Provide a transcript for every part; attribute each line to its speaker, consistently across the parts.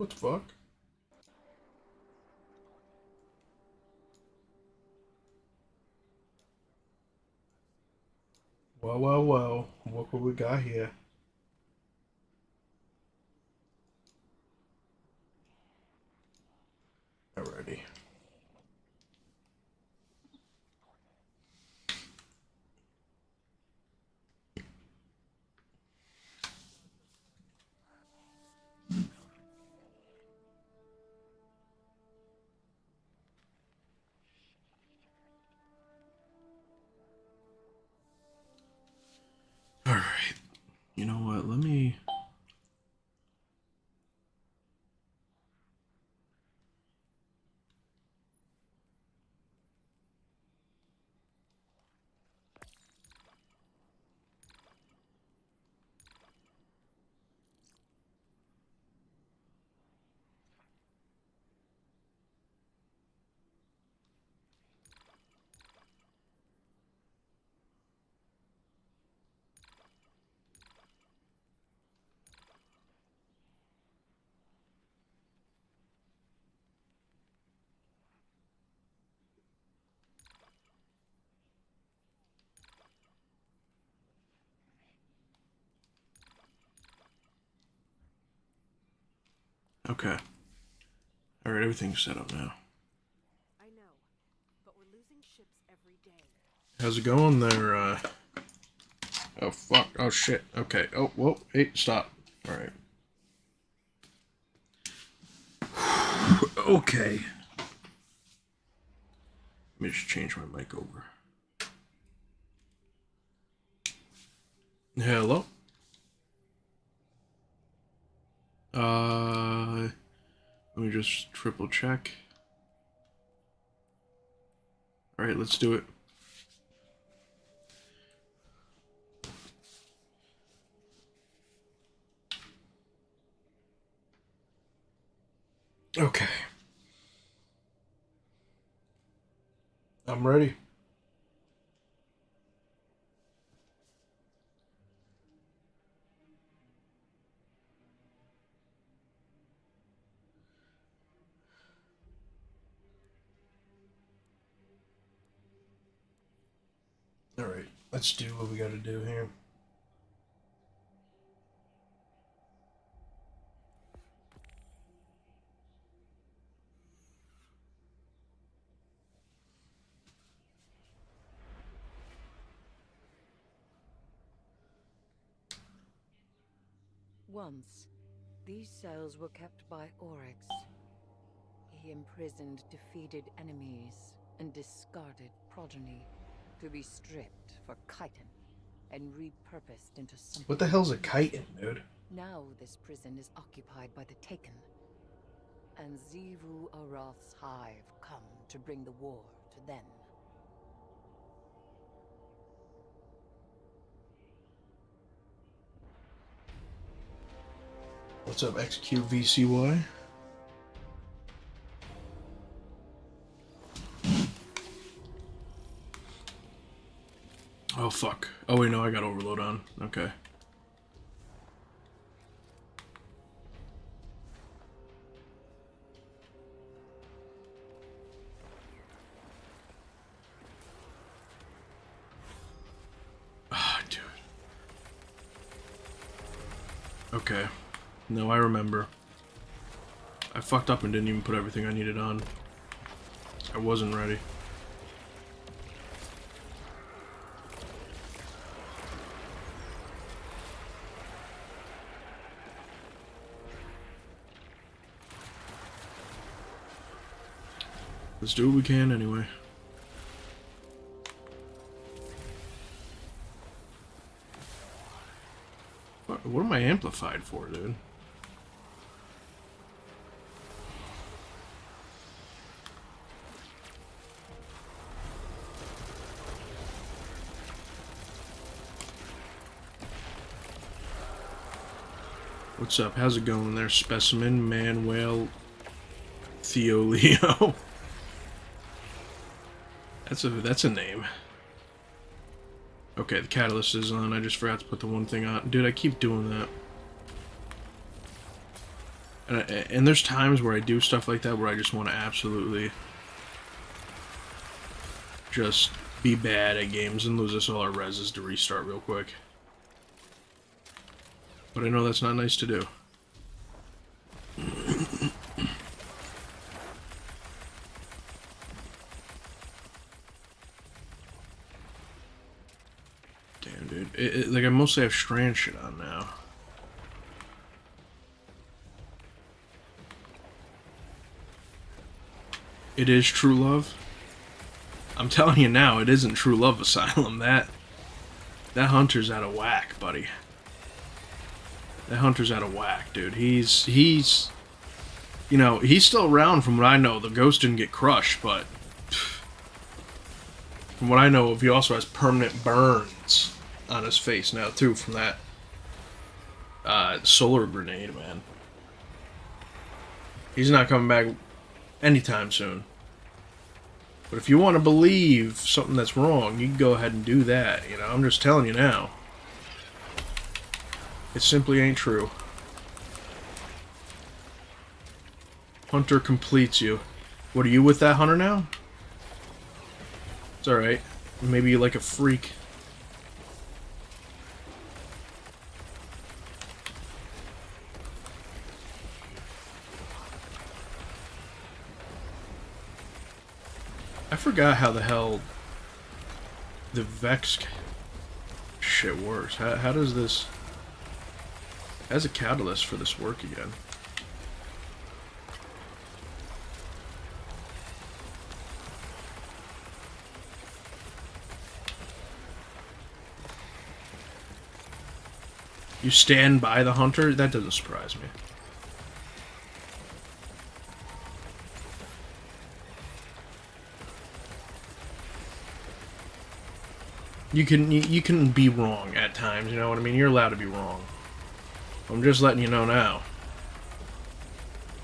Speaker 1: What the fuck? Whoa, whoa, whoa. What we got here? Alrighty. Alright. You know what? Let me... Okay. Alright, everything's set up now.
Speaker 2: I know, but we're losing ships every day.
Speaker 1: How's it going there, Oh, fuck. Oh, shit. Okay. Oh, whoa. Hey, stop. Alright. Okay. Let me just change my mic over. Hello? Let me just triple check. Alright, let's do it. Okay. I'm ready. Alright, let's do what we gotta do here.
Speaker 2: Once, these cells were kept by Oryx. He imprisoned defeated enemies and discarded progeny to be stripped for chitin and repurposed into something.
Speaker 1: What the hell's a chitin, dude?
Speaker 2: Now this prison is occupied by the Taken, and Xivu Arath's hive come to bring the war to them.
Speaker 1: What's up, XQVCY? Oh, fuck. Oh, wait, no, I got overload on. Okay. Ah, dude. Okay. No, I remember. I fucked up and didn't even put everything I needed on. I wasn't ready. Let's do what we can anyway. What am I amplified for, dude? What's up? How's it going there, Specimen, Manuel, Theo Leo? That's a name. Okay, the catalyst is on. I just forgot to put the one thing on. Dude, I keep doing that. And there's times where I do stuff like that where I just want to absolutely just be bad at games and lose us all our reses to restart real quick. But I know that's not nice to do. Damn, dude. Like, I mostly have strand shit on now. It is true love. I'm telling you now, it isn't True Love Asylum. That hunter's out of whack, buddy. That hunter's out of whack, dude. He's you know, he's still around from what I know. The ghost didn't get crushed, but from what I know of, he also has permanent burns on his face now, too, from that solar grenade, man. He's not coming back anytime soon. But if you want to believe something that's wrong, you can go ahead and do that, you know? I'm just telling you now. It simply ain't true. Hunter completes you. What, are you with that hunter now? It's alright. Maybe you like a freak. I forgot how the hell the Vex shit works. How does this... As a catalyst for this work again? You stand by the hunter? That doesn't surprise me. You can be wrong at times, you know what I mean? You're allowed to be wrong. I'm just letting you know now.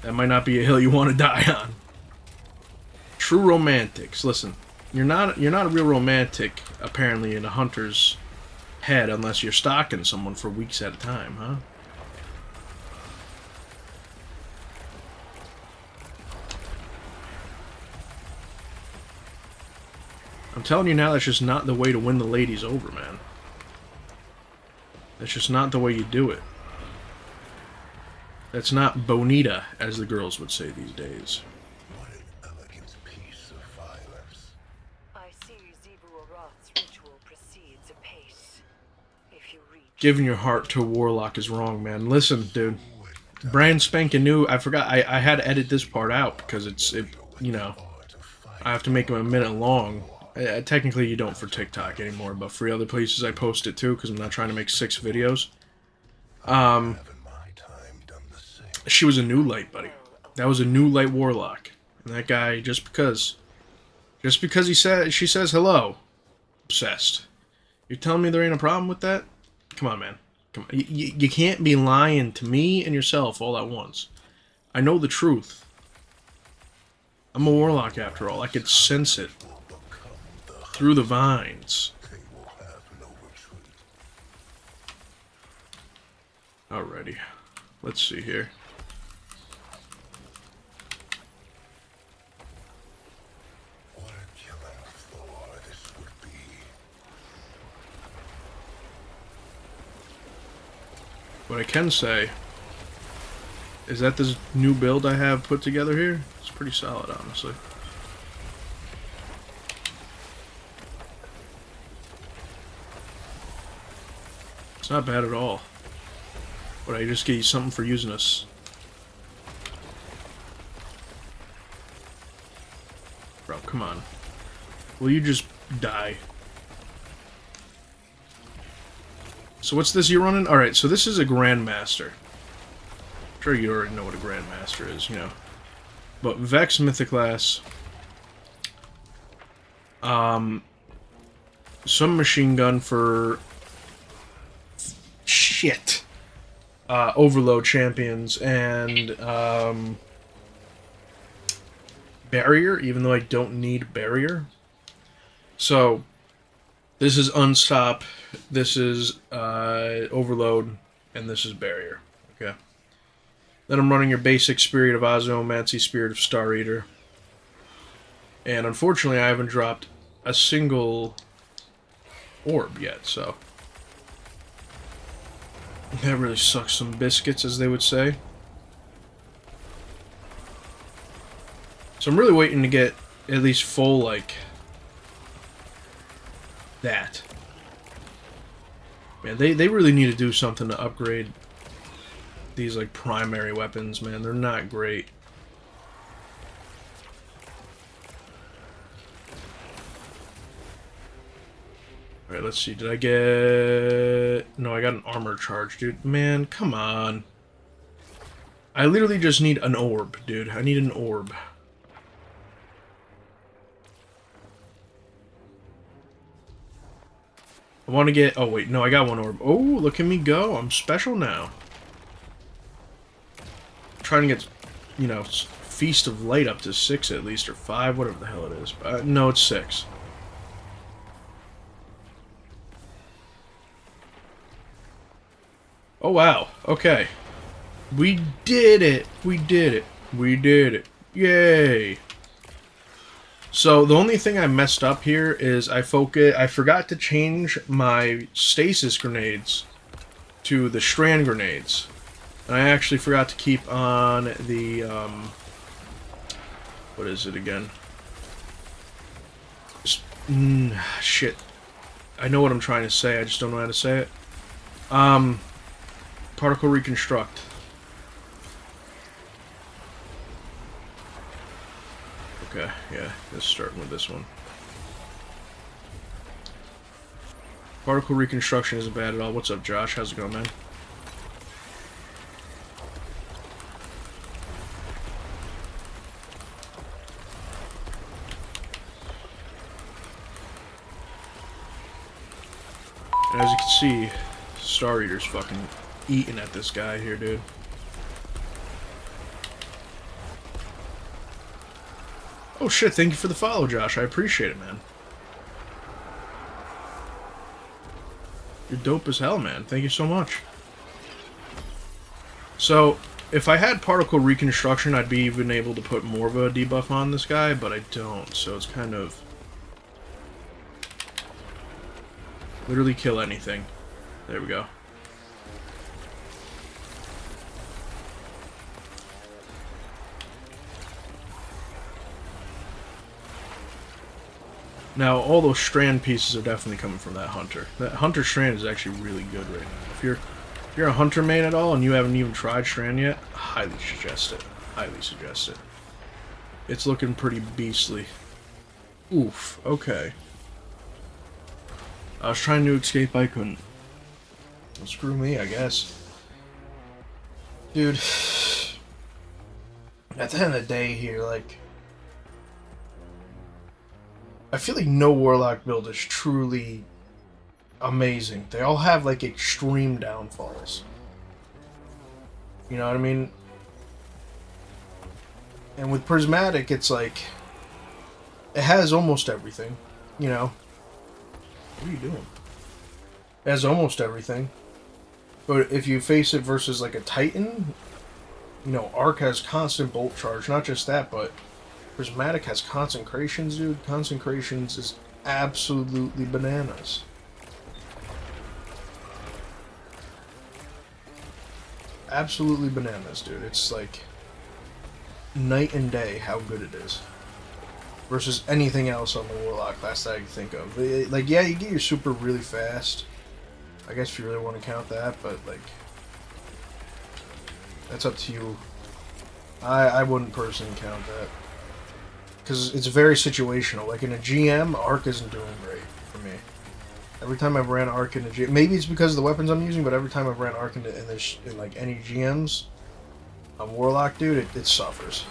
Speaker 1: That might not be a hill you want to die on. True romantics. Listen, you're not a real romantic, apparently, in a hunter's head unless you're stalking someone for weeks at a time, huh? I'm telling you now, that's just not the way to win the ladies over, man. That's just not the way you do it. That's not bonita, as the girls would say these days.
Speaker 3: What an elegant piece of violence.
Speaker 2: I see Xivu Arath's ritual proceeds apace. If you reach...
Speaker 1: Giving your heart to a warlock is wrong, man. Listen, dude. Brand spanking new. I forgot. I had to edit this part out because you know, I have to make them a minute long. Technically, you don't for TikTok anymore, but for other places I post it too because I'm not trying to make 6 videos. She was a new light, buddy. That was a new light warlock, and that guy just because she says hello, obsessed. You're telling me there ain't a problem with that? Come on, man. Come on. You can't be lying to me and yourself all at once. I know the truth. I'm a warlock after all. I could sense it through the vines. Alrighty. Let's see here.
Speaker 3: What a killing floor this would be.
Speaker 1: What I can say is that this new build I have put together here, it's pretty solid, honestly. It's not bad at all. But I just get you something for using us. Bro, come on. Will you just die? So what's this you're running? Alright, so this is a Grandmaster. I'm sure you already know what a Grandmaster is, you know. But Vex Mythoclast. Some machine gun for... Shit. Overload champions and barrier, even though I don't need barrier. So this is unstop, this is overload, and this is barrier. Okay. Then I'm running your basic Spirit of Ozomancy, Spirit of Star Eater. And unfortunately, I haven't dropped a single orb yet, so that really sucks some biscuits, as they would say. So I'm really waiting to get at least full, like, that. Man, they really need to do something to upgrade these, like, primary weapons, man. They're not great. Alright, let's see. Did I get... No, I got an armor charge, dude. Man, come on. I literally just need an orb, dude. I need an orb. I want to get... Oh, wait. No, I got one orb. Oh, look at me go. I'm special now. I'm trying to get, you know, Feast of Light up to 6 at least, or 5, whatever the hell it is. No, it's 6. Oh, wow. Okay. We did it. We did it. We did it. Yay. So, the only thing I messed up here is I forgot to change my stasis grenades to the strand grenades. And I actually forgot to keep on the, what is it again? Shit. I know what I'm trying to say, I just don't know how to say it. Particle Reconstruct. Okay, yeah, let's start with this one. Particle Reconstruction isn't bad at all. What's up, Josh? How's it going, man? And as you can see, Star Eater's fucking eating at this guy here, dude. Oh shit, thank you for the follow, Josh. I appreciate it, man. You're dope as hell, man. Thank you so much. So, if I had Particle Reconstruction, I'd be even able to put more of a debuff on this guy, but I don't, so it's kind of... Literally kill anything. There we go. Now, all those strand pieces are definitely coming from that hunter. That hunter strand is actually really good right now. If you're a hunter main at all and you haven't even tried strand yet, highly suggest it. Highly suggest it. It's looking pretty beastly. Oof. Okay. I was trying to escape, I couldn't. Well, screw me, I guess. Dude. At the end of the day here, like... I feel like no Warlock build is truly amazing. They all have, like, extreme downfalls. You know what I mean? And with Prismatic, it's like... It has almost everything, you know? What are you doing? It has almost everything. But if you face it versus, like, a Titan... You know, Arc has constant bolt charge. Not just that, but... Prismatic has Consecrations, dude. Consecrations is absolutely bananas. Absolutely bananas, dude. It's like night and day how good it is. Versus anything else on the Warlock class that I can think of. Like, yeah, you get your super really fast. I guess if you really want to count that, but like... That's up to you. I wouldn't personally count that. Because it's very situational. Like in a GM, Arc isn't doing great for me. Every time I've ran Arc in a GM, maybe it's because of the weapons I'm using, but every time I've ran Arc in like any GMs, on Warlock, dude, it suffers.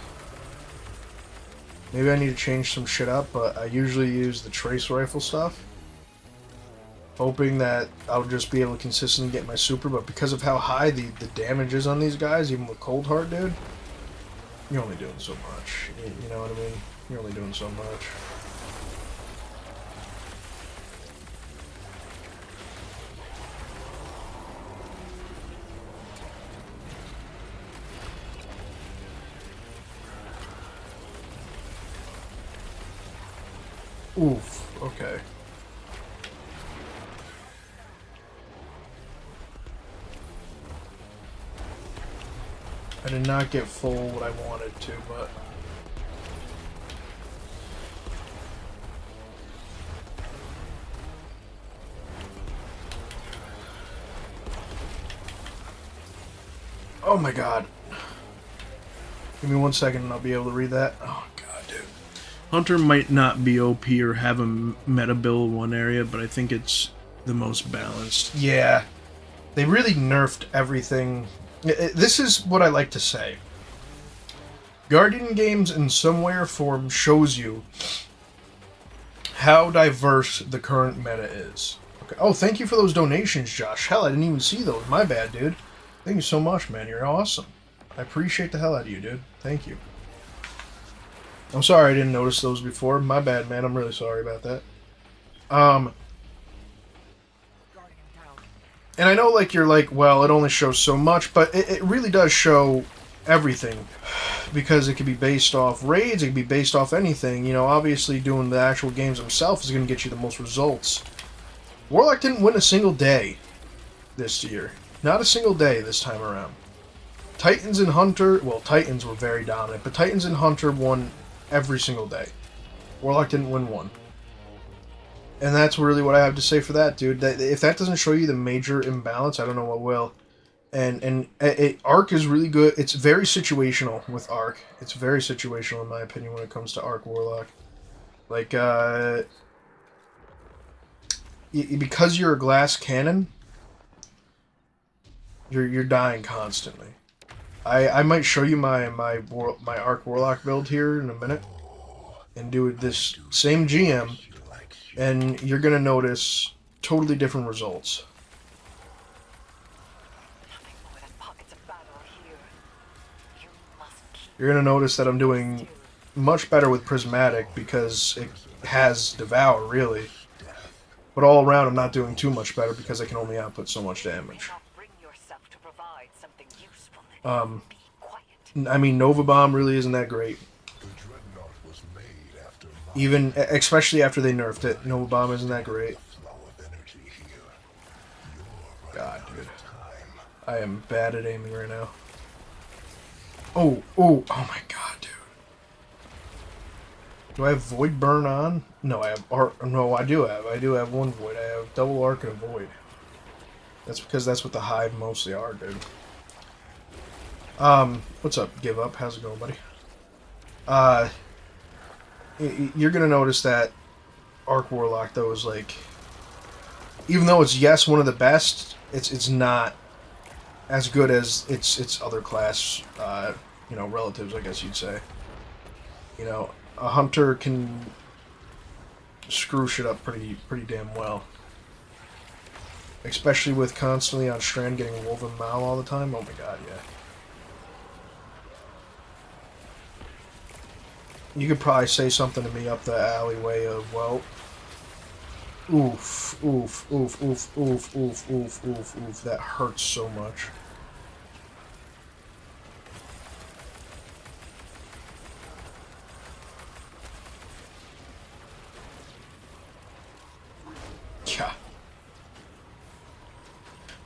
Speaker 1: Maybe I need to change some shit up, but I usually use the trace rifle stuff, hoping that I'll just be able to consistently get my super. But because of how high the damage is on these guys, even with Cold Heart, dude, you're only doing so much. You know what I mean? You're only doing so much. Oof. Okay. I did not get full what I wanted to, but... Oh my god. Give me 1 second and I'll be able to read that. Oh god, dude. Hunter might not be OP or have a meta build in one area, but I think it's the most balanced. Yeah. They really nerfed everything. This is what I like to say. Guardian games in some way or form shows you how diverse the current meta is. Okay. Oh, thank you for those donations, Josh. Hell, I didn't even see those. My bad, dude. Thank you so much, man. You're awesome. I appreciate the hell out of you, dude. Thank you. I'm sorry I didn't notice those before. My bad, man. I'm really sorry about that. And I know, like, you're like, well, it only shows so much, but it really does show everything. Because it could be based off raids, it could be based off anything. You know, obviously doing the actual games themselves is going to get you the most results. Warlock didn't win a single day this year. Not a single day this time around. Titans and Hunter, well, Titans were very dominant, but Titans and Hunter won every single day. Warlock didn't win one. And that's really what I have to say for that, dude. If that doesn't show you the major imbalance, I don't know what will. And Arc is really good. It's very situational with Arc. It's very situational, in my opinion, when it comes to Arc Warlock. Like, because you're a glass cannon, you're dying constantly. I might show you my Arc Warlock build here in a minute, and do this same GM, and you're gonna notice totally different results. You're gonna notice that I'm doing much better with Prismatic because it has Devour, really. But all around, I'm not doing too much better because I can only output so much damage. I mean, Nova Bomb really isn't that great. Even, especially after they nerfed it, Nova Bomb isn't that great. God, dude. I am bad at aiming right now. Oh my god, dude. Do I have Void Burn on? No, I have Arc. No, I do have one Void. I have double Arc and a Void. That's because that's what the Hive mostly are, dude. What's up, Give Up? How's it going, buddy? You're gonna notice that Arc Warlock, though, is like... Even though it's, yes, one of the best, it's not as good as its other class, you know, relatives, I guess you'd say. You know, a Hunter can screw shit up pretty damn well. Especially with constantly on Strand getting Woven Mal all the time. Oh my god, yeah. You could probably say something to me up the alleyway of, well... Oof, oof, oof, oof, oof, oof, oof, oof, oof. That hurts so much. Yeah.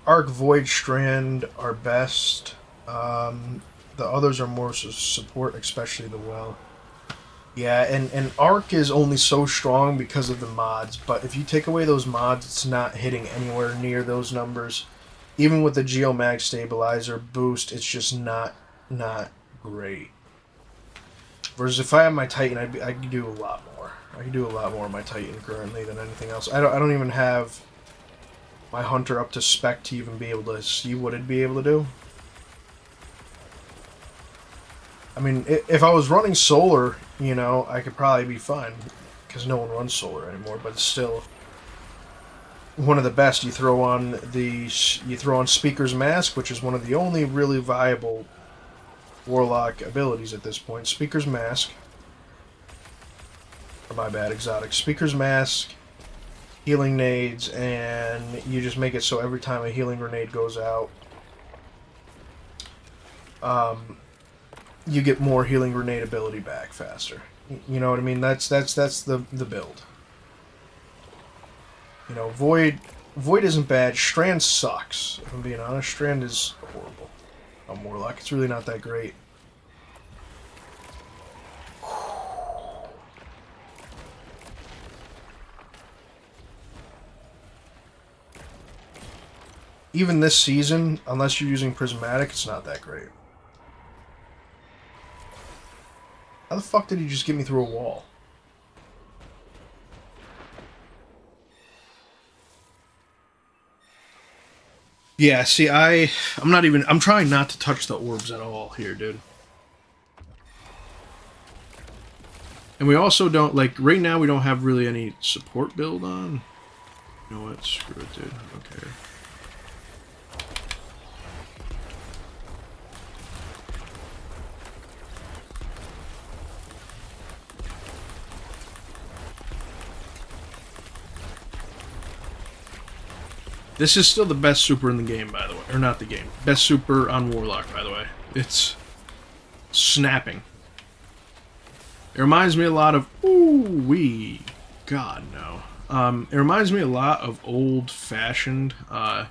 Speaker 1: Arc Void Strand are best. The others are more support, especially the Well. Yeah, and Arc is only so strong because of the mods, but if you take away those mods, it's not hitting anywhere near those numbers. Even with the Geomag Stabilizer boost, it's just not great. Whereas if I have my Titan, I could do a lot more. I can do a lot more of my Titan currently than anything else. I don't even have my Hunter up to spec to even be able to see what it'd be able to do. I mean, if I was running Solar, you know, I could probably be fine. Because no one runs Solar anymore, but it's still one of the best. You throw on Speaker's Mask, which is one of the only really viable Warlock abilities at this point. Speaker's Mask. Or my bad, Exotic. Speaker's Mask, Healing Nades, and you just make it so every time a Healing Grenade goes out, you get more Healing Grenade ability back faster. You know what I mean? That's the build. You know, Void isn't bad. Strand sucks. If I'm being honest, Strand is horrible. Warlock, it's really not that great. Even this season, unless you're using Prismatic, it's not that great. How the fuck did he just get me through a wall? Yeah, see, I'm trying not to touch the orbs at all here, dude. And we also don't, like, right now we don't have really any support build on. You know what? Screw it, dude. I don't care. This is still the best super in the game, by the way. Or not the game. Best super on Warlock, by the way. It's snapping. It reminds me a lot of... Ooh-wee. God, no. It reminds me a lot of old-fashioned... of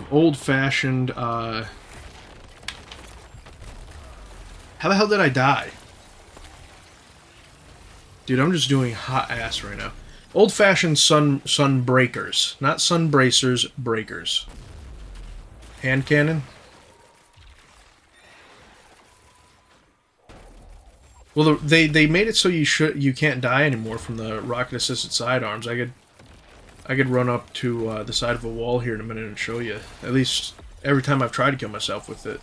Speaker 1: old-fashioned... How the hell did I die? Dude, I'm just doing hot ass right now. Old-fashioned sun breakers. Not sun bracers, breakers. Hand cannon? Well, they made it so you can't die anymore from the rocket-assisted sidearms. I could run up to the side of a wall here in a minute and show you. At least every time I've tried to kill myself with it.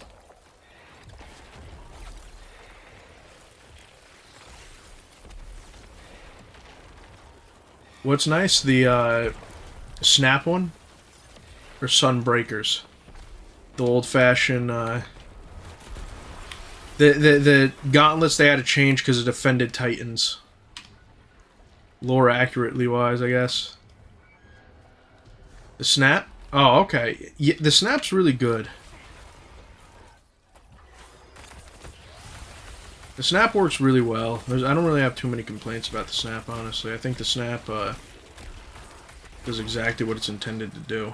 Speaker 1: What's nice, the snap one, or sunbreakers, the old-fashioned. The gauntlets they had to change because it offended Titans. Lore accurately wise, I guess. The snap? Oh, okay. Yeah, the snap's really good. The snap works really well. I don't really have too many complaints about the snap, honestly. I think the snap does exactly what it's intended to do.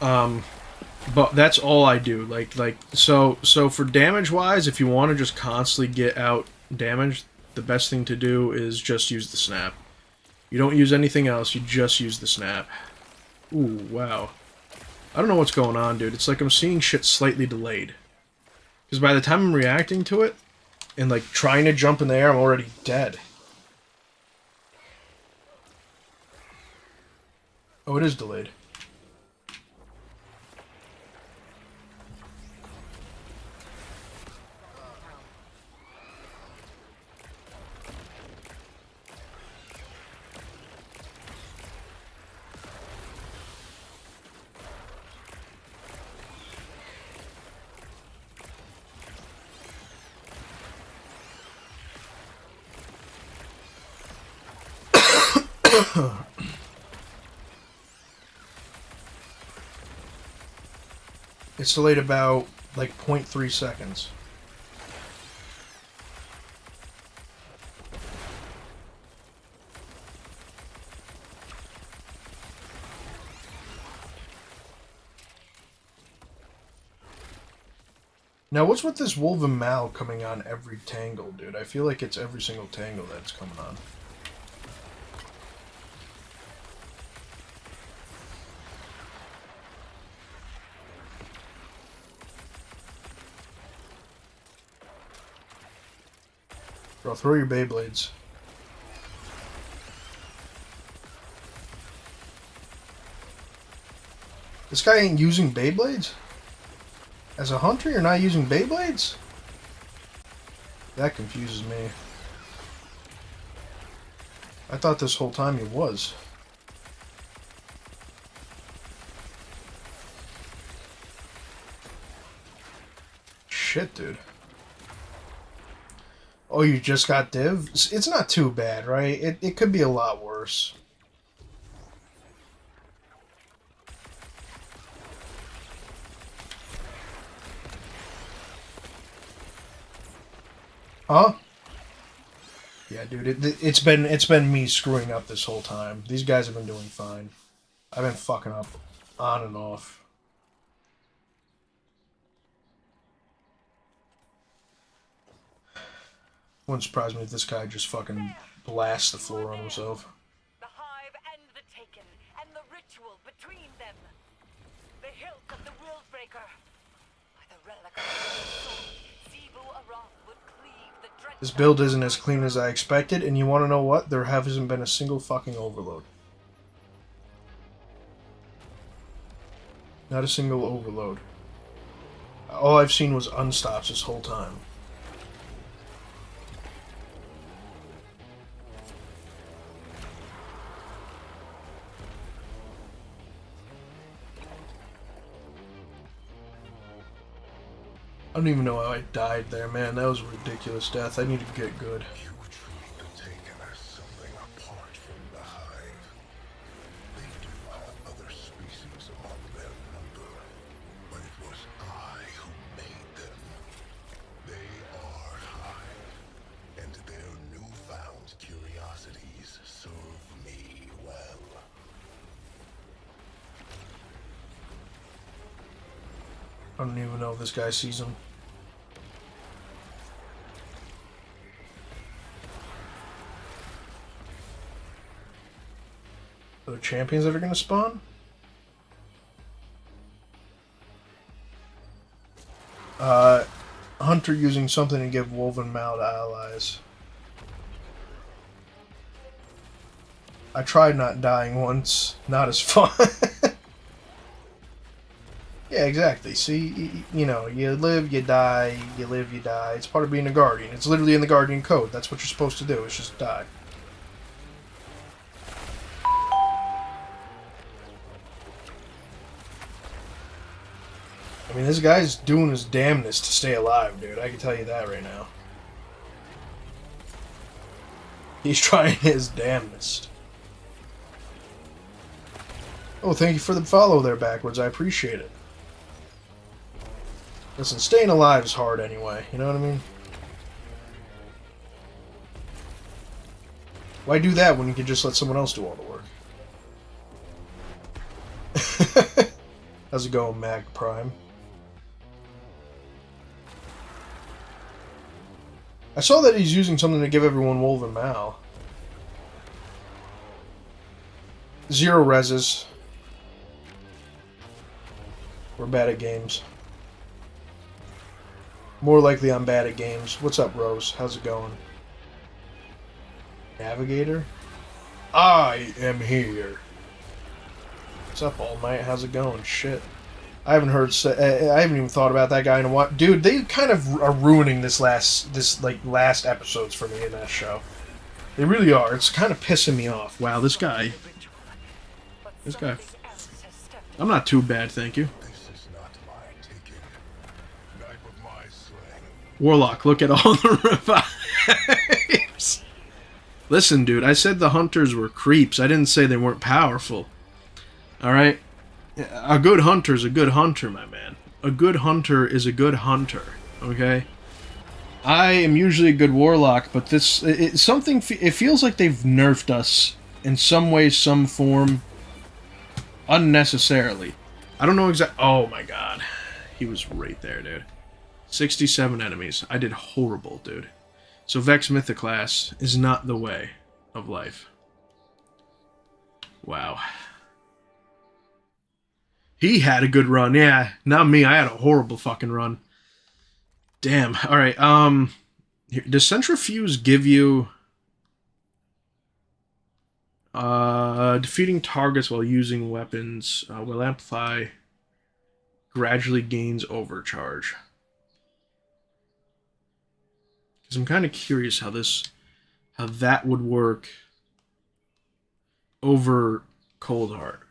Speaker 1: But that's all I do. So for damage-wise, if you want to just constantly get out damage, the best thing to do is just use the snap. You don't use anything else, you just use the snap. Ooh, wow. I don't know what's going on, dude. It's like I'm seeing shit slightly delayed. Because by the time I'm reacting to it, and like trying to jump in the air, I'm already dead. Oh, it is delayed. It's delayed about, like, 0.3 seconds. Now, what's with this Wolven Mal coming on every tangle, dude? I feel like it's every single tangle that's coming on. Bro, throw your Beyblades. This guy ain't using Beyblades? As a hunter, you're not using Beyblades? That confuses me. I thought this whole time he was. Shit, dude. Oh, you just got div? It's not too bad, right? It could be a lot worse. Huh? Yeah, dude, it's been me screwing up this whole time. These guys have been doing fine. I've been fucking up on and off. Wouldn't surprise me if this guy just fucking blasts the floor on himself.
Speaker 4: The hive and the taken, and the ritual between them. The hilt of the Willbreaker. By the relic of the soul, Zebu Aroth would cleave the dread.
Speaker 1: This build isn't as clean as I expected, and you want to know what? There hasn't been a single fucking overload. Not a single overload. All I've seen was unstops this whole time. I don't even know how I died there, man. That was a ridiculous death. I need to get good.
Speaker 3: You treat the Taken as something apart from the Hive. They do have other species among their number, but it was I who made them. They are Hive, and their newfound curiosities serve me well.
Speaker 1: I don't even know if this guy sees him. Are there champions that are going to spawn? Hunter using something to give Woven Mal to allies. I tried not dying once. Not as fun. Yeah, exactly. See, you know, you live, you die, you live, you die. It's part of being a Guardian. It's literally in the Guardian code. That's what you're supposed to do. It's just die. I mean, this guy's doing his damnedest to stay alive, dude. I can tell you that right now. He's trying his damnedest. Oh, thank you for the follow there, Backwards. I appreciate it. Listen, staying alive is hard anyway. You know what I mean? Why do that when you can just let someone else do all the work? How's it going, Mag Prime? I saw that he's using something to give everyone Woven Mal. 0 reses. We're bad at games. More likely I'm bad at games. What's up, Rose? How's it going? Navigator? I am here. What's up, All Might? How's it going? Shit. I haven't heard. I haven't even thought about that guy in a while. Dude, they kind of are ruining this last episodes for me in that show. They really are. It's kind of pissing me off. Wow, this guy. This guy. I'm not too bad, thank you.
Speaker 3: This is not my taking. Knife of my slaying.
Speaker 1: Warlock, look at all the revives. Listen, dude, I said the hunters were creeps. I didn't say they weren't powerful. Alright? A good hunter is a good hunter, my man. A good hunter is a good hunter. Okay? I am usually a good warlock, but this... It feels like they've nerfed us in some way, some form, unnecessarily. I don't know exactly... Oh my god. He was right there, dude. 67 enemies. I did horrible, dude. So Vex Mythoclast is not the way of life. Wow. He had a good run, yeah. Not me, I had a horrible fucking run. Damn. Alright, does Centrifuge give you... defeating targets while using weapons will amplify... gradually gains overcharge. Because I'm kind of curious how that would work over Coldheart.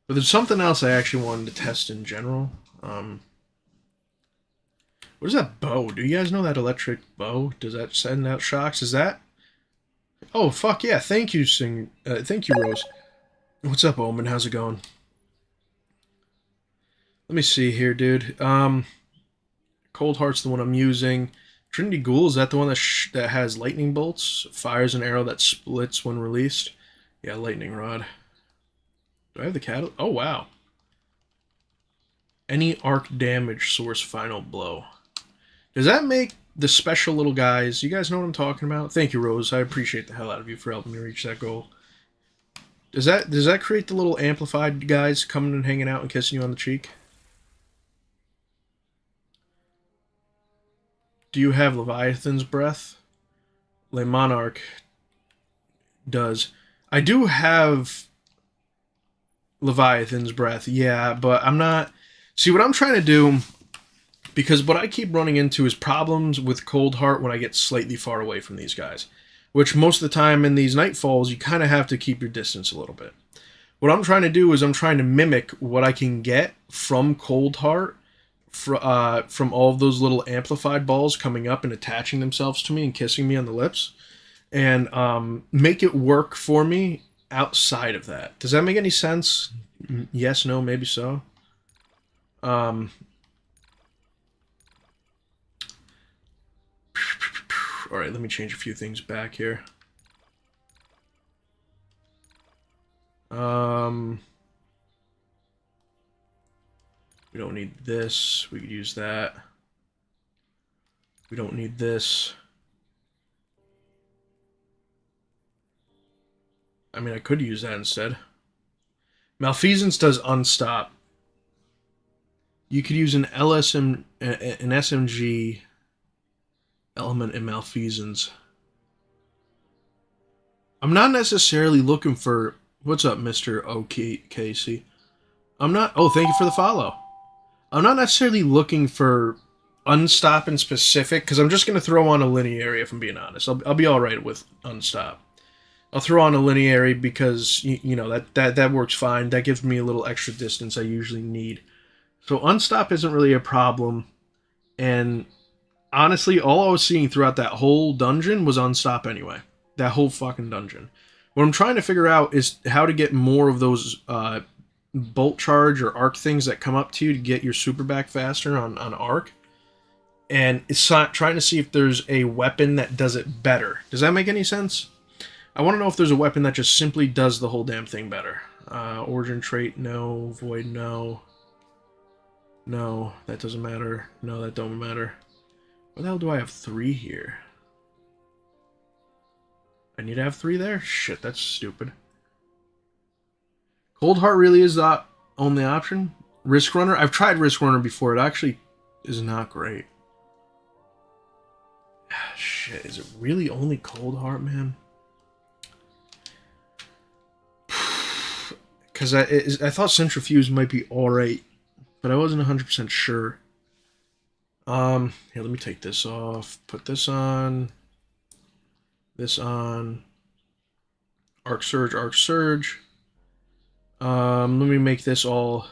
Speaker 1: But there's something else I actually wanted to test in general. What is that bow? Do you guys know that electric bow? Does that send out shocks? Is that? Oh, fuck yeah. Thank you, thank you, Rose. What's up, Omen? How's it going? Let me see here, dude. Coldheart's the one I'm using. Trinity Ghoul, is that the one that has lightning bolts? Fires an arrow that splits when released? Yeah, lightning rod. Do I have the catalyst? Oh, wow. Any arc damage source final blow. Does that make the special little guys... You guys know what I'm talking about? Thank you, Rose. I appreciate the hell out of you for helping me reach that goal. Does that create the little amplified guys coming and hanging out and kissing you on the cheek? Do you have Leviathan's Breath? Le Monarch does. I do have Leviathan's Breath, yeah, but I'm not... See, what I'm trying to do, because what I keep running into is problems with Cold Heart when I get slightly far away from these guys, which most of the time in these Nightfalls, you kind of have to keep your distance a little bit. What I'm trying to do is I'm trying to mimic what I can get from Cold Heart, from all of those little amplified balls coming up and attaching themselves to me and kissing me on the lips, and make it work for me outside of that. Does that make any sense? Yes, no, maybe so. Alright, let me change a few things back here. We don't need this. We could use that. We don't need this. I mean, I could use that instead. Malfeasance does unstop. You could use an SMG element in Malfeasance. I'm not necessarily looking for... What's up, Mr. OKC? I'm not... Oh, thank you for the follow. I'm not necessarily looking for unstop in specific, because I'm just going to throw on a lineary, if I'm being honest. I'll be alright with unstop. I'll throw on a lineary because, you know, that works fine. That gives me a little extra distance I usually need. So unstop isn't really a problem. And honestly, all I was seeing throughout that whole dungeon was unstop anyway. That whole fucking dungeon. What I'm trying to figure out is how to get more of those bolt charge or arc things that come up to you to get your super back faster on arc. And it's trying to see if there's a weapon that does it better. Does that make any sense? I want to know if there's a weapon that just simply does the whole damn thing better. Origin trait, no. Void, no. No, that doesn't matter. No, that don't matter. What the hell do I have 3 here? I need to have 3 there? Shit, that's stupid. Cold Heart really is the only option. Risk Runner? I've tried Risk Runner before. It actually is not great. Shit, is it really only Cold Heart, man? Because I thought Centrifuge might be alright, but I wasn't 100% sure. Here, let me take this off. Put this on. This on. Arc Surge, Arc Surge. Let me make this all...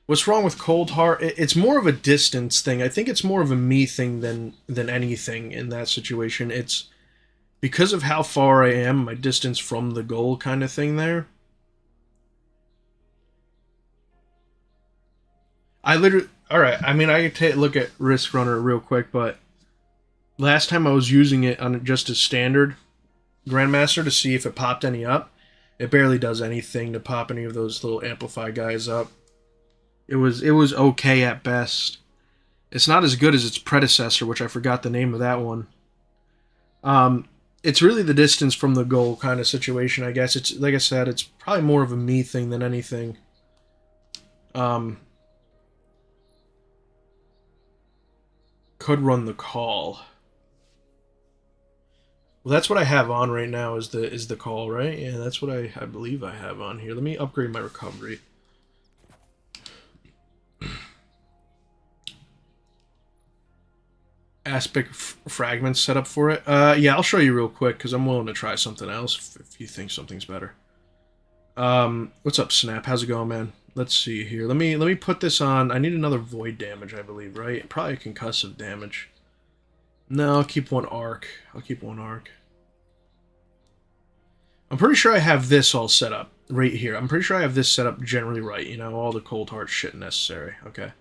Speaker 1: What's wrong with Cold Heart? It's more of a distance thing. I think it's more of a me thing than anything in that situation. It's because of how far I am, my distance from the goal kind of thing there. I literally... Alright, I mean, I could look at Risk Runner real quick, but last time I was using it on just a standard Grandmaster to see if it popped any up. It barely does anything to pop any of those little Amplify guys up. It was okay at best. It's not as good as its predecessor, which I forgot the name of that one. It's really the distance from the goal kind of situation, I guess. It's like I said, it's probably more of a me thing than anything. Could run the call. Well, that's what I have on right now is the call, right? Yeah, that's what I believe I have on here. Let me upgrade my recovery. Aspect fragments set up for it. Yeah, I'll show you real quick because I'm willing to try something else if you think something's better. What's up, Snap? How's it going, man? Let's see here. Let me put this on. I need another void damage, I believe, right? Probably concussive damage. No, I'll keep one arc. I'll keep one arc. I'm pretty sure I have this all set up right here. I'm pretty sure I have this set up generally right. You know, all the Cold Heart shit necessary. Okay.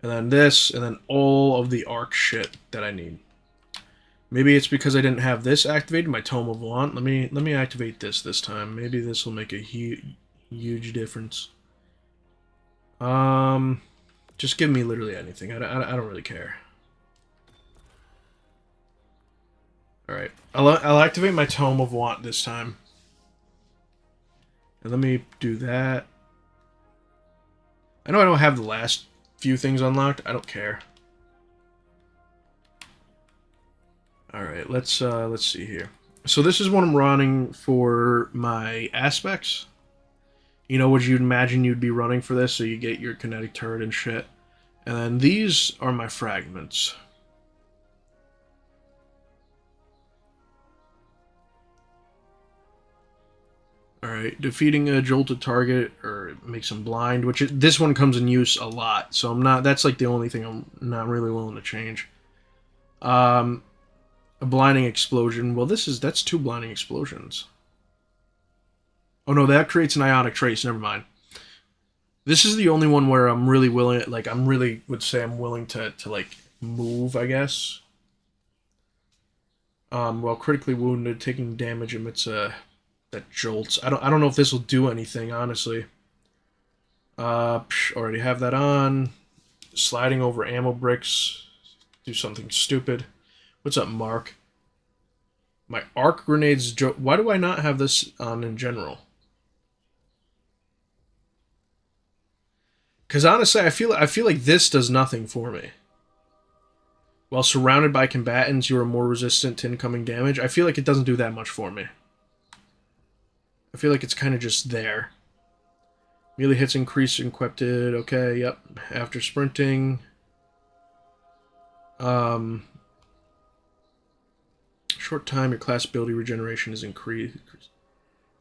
Speaker 1: And then this, and then all of the arc shit that I need. Maybe it's because I didn't have this activated, my Tome of Want. Let me activate this time. Maybe this will make a huge difference. Just give me literally anything. I don't really care. Alright. I'll activate my Tome of Want this time. And let me do that. I know I don't have the last few things unlocked. I don't care. Alright, let's see here. So this is what I'm running for my aspects. You know what you'd imagine you'd be running for this, so you get your kinetic turret and shit. And then these are my fragments. Alright, defeating a jolted target or makes them blind, which this one comes in use a lot, so I'm not, that's like the only thing I'm not really willing to change. A blinding explosion, well that's 2 blinding explosions. Oh no, that creates an ionic trace, never mind. This is the only one where I'm really willing, like I'm really would say I'm willing to like move, I guess. While critically wounded, taking damage emits that jolts. I don't know if this will do anything, honestly. Already have that on. Sliding over ammo bricks. Do something stupid. What's up, Mark? My arc grenades. Why do I not have this on in general? Because honestly, I feel like this does nothing for me. While surrounded by combatants, you are more resistant to incoming damage. I feel like it doesn't do that much for me. I feel like it's kind of just there. Melee hits increase equipped. Okay, yep. After sprinting. Short time, your class ability regeneration is increased.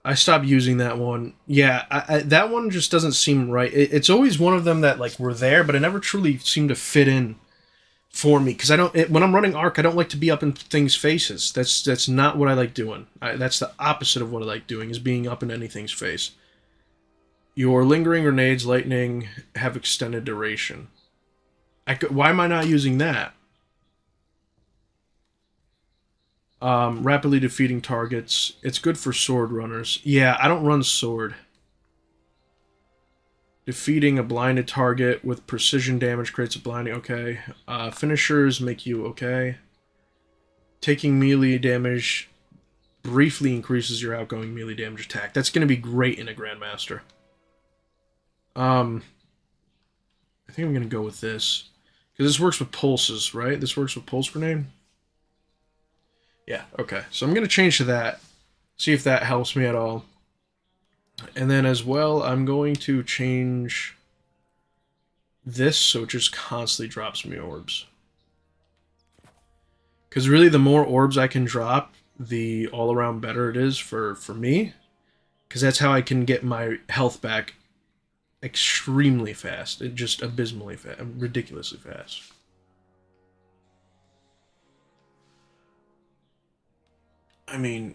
Speaker 1: I stopped using that one. Yeah, that one just doesn't seem right. It's always one of them that like were there, but it never truly seemed to fit in for me. Because when I'm running Arc, I don't like to be up in things' faces. That's not what I like doing. That's the opposite of what I like doing, is being up in anything's face. Your lingering grenades, lightning, have extended duration. Why am I not using that? Rapidly defeating targets. It's good for sword runners. Yeah, I don't run sword. Defeating a blinded target with precision damage creates a blinding. Okay. Finishers make you okay. Taking melee damage briefly increases your outgoing melee damage attack. That's going to be great in a Grandmaster. I think I'm going to go with this. Because this works with pulses, right? This works with pulse grenade? Yeah, okay. So I'm going to change to that. See if that helps me at all. And then as well, I'm going to change this so it just constantly drops me orbs. Because really, the more orbs I can drop, the all-around better it is for me. Because that's how I can get my health back extremely fast. Just abysmally fast. Ridiculously fast. I mean...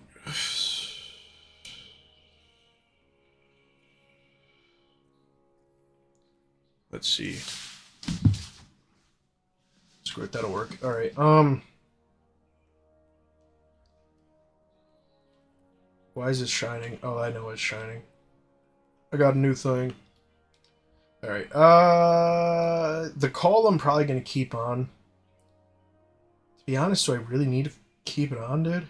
Speaker 1: Let's see. Squirt, that'll work. Alright, why is it shining? Oh, I know it's shining. I got a new thing. Alright, the call I'm probably gonna keep on. To be honest, do I really need to keep it on, dude?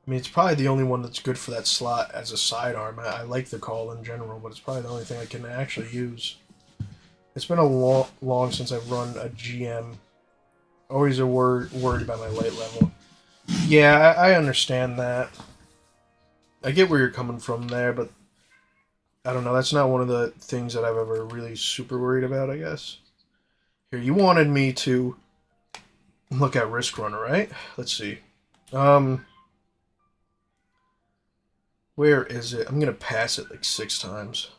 Speaker 1: I mean, it's probably the only one that's good for that slot as a sidearm. I like the call in general, but it's probably the only thing I can actually use. It's been a long since I've run a GM. Always worried about my light level. Yeah, I understand that. I get where you're coming from there, but I don't know. That's not one of the things that I've ever really super worried about, I guess. Here, you wanted me to look at Risk Runner, right? Let's see. Where is it? I'm going to pass it like 6 times.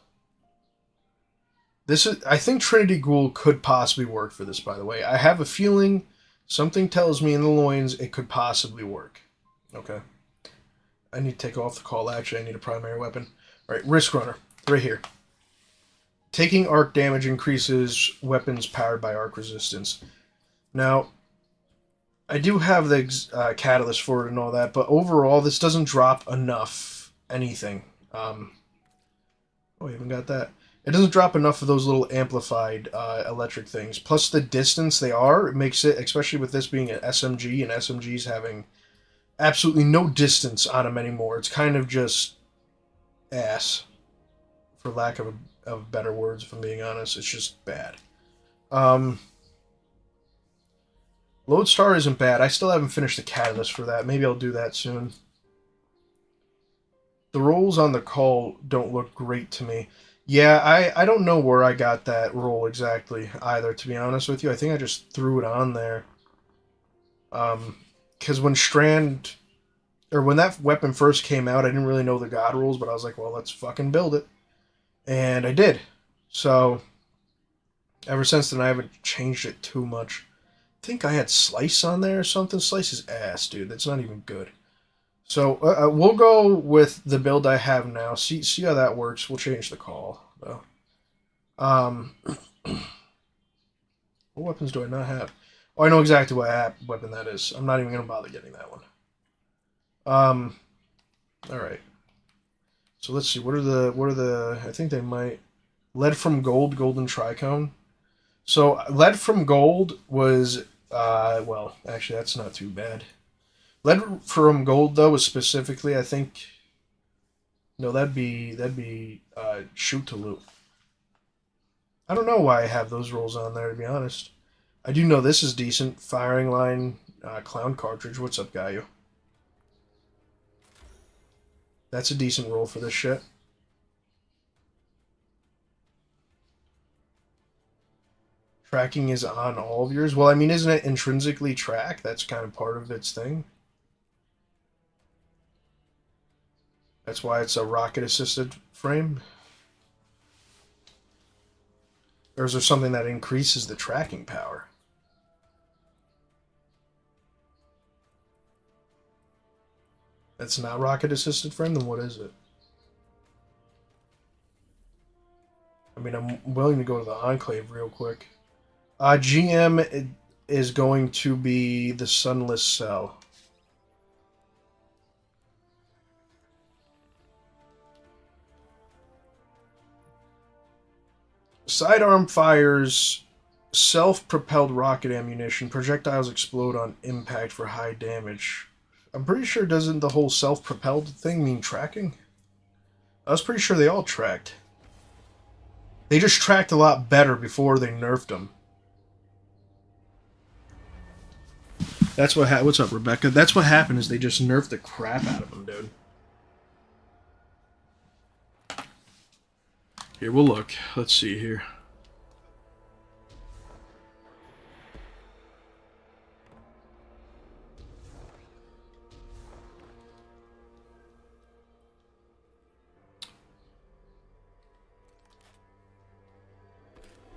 Speaker 1: I think Trinity Ghoul could possibly work for this, by the way. I have a feeling, something tells me in the loins it could possibly work. Okay. I need to take off the call. Actually, I need a primary weapon. Alright, Risk Runner. Right here. Taking arc damage increases weapons powered by arc resistance. Now, I do have the catalyst for it and all that, but overall, this doesn't drop enough anything. Oh, I even got that. It doesn't drop enough of those little amplified electric things. Plus, the distance they are, it makes it, especially with this being an SMG, and SMGs having absolutely no distance on them anymore. It's kind of just ass, for lack of better words, if I'm being honest. It's just bad. Lodestar isn't bad. I still haven't finished the catalyst for that. Maybe I'll do that soon. The rolls on the call don't look great to me. Yeah, I don't know where I got that roll exactly either, to be honest with you. I think I just threw it on there. Because when Strand, or when that weapon first came out, I didn't really know the god rolls, but I was like, well, let's fucking build it. And I did. So, ever since then, I haven't changed it too much. I think I had Slice on there or something. Slice is ass, dude. That's not even good. So, we'll go with the build I have now. See how that works. We'll change the call, though. What weapons do I not have? Oh, I know exactly what weapon that is. I'm not even going to bother getting that one. Alright. So let's see. What are the... I think they might... Lead from Gold, Golden Tricone. So, Lead from Gold was... well, actually, that's not too bad. Lead from Gold, though, was specifically, I think... No, that'd be Shoot to Loot. I don't know why I have those rolls on there, to be honest. I do know this is decent. Firing Line, Clown Cartridge. What's up, Gaio? That's a decent roll for this shit. Tracking is on all of yours. Well, I mean, isn't it intrinsically tracked? That's kind of part of its thing. That's why it's a rocket-assisted frame. Or is there something that increases the tracking power? That's not rocket-assisted frame? Then what is it? I mean, I'm willing to go to the Enclave real quick. GM is going to be the Sunless Cell. Sidearm fires self-propelled rocket ammunition. Projectiles explode on impact for high damage. I'm pretty sure doesn't the whole self-propelled thing mean tracking? I was pretty sure they all tracked. They just tracked a lot better before they nerfed them. That's what what's up, Rebecca? That's what happened is they just nerfed the crap out of them, dude. Here, we'll look. Let's see here.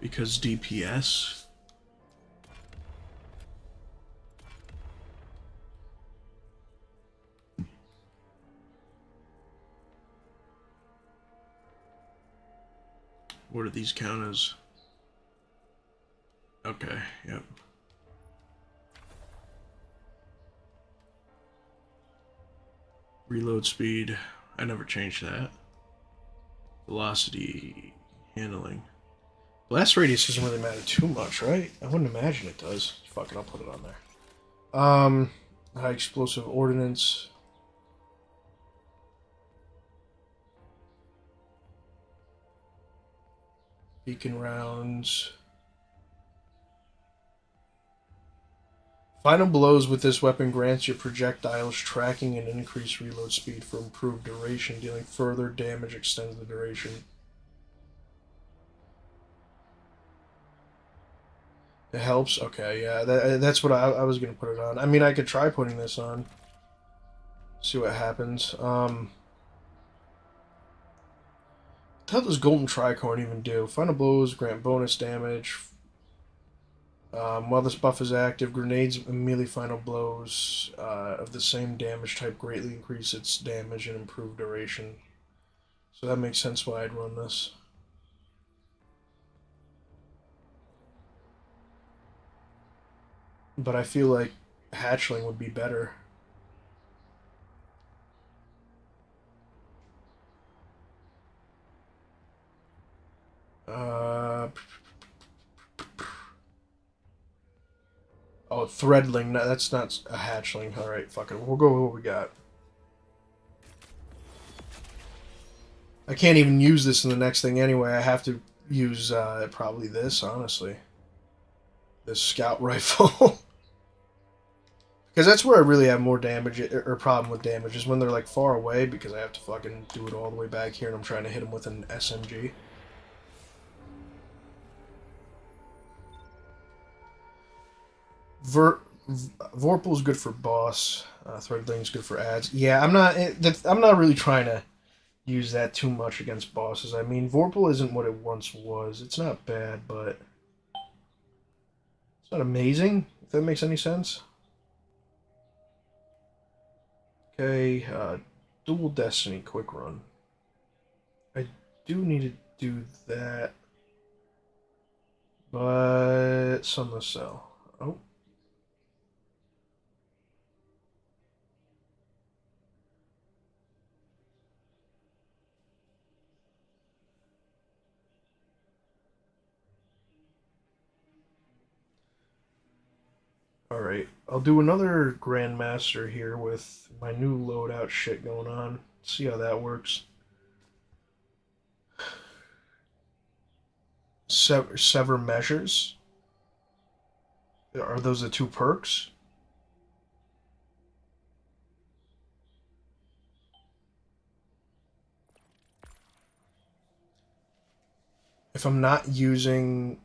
Speaker 1: Because DPS... What do these count as? Okay, yep. Reload speed. I never changed that. Velocity. Handling. Blast radius doesn't really matter too much, right? I wouldn't imagine it does. Fuck it, I'll put it on there. High explosive ordnance. Beacon rounds. Final blows with this weapon grants your projectiles tracking and increased reload speed for improved duration. Dealing further damage extends the duration. It helps? Okay, yeah. That's what I was going to put it on. I mean, I could try putting this on. See what happens. How does Golden Tricorn even do? Final blows grant bonus damage. While this buff is active, grenades and melee final blows of the same damage type greatly increase its damage and improve duration. So that makes sense why I'd run this. but I feel like hatchling would be better. Uh, oh, threadling. No, that's not a hatchling. All right, fuck it. We'll go with what we got. I can't even use this in the next thing anyway. I have to use probably this, honestly. This scout rifle. Because that's where I really have more damage, or problem with damage, is when they're like far away, because I have to fucking do it all the way back here and I'm trying to hit them with an SMG. Vorpal's good for boss. Threadling's good for ads. Yeah, I'm not really trying to use that too much against bosses. I mean, Vorpal isn't what it once was. It's not bad, but it's not amazing, if that makes any sense. Okay, Dual Destiny quick run. I do need to do that, but Sunless Cell. Oh. Alright, I'll do another Grandmaster here with my new loadout shit going on. See how that works. Sever Measures. Are those the two perks? If I'm not using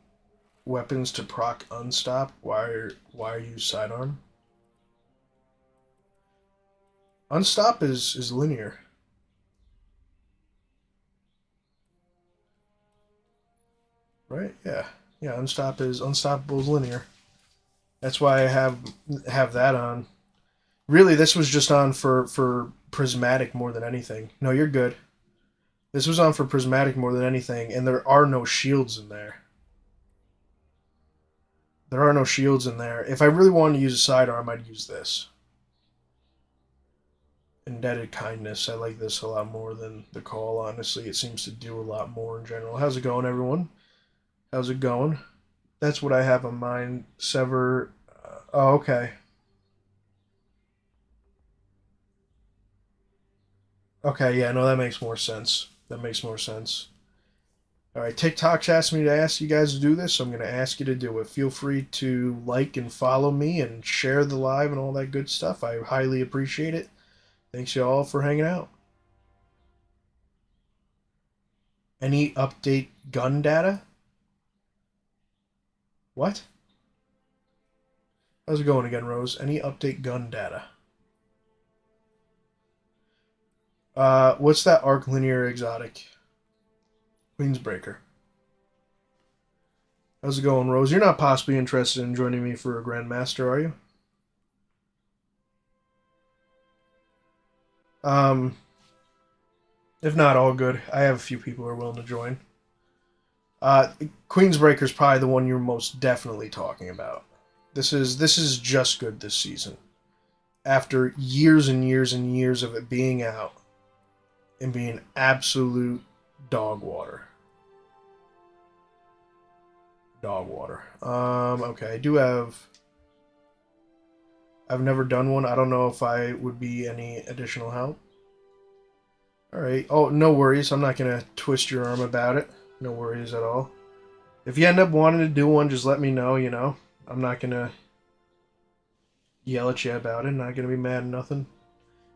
Speaker 1: weapons to proc unstop, why use sidearm? Unstop is linear. Right? Yeah. Yeah, unstoppable is linear. That's why I have that on. Really, this was just on for prismatic more than anything. No, you're good. This was on for prismatic more than anything, and there are no shields in there. There are no shields in there. If I really wanted to use a sidearm, I'd use this. Indebted Kindness. I like this a lot more than the Call, honestly. It seems to do a lot more in general. How's it going, everyone? How's it going? That's what I have in mind. Sever. Oh, okay. Okay, yeah, no, that makes more sense. That makes more sense. All right, TikTok's asked me to ask you guys to do this, so I'm going to ask you to do it. Feel free to like and follow me and share the live and all that good stuff. I highly appreciate it. Thanks y'all for hanging out. Any update gun data? What? How's it going again, Rose? Any update gun data? What's that arc linear exotic? Queensbreaker. How's it going, Rose? You're not possibly interested in joining me for a Grandmaster, are you? If not, all good. I have a few people who are willing to join. Queensbreaker's probably the one you're most definitely talking about. This is just good this season. After years and years and years of it being out and being absolute dog water. Dog water. Okay, I do have... I've never done one. I don't know if I would be any additional help. Alright. Oh, no worries. I'm not going to twist your arm about it. No worries at all. If you end up wanting to do one, just let me know, you know. I'm not going to yell at you about it. Not going to be mad at nothing.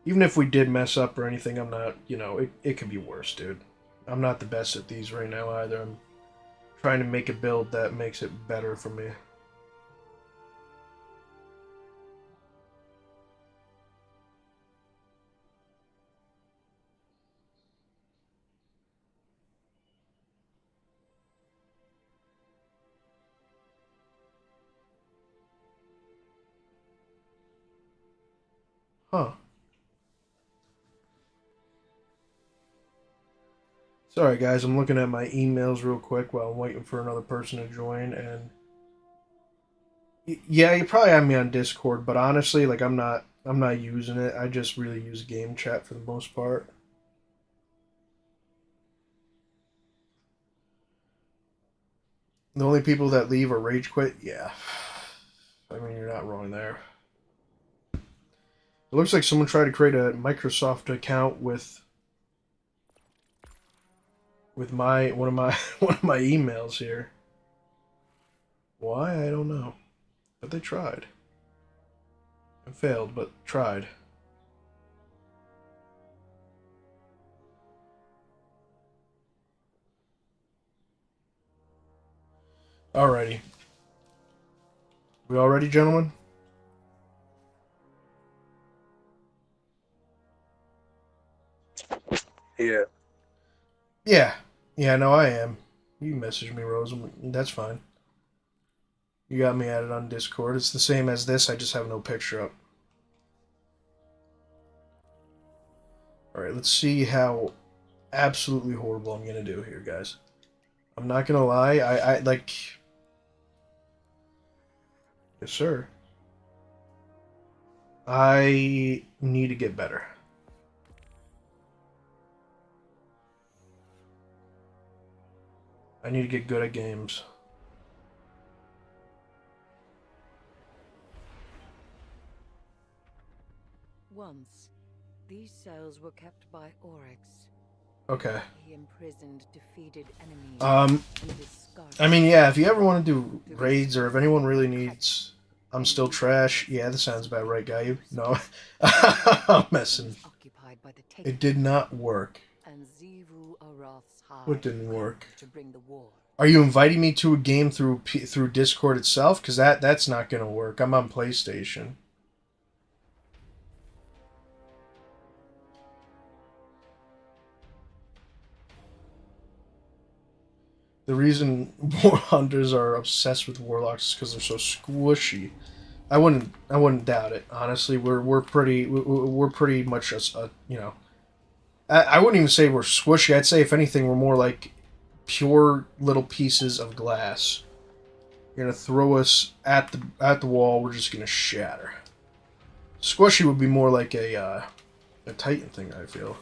Speaker 1: Even if we did mess up or anything, I'm not, you know, it could be worse, dude. I'm not the best at these right now either. I'm trying to make a build that makes it better for me. Huh. Sorry, guys. I'm looking at my emails real quick while I'm waiting for another person to join, and Yeah, you probably have me on Discord, but honestly, like I'm not using it. I just really use game chat for the most part. The only people that leave are rage quit. Yeah, I mean you're not wrong there. It looks like someone tried to create a Microsoft account with my one of my one of my emails here. Why I don't know, but they tried and failed, but tried. Alrighty, we all ready, gentlemen?
Speaker 5: Yeah.
Speaker 1: Yeah, yeah, no, I am. You message me, Rose. That's fine. You got me added on Discord. It's the same as this. I just have no picture up. All right, let's see how absolutely horrible I'm gonna do here, guys. I'm not gonna lie. I like. Yes, sir. I need to get better. I need to get good at games.
Speaker 2: Once, these cells were kept by Oryx.
Speaker 1: Okay.
Speaker 2: He imprisoned defeated enemies and discarded.
Speaker 1: I mean, yeah. If you ever want to do raids, or if anyone really needs, I'm still trash. Yeah, that sounds about right, guy. You no, I'm messing. It did not work.
Speaker 2: And Xivu Arath's
Speaker 1: What didn't work?
Speaker 2: to bring the war.
Speaker 1: Are you inviting me to a game through Discord itself? Because that's not gonna work. I'm on PlayStation. The reason war hunters are obsessed with warlocks is because they're so squishy. I wouldn't doubt it. Honestly, we're pretty much a you know. I wouldn't even say we're squishy. I'd say if anything, we're more like pure little pieces of glass. You're gonna throw us at the wall. We're just gonna shatter. Squishy would be more like a Titan thing. I feel.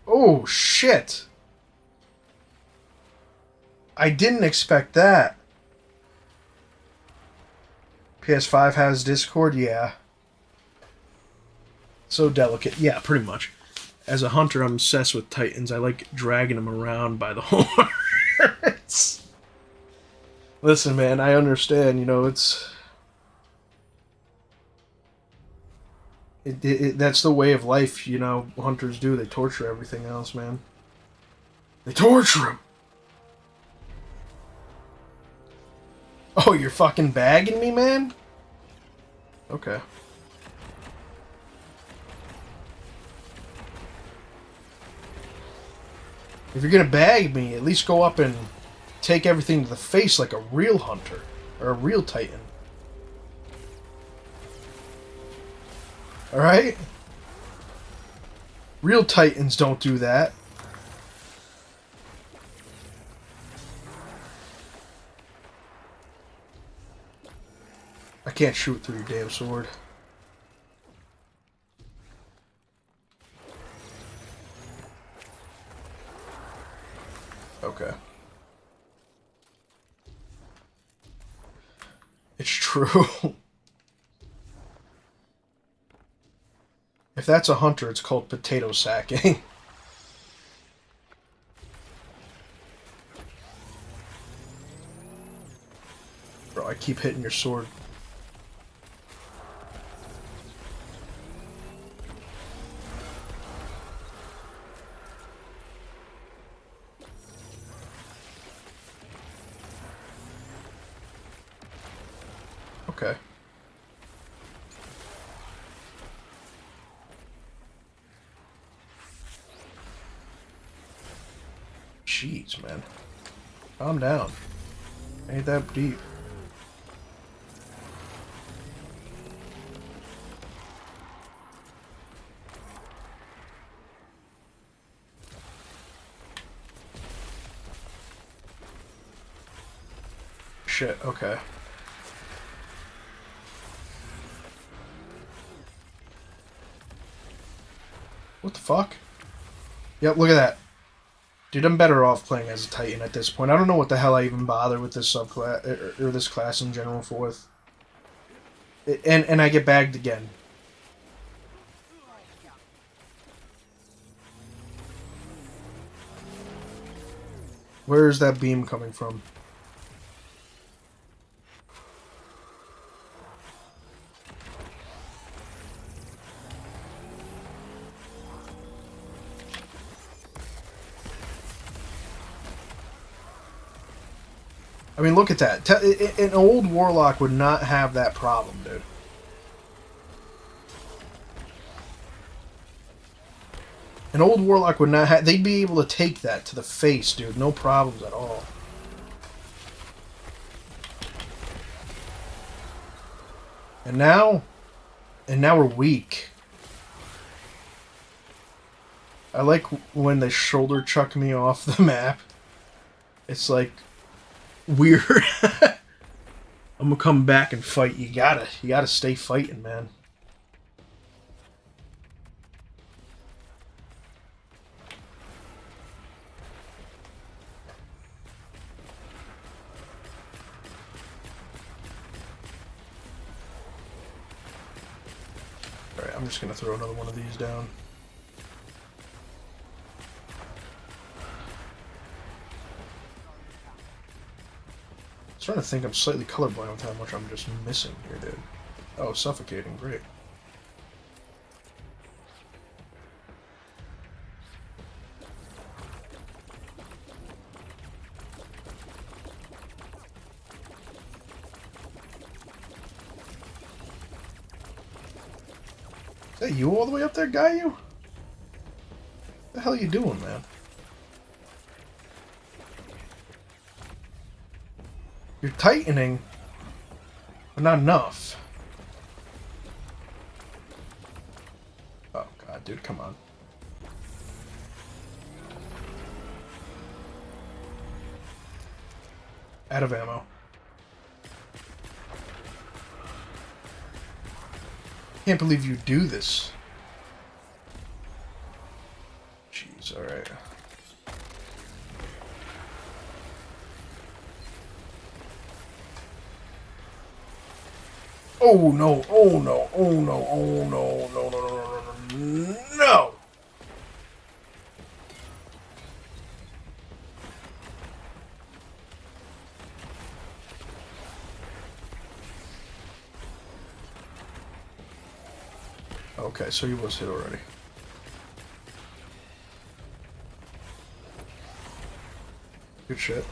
Speaker 1: Oh shit! I didn't expect that. PS5 has Discord, yeah. So delicate, yeah, pretty much. As a hunter, I'm obsessed with Titans. I like dragging them around by the horns. Listen, man, I understand. You know, that's the way of life. You know, hunters do. They torture everything else, man. They torture them. Oh, you're fucking bagging me, man? Okay. If you're gonna bag me, at least go up and take everything to the face like a real hunter. Or a real Titan. Alright? Real Titans don't do that. I can't shoot through your damn sword. Okay. It's true. If that's a hunter, it's called potato sacking. Bro, I keep hitting your sword. Okay. Jeez, man. Calm down. Ain't that deep. shit, okay. What the fuck? Yep, look at that. Dude, I'm better off playing as a Titan at this point. I don't know what the hell I even bother with this subclass, or this class in general for. And I get bagged again. Where is that beam coming from? I mean, look at that. An old Warlock would not have that problem, dude. An old Warlock would not have... They'd be able to take that to the face, dude. No problems at all. And now... And now we're weak. I like when they shoulder chuck me off the map. It's like... weird. I'm gonna come back and fight. You gotta stay fighting, man. Alright, I'm just gonna throw another one of these down. I'm trying to think. I'm slightly colorblind with how much I'm just missing here, dude. Oh, suffocating. Great. Is that you all the way up there, guy? You? What the hell are you doing, man? You're tightening, but not enough. Oh, God, dude, come on. Out of ammo. Can't believe you do this. Jeez, alright. Oh no, oh no, oh no, oh no, no, no, no, no, no, no! Okay, so he was hit already. Good shit.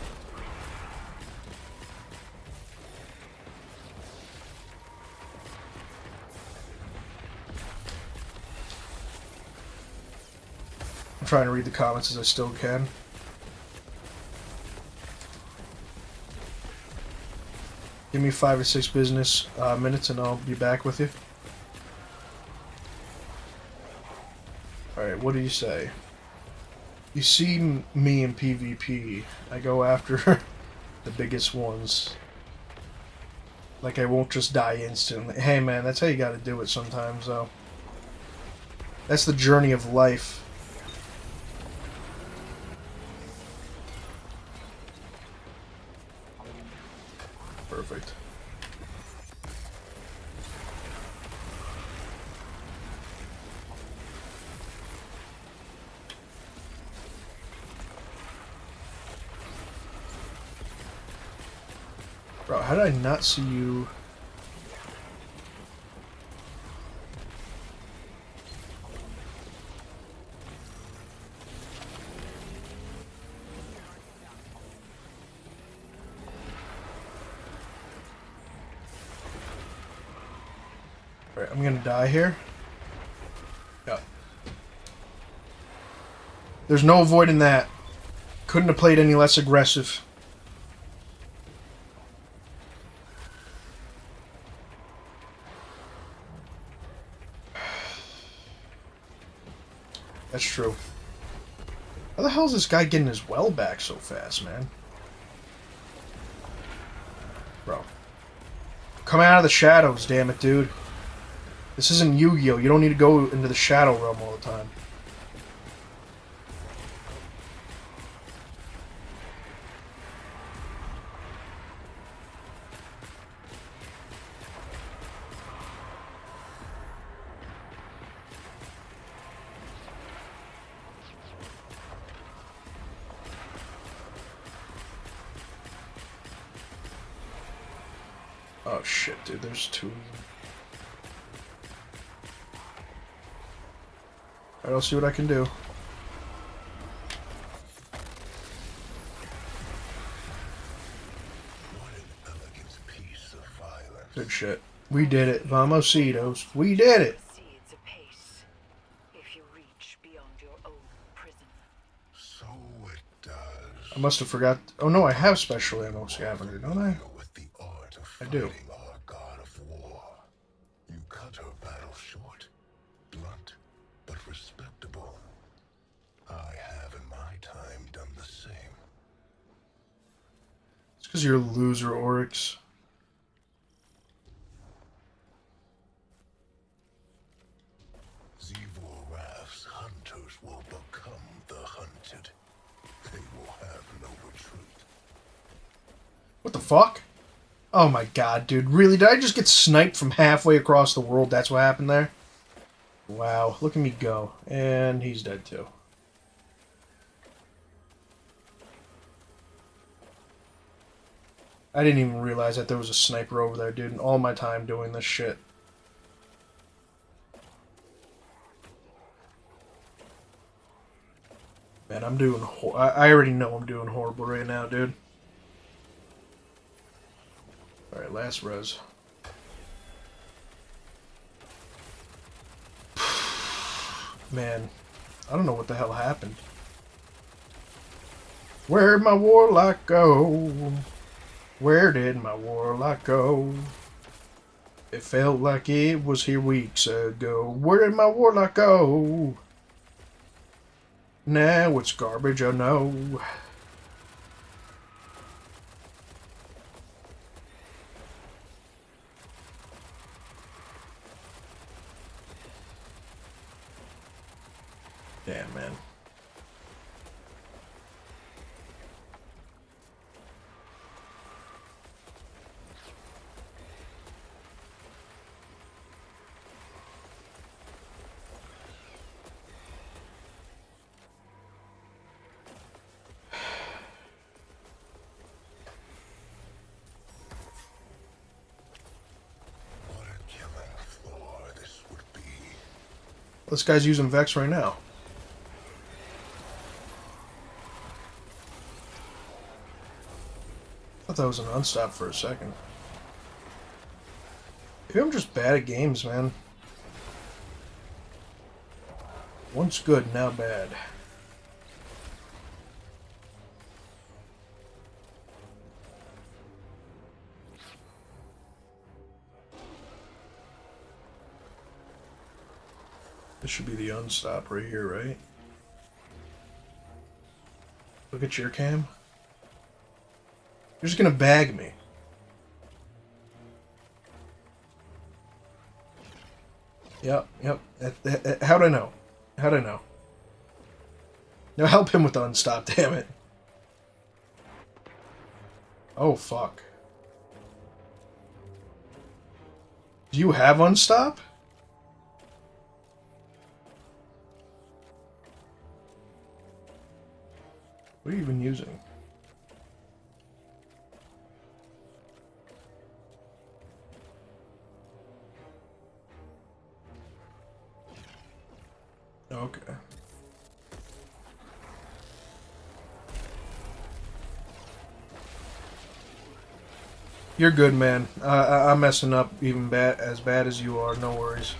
Speaker 1: I'm trying to read the comments as I still can. Give me 5 or 6 business minutes and I'll be back with you. Alright, what do you say? You see me in PvP, I go after the biggest ones. Like, I won't just die instantly. Hey man, that's how you gotta do it sometimes, though. That's the journey of life. Perfect. Bro, how did I not see you? Alright, I'm gonna die here. Yep. There's no avoiding that. Couldn't have played any less aggressive. That's true. How the hell is this guy getting his well back so fast, man? come out of the shadows, damn it, dude. This isn't Yu-Gi-Oh! You don't need to go into the shadow realm all the time. Oh shit, dude, there's two of them. Alright, I'll see what I can do.
Speaker 3: What an elegant piece of violence.
Speaker 1: Good shit. We did it. Vamositos. We did it!
Speaker 4: Proceeds apace if you reach beyond your own prison.
Speaker 3: So it does.
Speaker 1: I must have forgot. Oh no, I have special ammo scavenger, don't I?
Speaker 3: With the art of
Speaker 1: I do.
Speaker 3: fighting our god of war. You cut her battle short. Blunt, but respectable. I have in my time done the same.
Speaker 1: It's because you're a loser, Oryx.
Speaker 3: Zevor Wrath's hunters will become the hunted. They will have no retreat.
Speaker 1: What the fuck? Oh my god, dude. Really? Did I just get sniped from halfway across the world? That's what happened there? Wow. Look at me go. And he's dead too. I didn't even realize that there was a sniper over there, dude. In all my time doing this shit. Man, I'm doing... I already know I'm doing horrible right now, dude. Alright, last res. Man, I don't know what the hell happened. Where'd my warlock go? Where did my warlock go? It felt like it was here weeks ago. Where did my warlock go? Now it's garbage, I know. Damn, man.
Speaker 3: What a killing floor this would be.
Speaker 1: This guy's using Vex right now. I thought that was an unstop for a second. Maybe I'm just bad at games, man. Once good, now bad. This should be the unstop right here, right? Look at your cam. You're just gonna bag me. Yep. How'd I know? How'd I know? Now help him with the unstop, damn it. Oh, fuck. Do you have unstop? What are you even using? Okay. You're good, man. I'm messing up even as bad as you are. No worries.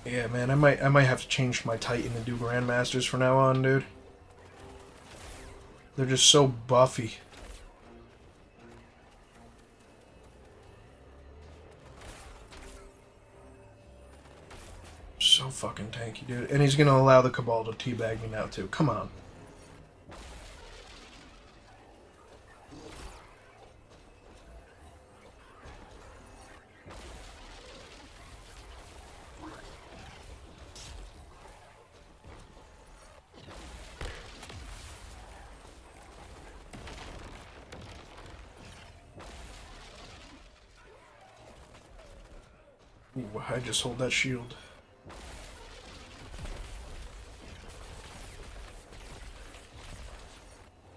Speaker 1: Yeah, man. I might have to change my Titan and do Grandmasters from now on, dude. They're just so buffy. So fucking tanky, dude. And he's gonna allow the Cabal to teabag me now, too. Come on. Ooh, I just hold that shield.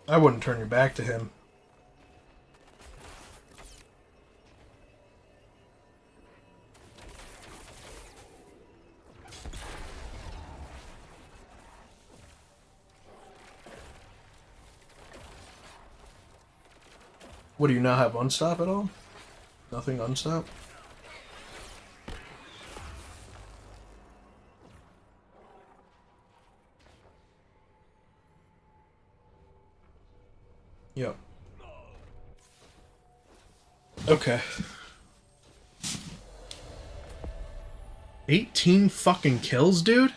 Speaker 1: I wouldn't turn your back to him. What, do you not have unstop at all? Nothing unstop? Yep. Okay. 18 fucking kills, dude?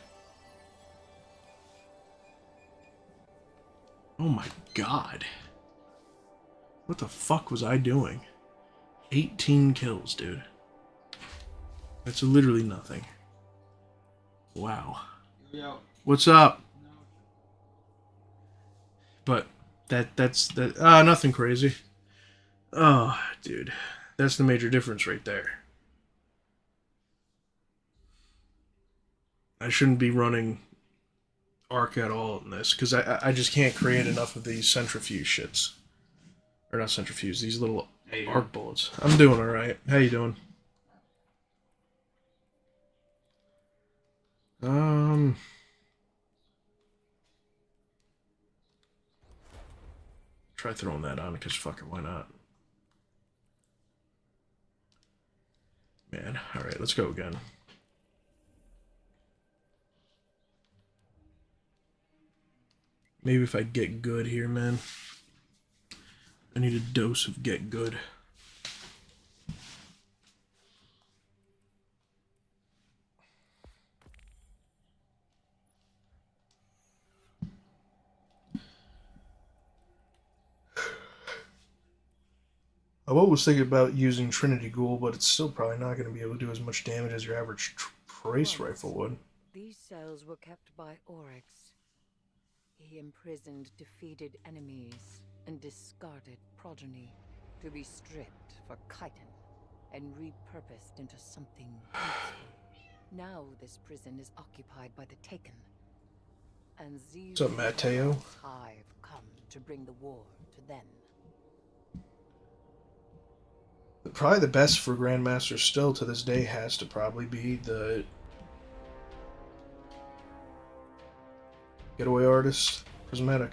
Speaker 1: Oh my god. What the fuck was I doing? 18 kills, dude. That's literally nothing. Wow. What's up? But that's nothing crazy. Oh, dude. That's the major difference right there. I shouldn't be running arc at all in this, because I just can't create enough of these centrifuge shits. Or not centrifuge, these little arc bullets. I'm doing alright. How you doing? Try throwing that on, because fucking why not? Man, alright, let's go again. Maybe if I get good here, man. I need a dose of get good. I was thinking about using Trinity Ghoul, but it's still probably not going to be able to do as much damage as your average trace rifle would.
Speaker 2: These cells were kept by Oryx. He imprisoned defeated enemies and discarded progeny to be stripped for chitin and repurposed into something useful. Now this prison is occupied by the Taken. And
Speaker 1: What's up, Mateo?
Speaker 2: Hive come to bring the war to them.
Speaker 1: Probably the best for Grandmaster still to this day has to probably be the Getaway Artist Prismatic.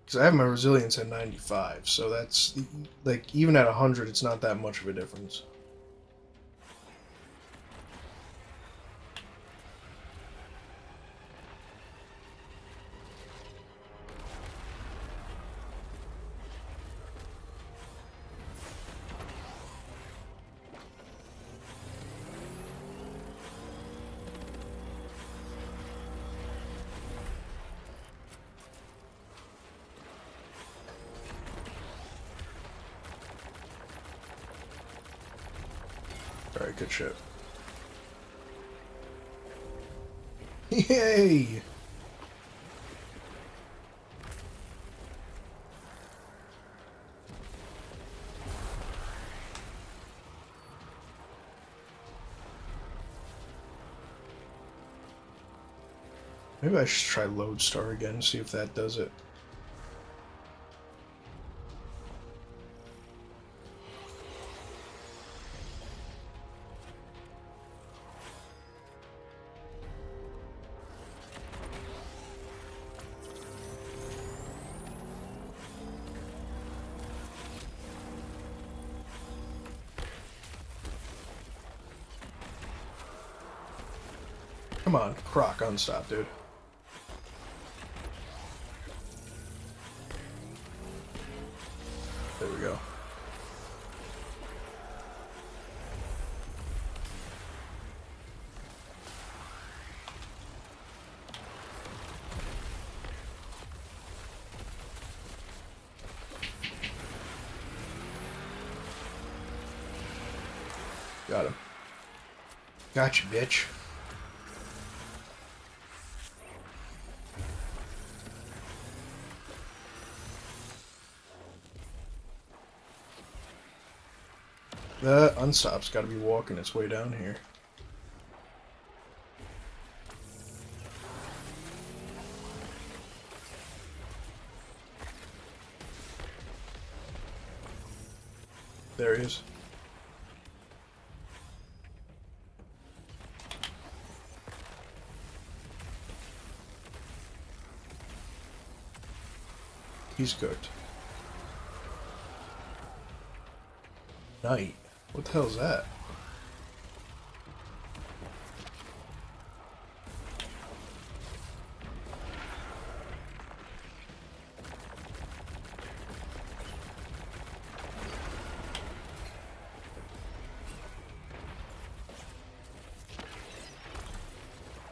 Speaker 1: Because I have my resilience at 95, so that's, like, even at 100, it's not that much of a difference. Alright, good shit. Yay! Maybe I should try Lodestar again, see if that does it. Come on, Croc, unstop, dude. Got him. Gotcha, bitch. That Unsop's got to be walking its way down here. There he is. He's cooked. Night. What the hell is that?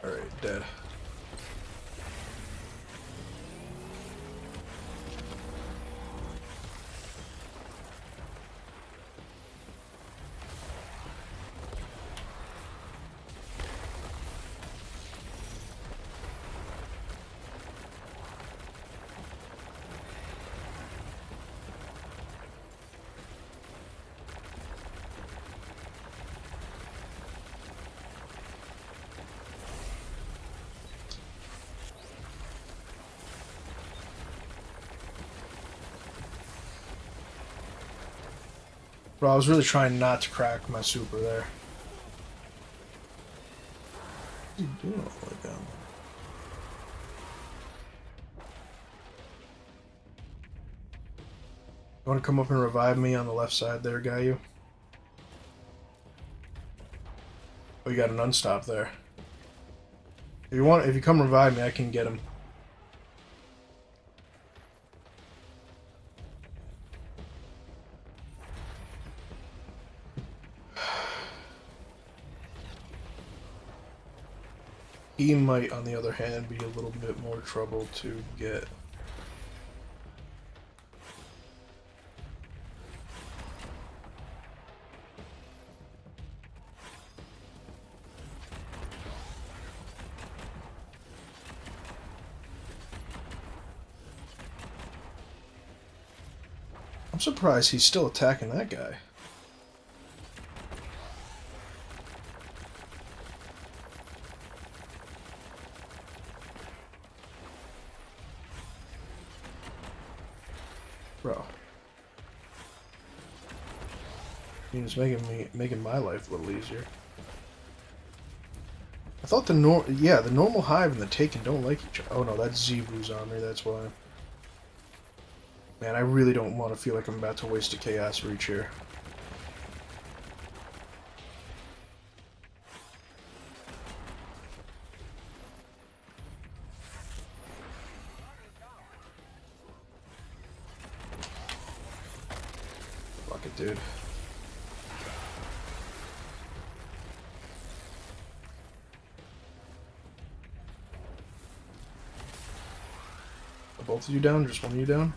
Speaker 1: Alright, dead. Bro, I was really trying not to crack my super there. What are you doing all like that? You want to come up and revive me on the left side there, guy? You? Oh, you got an unstop there. If you want, if you come revive me, I can get him. He might, on the other hand, be a little bit more trouble to get. I'm surprised he's still attacking that guy. Bro. He's making my life a little easier. I thought the normal hive and the Taken don't like each other. Oh no, that's Zebu's army, that's why. Man, I really don't want to feel like I'm about to waste a Chaos Reach here. Fuck it, dude. Are both of you down? Just one of you down?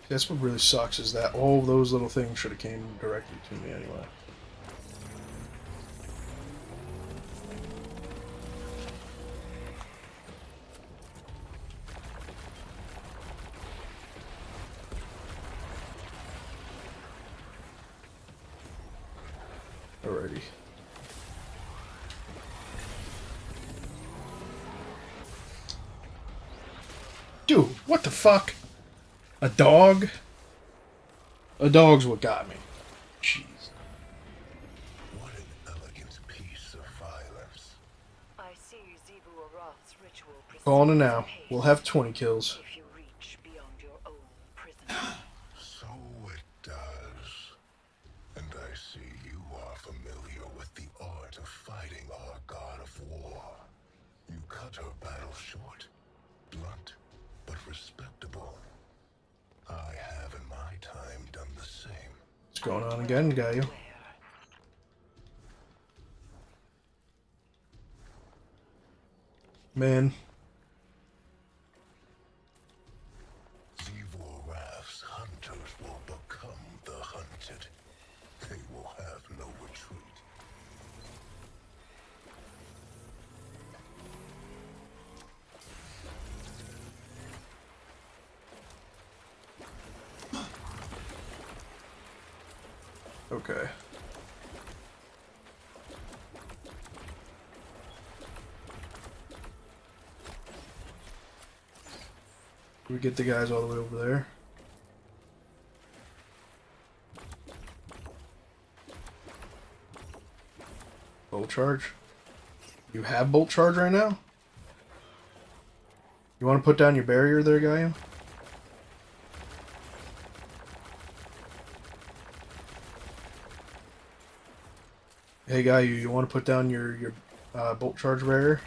Speaker 1: That's what really sucks, is that all those little things should have came directly to me anyway. Alrighty. Dude, what the fuck? A dog? A dog's what got me. Jeez.
Speaker 3: What an elegant piece of violence.
Speaker 4: I see Zebu Aroth's ritual
Speaker 1: Calling it
Speaker 4: precedes
Speaker 1: now.
Speaker 4: haste
Speaker 1: We'll have 20 kills.
Speaker 4: if you reach beyond your own prison.
Speaker 3: So it does. And I see you are familiar with the art of fighting our god of war. You cut her battle short, blunt, but respectable. I have in my time done
Speaker 1: going on again, Gaio? Man.
Speaker 3: Zivor Raph's hunters will become the hunted. They will have no retreat.
Speaker 1: Okay. We get the guys all the way over there. Bolt charge. You have bolt charge right now? You want to put down your barrier there, Gaio? Hey, Gaio, you want to put down your bolt charge barrier?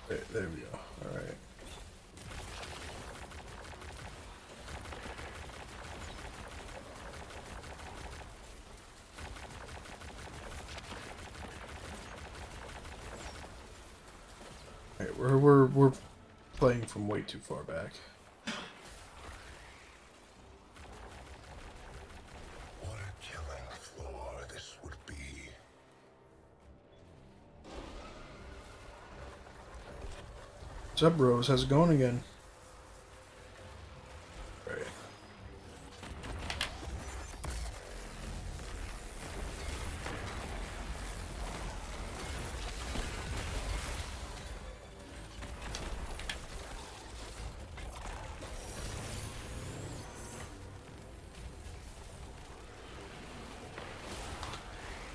Speaker 1: There we go. Alright. Alright, we're playing from way too far back.
Speaker 3: What a killing floor this would be.
Speaker 1: What's up, bros? How's it going again? Right.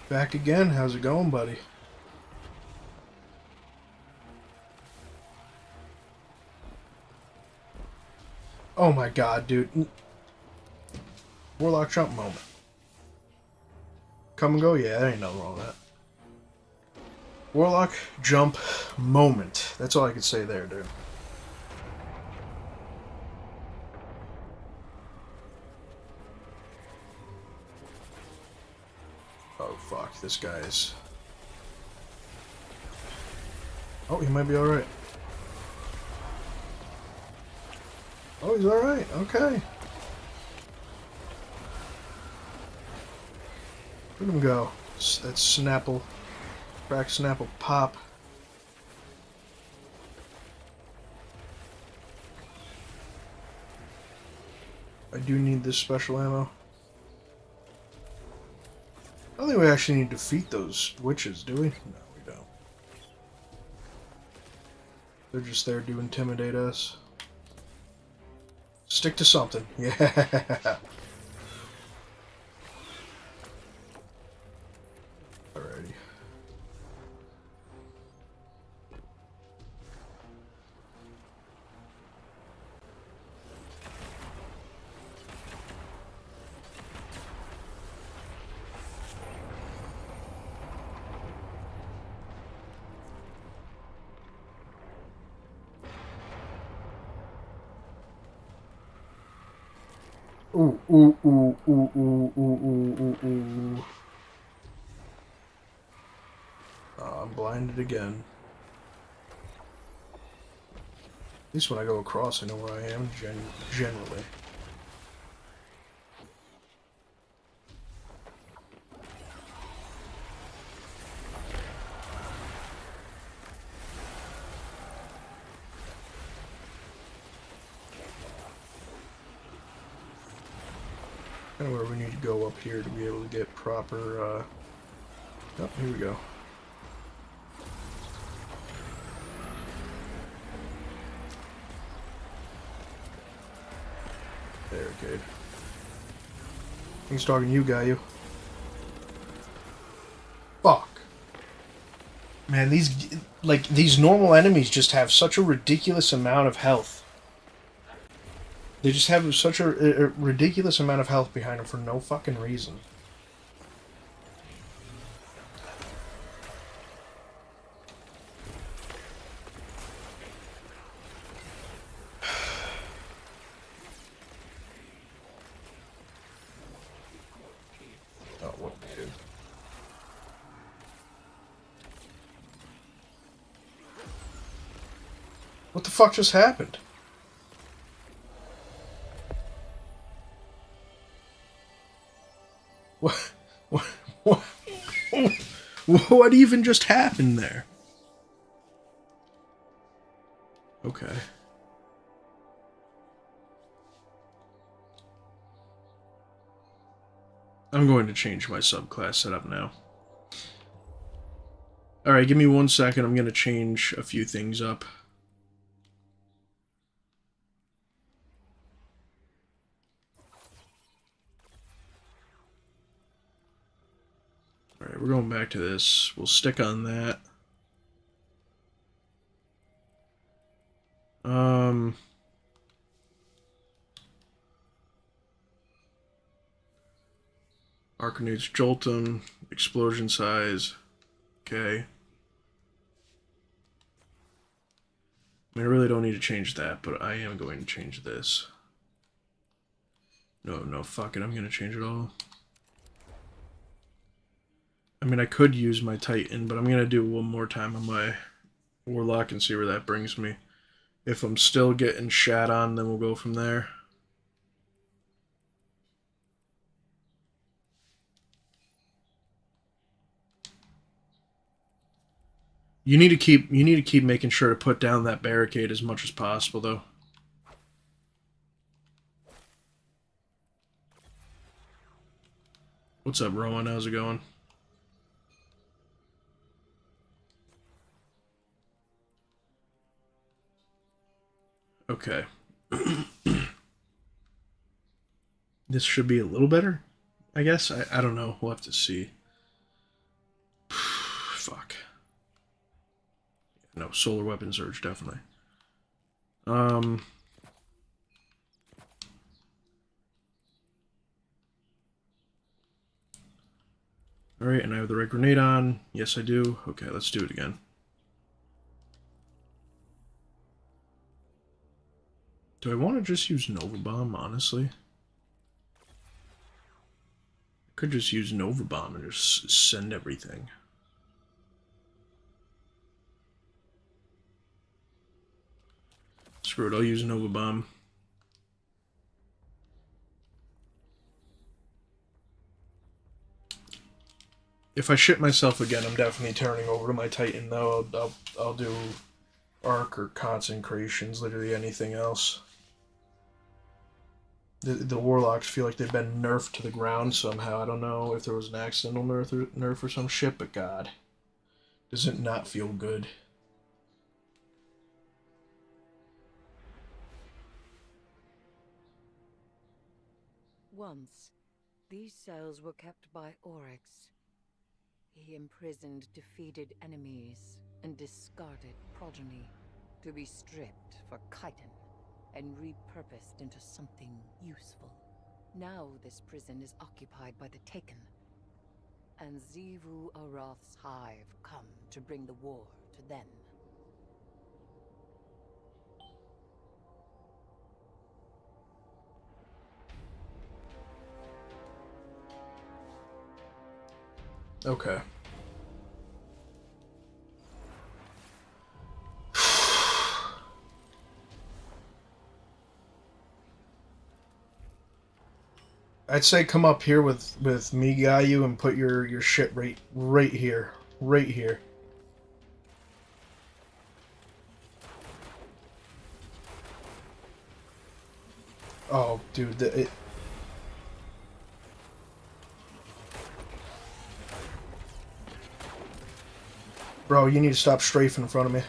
Speaker 1: Back again. How's it going, buddy? Oh my god, dude. Warlock jump moment. Come and go? Yeah, there ain't nothing wrong with that. Warlock jump moment. That's all I can say there, dude. Oh, fuck. This guy is... Oh, he might be alright. Oh, he's alright. Okay. Look at him go. That Snapple. Crack Snapple pop. I do need this special ammo. I don't think we actually need to defeat those witches, do we? No, we don't. They're just there to intimidate us. Stick to something. Yeah. Alrighty. Ooh, ooh, ooh, ooh, ooh, ooh, ooh, ooh, ooh. I'm blinded again. At least when I go across, I know where I am, generally. Kind of where we need to go up here to be able to get proper, Oh, here we go. Barricade. He's talking to you, Gaio. Fuck. Man, these normal enemies just have such a ridiculous amount of health. They just have such a ridiculous amount of health behind them for no fucking reason. What the fuck just happened? What? What? What even just happened there? Okay. I'm going to change my subclass setup now. Alright, give me 1 second. I'm going to change a few things up. Alright, we're going back to this. We'll stick on that. Arcanutes Jolton, explosion size. Okay. I mean, I really don't need to change that, but I am going to change this. No, fuck it. I'm going to change it all. I mean, I could use my Titan, but I'm going to do it one more time on my Warlock and see where that brings me. If I'm still getting shat on, then we'll go from there. You need to keep making sure to put down that barricade as much as possible, though. What's up, Rowan? How's it going? Okay. This should be a little better, I guess. I don't know. We'll have to see. Fuck. No, solar weapon surge, definitely. Alright, and I have the right grenade on. Yes, I do. Okay, let's do it again. Do I want to just use Nova Bomb, honestly? I could just use Nova Bomb and just send everything. Screw it, I'll use Nova Bomb. If I shit myself again, I'm definitely turning over to my Titan, though. I'll do Arc or Consecrations, literally anything else. The Warlocks feel like they've been nerfed to the ground somehow. I don't know if there was an accidental nerf or some shit, but God. Does it not feel good?
Speaker 2: Once, these cells were kept by Oryx. He imprisoned defeated enemies and discarded progeny to be stripped for chitin and repurposed into something useful. Now this prison is occupied by the Taken, and Xivu Arath's hive come to bring the war to them.
Speaker 1: Okay. I'd say come up here with me, Gayu, and put your shit right here. Right here. Oh, dude, Bro, you need to stop strafing in front of me.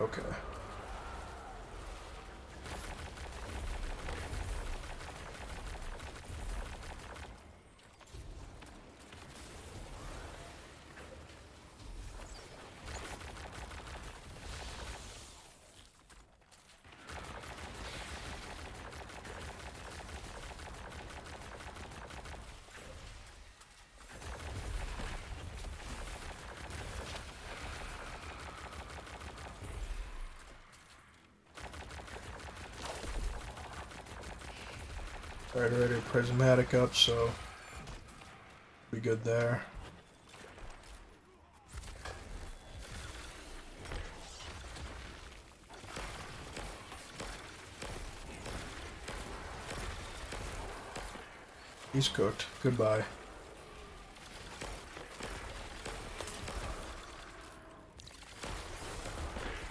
Speaker 1: Okay. Already prismatic up, so be good there. He's cooked. Goodbye.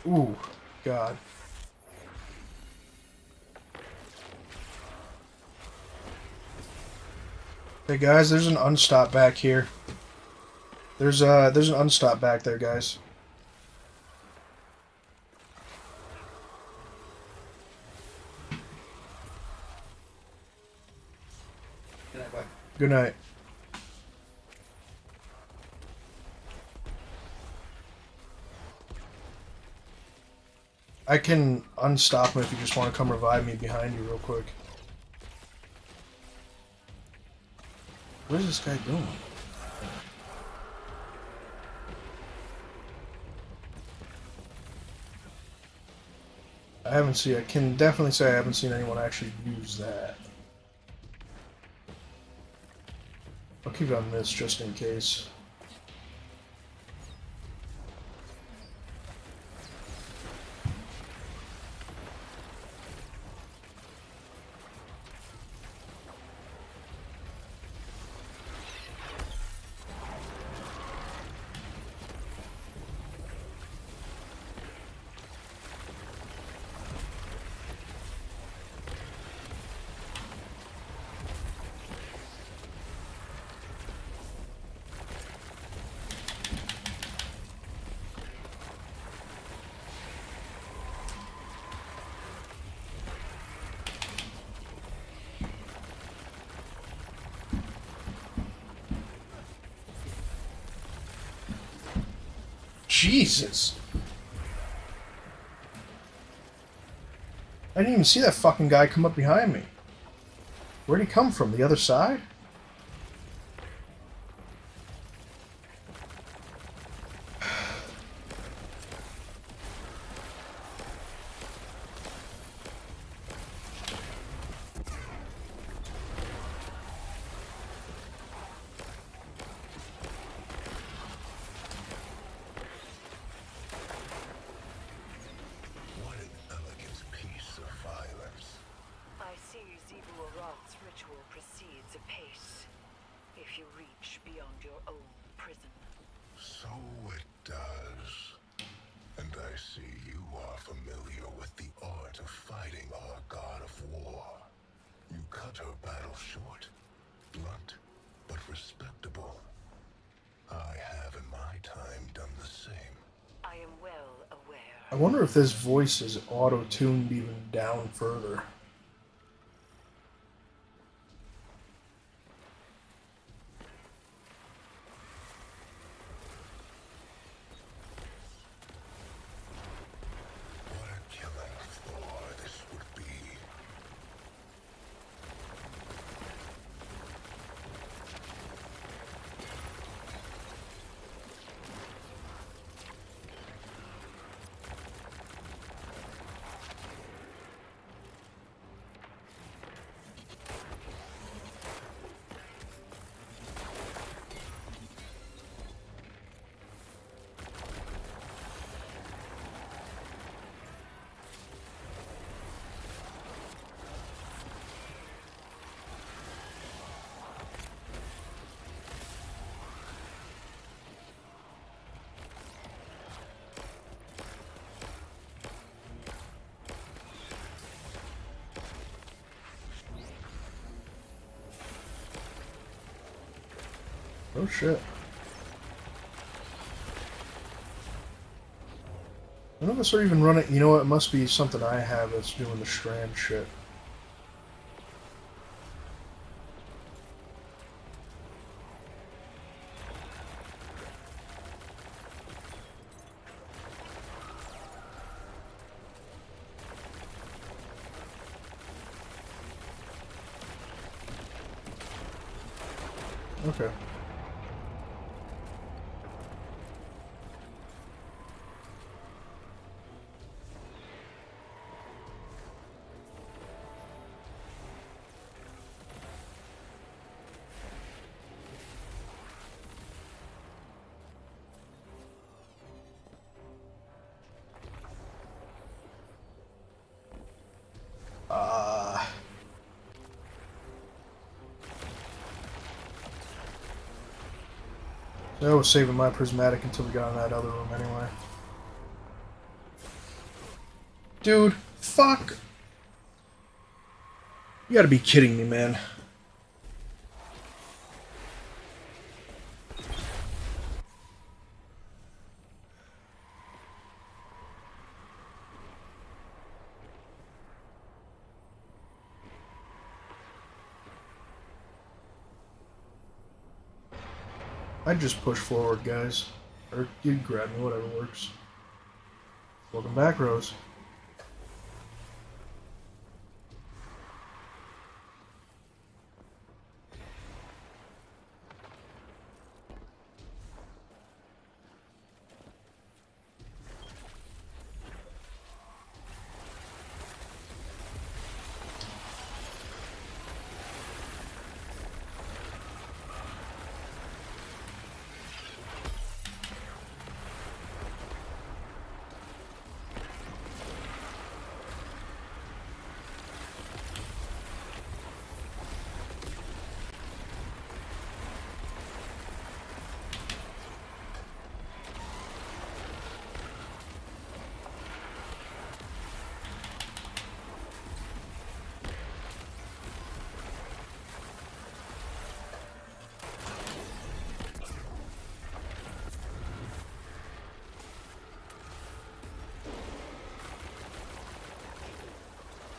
Speaker 1: Ooh, God. Hey guys, there's an unstop back here. There's an unstop back there, guys. Good night. I can unstop him if you just want to come revive me behind you real quick. What is this guy doing? I can definitely say I haven't seen anyone actually use that. I'll keep on this just in case. Jesus! I didn't even see that fucking guy come up behind me. Where'd he come from? The other side?
Speaker 3: What an elegant piece of violence.
Speaker 4: I see Zebu Arok's ritual proceeds apace. If you reach beyond your own prison.
Speaker 3: So it does. And I see you are familiar with the art of fighting our god of war. You cut her battle short. Blunt, but respectable. I have in my time done the same.
Speaker 4: I am well aware.
Speaker 1: I wonder if this voice is auto-tuned even down further.
Speaker 3: What a killing floor this would be.
Speaker 1: Oh shit. None of us are even running. You know what? It must be something I have that's doing the strand shit. Okay. I was saving my prismatic until we got in that other room anyway. Dude, fuck. You gotta be kidding me, man. I'd just push forward, guys. Or you can grab me, whatever works. Welcome back, Rose.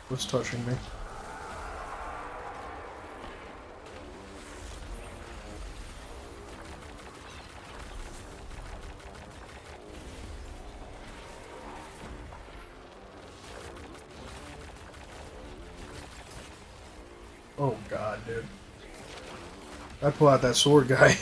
Speaker 1: What's touching me? Oh god, dude. I pull out that sword guy.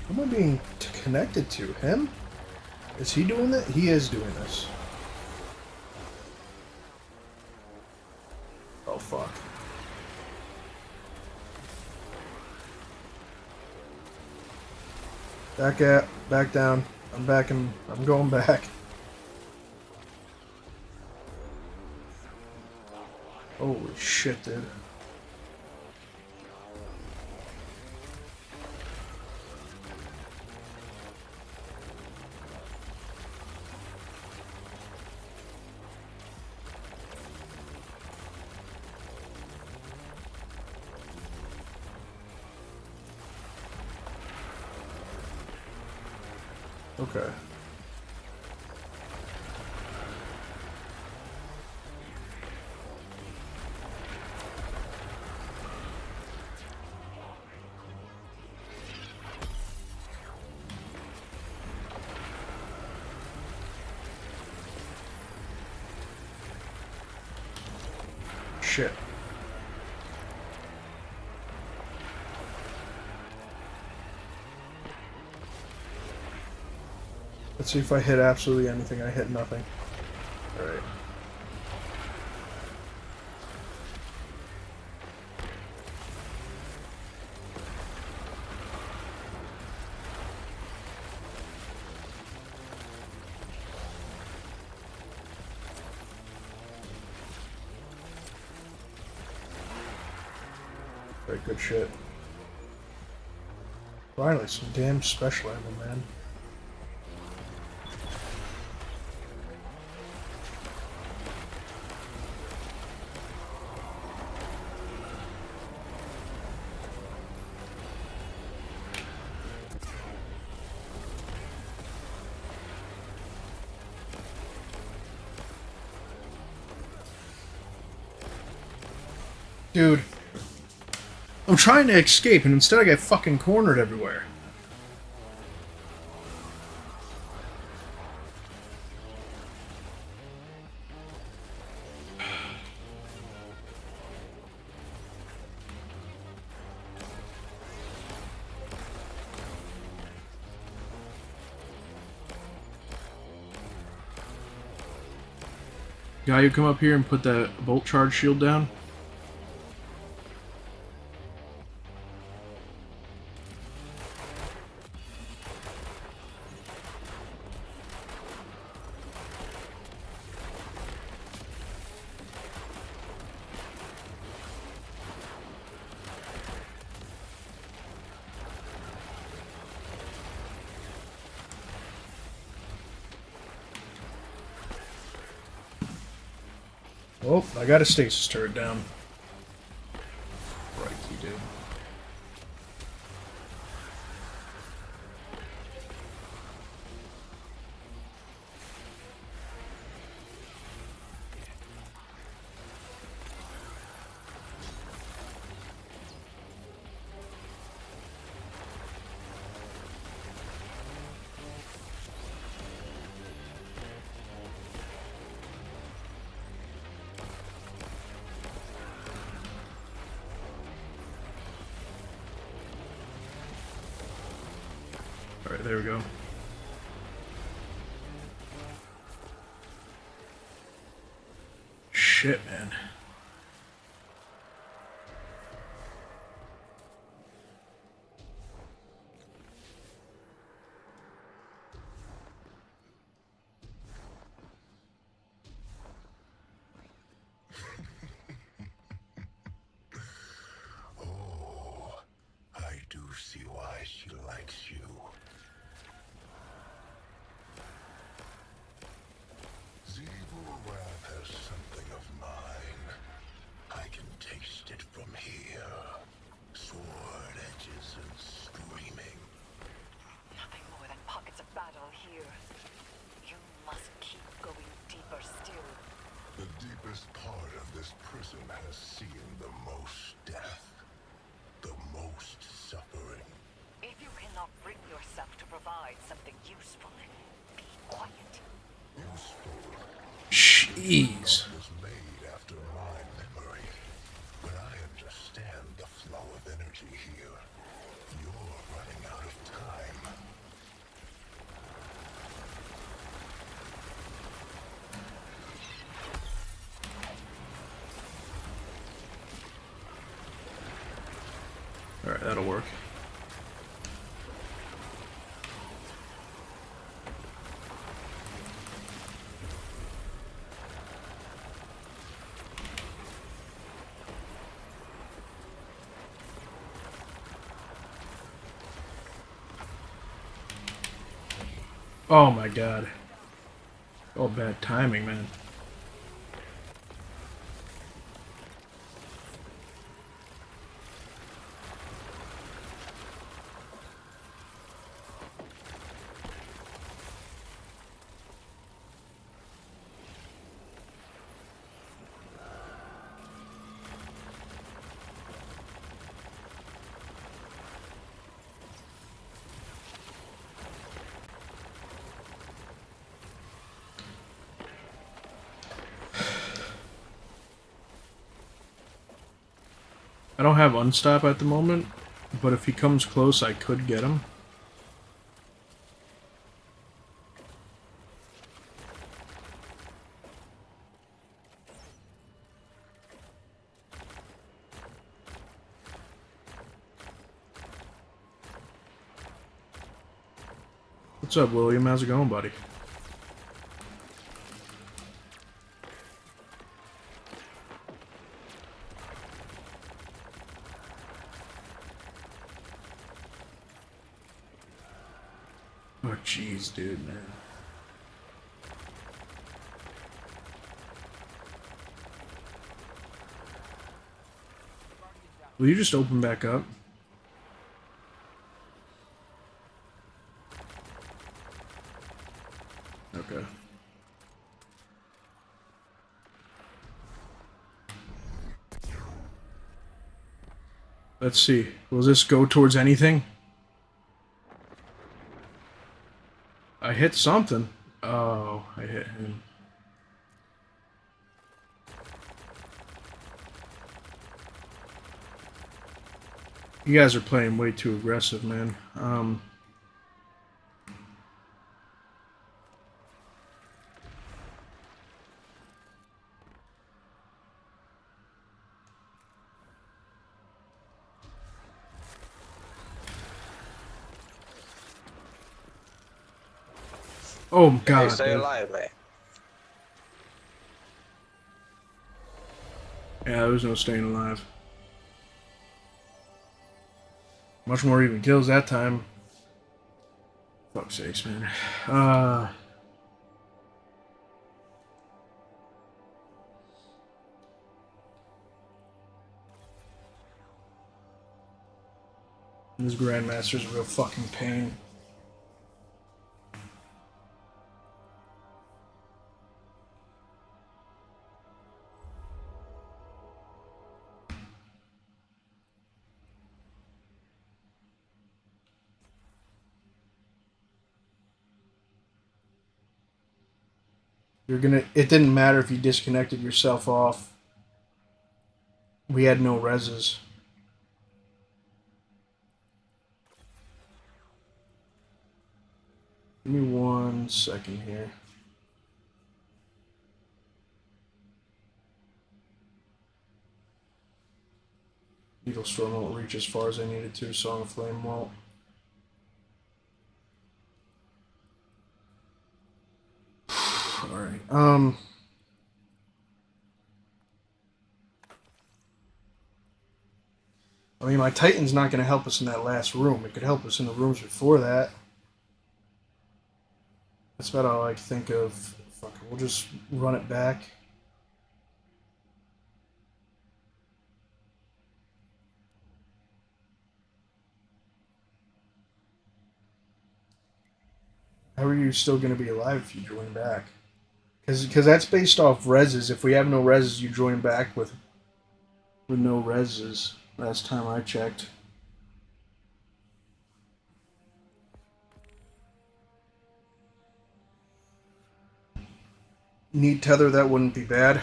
Speaker 1: Who am I being connected to? Him? Is he doing that? He is doing this. Oh, fuck. Back down. I'm going back. Holy shit, dude. Okay. Shit. Let's see if I hit absolutely anything. I hit nothing. Alright. Very good shit. Finally, some damn special ammo, man. Dude. I'm trying to escape, and instead I get fucking cornered everywhere. Guy, you come up here and put that bolt charge shield down. Oh, I got a stasis turret down. Right, you did. Alright, there we go. Shit, man.
Speaker 3: Oh, I do see why she likes you. Zeeble has something of mine. I can taste it from here. Sword edges and screaming.
Speaker 4: Nothing more than pockets of battle here. You must keep going deeper still.
Speaker 3: The deepest part of this prison has seen the most death. The most suffering.
Speaker 4: If you cannot bring yourself to provide something useful, be quiet.
Speaker 3: Useful.
Speaker 1: Jeez.
Speaker 3: Was made after my memory. But I understand the flow of energy here. You're running out of time.
Speaker 1: Alright, that'll work. Oh my god. Oh, bad timing, man. I don't have unstop at the moment, but if he comes close, I could get him. What's up, William? How's it going, buddy? Oh, jeez, dude, man. Will you just open back up? Okay. Let's see. Will this go towards anything? I hit something. Oh, I hit him. You guys are playing way too aggressive, man. Oh God!
Speaker 5: Hey, stay
Speaker 1: dude.
Speaker 5: alive, man.
Speaker 1: Yeah, there was no staying alive. Much more even kills that time. Fuck's sakes, man. This Grandmaster's a real fucking pain. It didn't matter if you disconnected yourself off. We had no reses. Give me 1 second here. Needle Storm won't reach as far as I needed to. Song of Flame won't. Alright, I mean, my Titan's not going to help us in that last room. It could help us in the rooms before that. That's about all I can think of. Fuck it, we'll just run it back. How are you still going to be alive if you join back? Because that's based off reses. If we have no reses, you join back with no reses. Last time I checked. Need tether, that wouldn't be bad.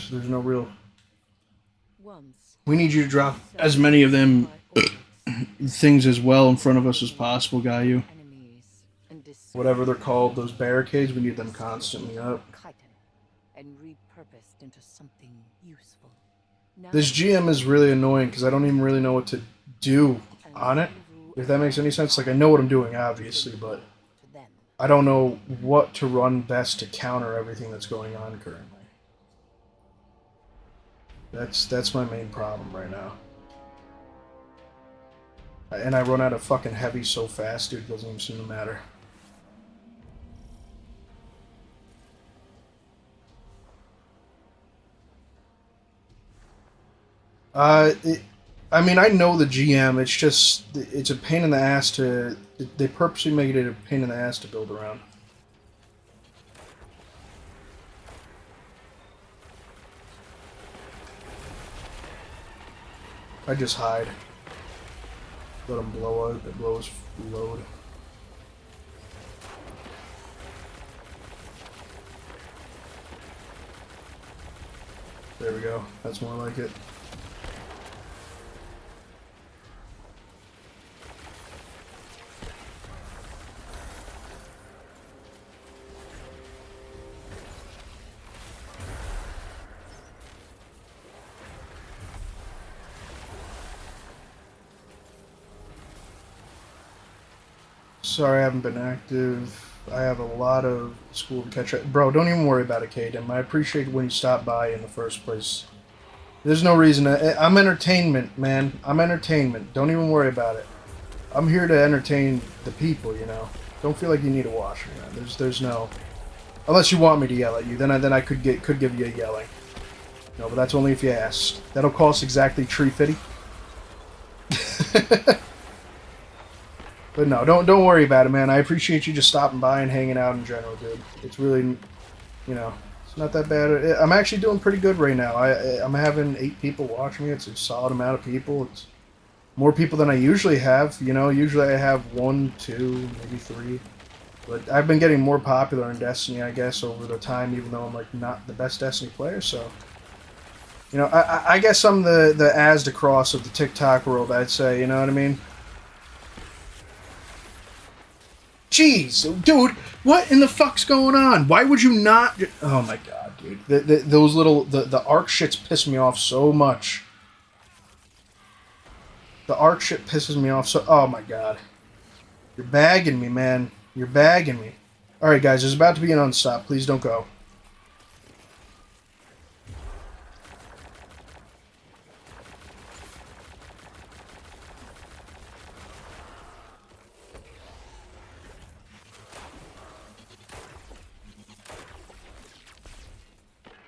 Speaker 1: There's no real...
Speaker 2: Once,
Speaker 1: We need you to drop as many of them things as well in front of us as possible, Gayu.
Speaker 2: enemies and
Speaker 1: Whatever they're called, those barricades, we need them constantly up.
Speaker 2: chitin and repurposed into something useful. Now
Speaker 1: This GM is really annoying because I don't even really know what to do on it. If that makes any sense. Like, I know what I'm doing, obviously, but
Speaker 2: to them.
Speaker 1: I don't know what to run best to counter everything that's going on currently. That's my main problem right now. And I run out of fucking heavy so fast, dude, it doesn't even seem to matter. I mean, I know the GM, it's just, it's a pain in the ass to, they purposely make it a pain in the ass to build around. I just hide. Let him blow his load. There we go. That's more like it. Sorry I haven't been active. I have a lot of school to catch up. Bro, don't even worry about it, Kaden. I appreciate when you stopped by in the first place. There's no reason to... I'm entertainment, man. I'm entertainment. Don't even worry about it. I'm here to entertain the people, you know. Don't feel like you need to watch me, man. There's no... Unless you want me to yell at you, then I could give you a yelling. No, but that's only if you ask. That'll cost exactly $3.50. But no, don't worry about it, man. I appreciate you just stopping by and hanging out in general, dude. It's really, you know, it's not that bad. I'm actually doing pretty good right now. I'm having 8 people watching me. It's a solid amount of people. It's more people than I usually have. You know, usually I have 1, 2, maybe 3. But I've been getting more popular in Destiny, I guess, over the time, even though I'm like not the best Destiny player. So, you know, I guess I'm the Asda Cross of the TikTok world, I'd say. You know what I mean? Jeez, dude, what in the fuck's going on? Why would you not... Oh my god, dude. Those little... The arc shits piss me off so much. The arc shit pisses me off so... Oh my god. You're bagging me, man. You're bagging me. Alright, guys, there's about to be an unstop. Please don't go.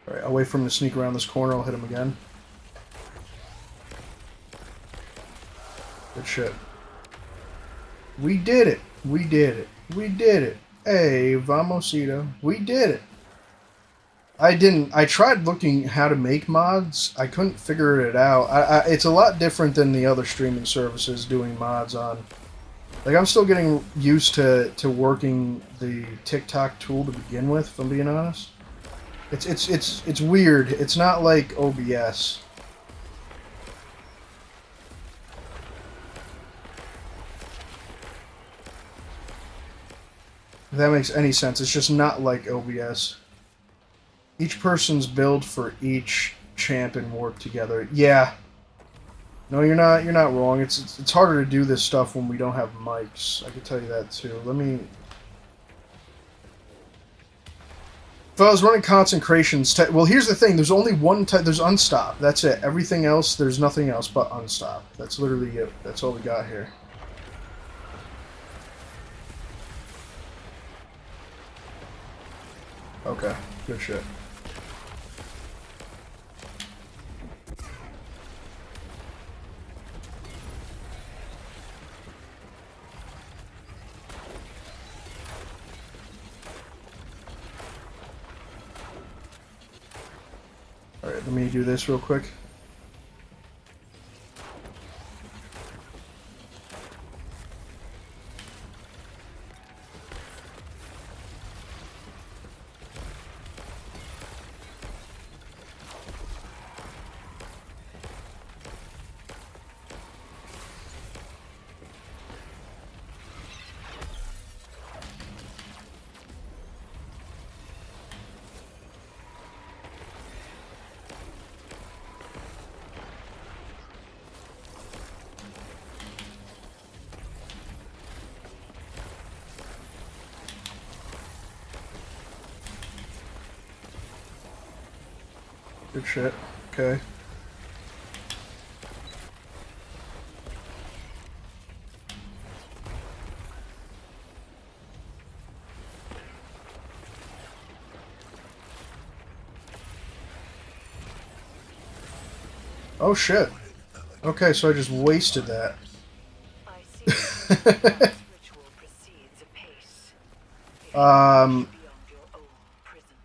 Speaker 1: Alright, I'll wait for him to sneak around this corner. I'll hit him again. Good shit. We did it. We did it. We did it. Hey, Vamosito. We did it. I tried looking how to make mods. I couldn't figure it out. It's a lot different than the other streaming services doing mods on. Like, I'm still getting used to working the TikTok tool to begin with, if I'm being honest. It's weird. It's not like OBS. If that makes any sense. It's just not like OBS. Each person's build for each champion work together. Yeah. No, you're not wrong. It's harder to do this stuff when we don't have mics. I can tell you that too. Let me... If I was running concentrations... Well, here's the thing. There's only one type... There's unstop. That's it. Everything else, there's nothing else but unstop. That's literally it. That's all we got here. Okay. Good shit. Alright, let me do this real quick. Good shit. Okay. Oh shit. Okay, so I just wasted that.
Speaker 4: I see. Ritual proceeds apace.
Speaker 1: Um,
Speaker 4: Beyond your own prison.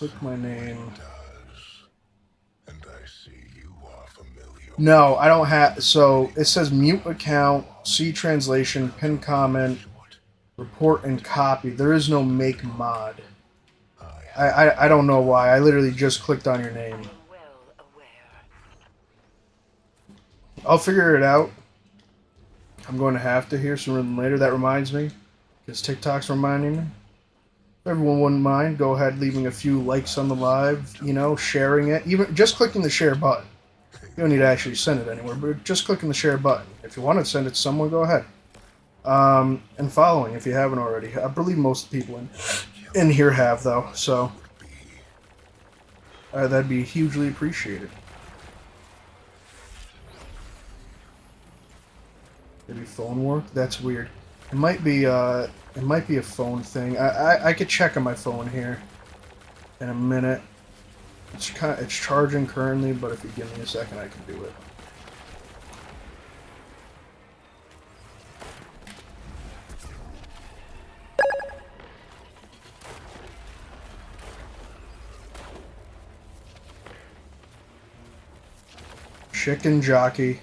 Speaker 1: click my name.
Speaker 3: And I see you are familiar.
Speaker 1: No, I don't have... So, it says mute account, see translation, pin comment, report, and copy. There is no make mod. I don't know why. I literally just clicked on your name.
Speaker 4: I'm well aware.
Speaker 1: I'll figure it out. I'm going to have to here sooner than later. That reminds me. Because TikTok's reminding me. If everyone wouldn't mind, go ahead leaving a few likes on the live. You know, sharing it. Even just clicking the share button. You don't need to actually send it anywhere, but just clicking the share button. If you want to send it to someone, go ahead. and following if you haven't already. I believe most people in here have, though, so that'd be hugely appreciated. Maybe phone work? That's weird. It might be a phone thing. I could check on my phone here in a minute. It's charging currently, but if you give me a second, I can do it. Chicken jockey.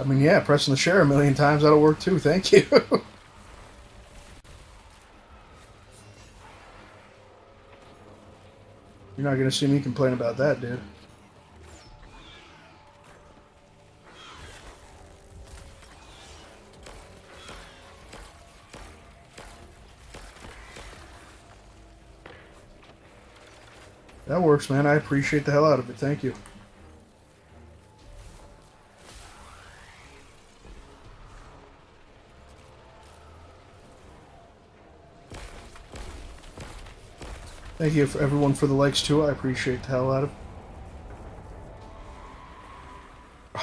Speaker 1: I mean, yeah, pressing the share a million times, that'll work too. Thank you. You're not going to see me complain about that, dude. That works, man. I appreciate the hell out of it. Thank you. Thank you for everyone for the likes too. I appreciate the hell out of it.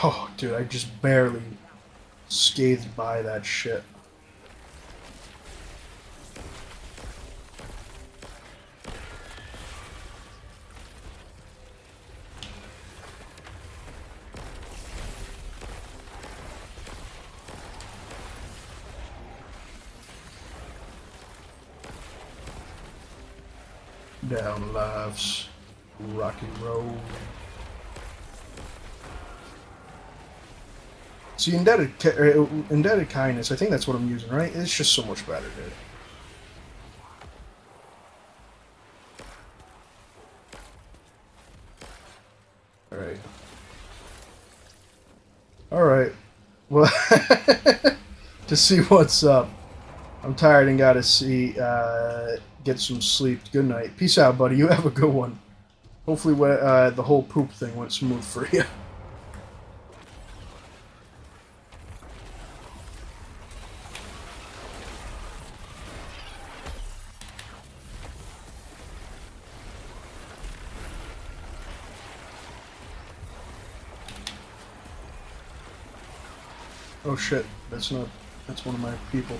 Speaker 1: Oh, dude, I just barely scathed by that shit. Down life's rocky road. See, indebted kindness. I think that's what I'm using, right? It's just so much better, dude. All right. All right. Well, to see what's up. I'm tired and gotta get some sleep. Good night. Peace out, buddy. You have a good one. Hopefully, the whole poop thing went smooth for you. Oh shit, that's one of my people.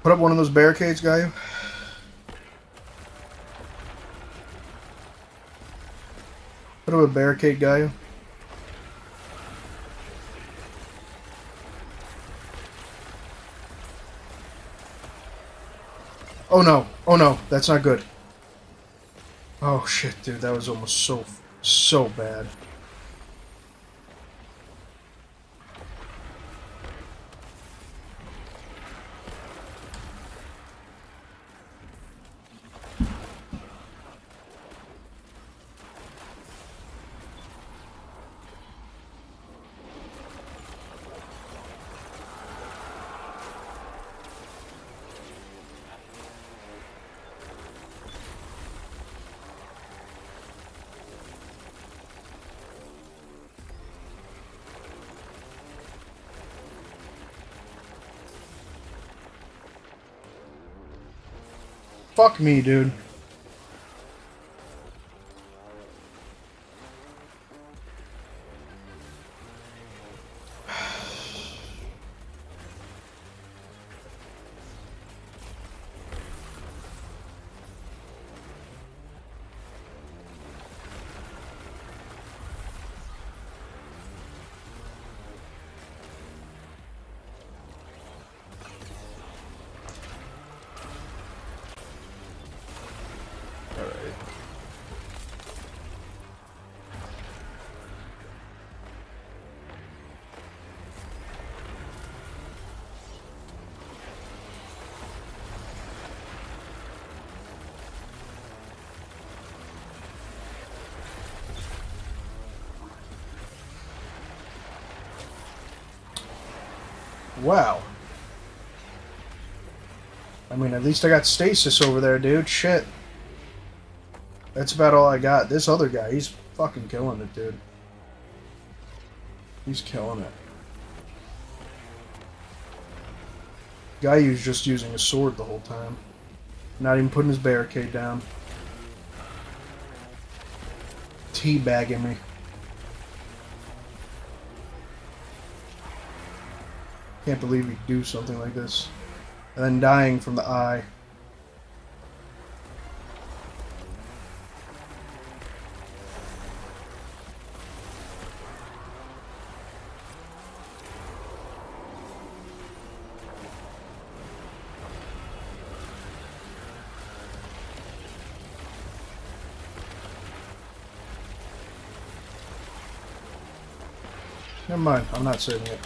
Speaker 1: Put up one of those barricades, guy. Put up a barricade, guy. Oh no! Oh no! That's not good. Oh shit, dude, that was almost so bad. Fuck me, dude. Wow. I mean, at least I got stasis over there, dude. Shit. That's about all I got. This other guy, he's fucking killing it, dude. He's killing it. Guyu's just using a sword the whole time. Not even putting his barricade down. Teabagging me. Can't believe he'd do something like this. And then dying from the eye. Never mind, I'm not saving it.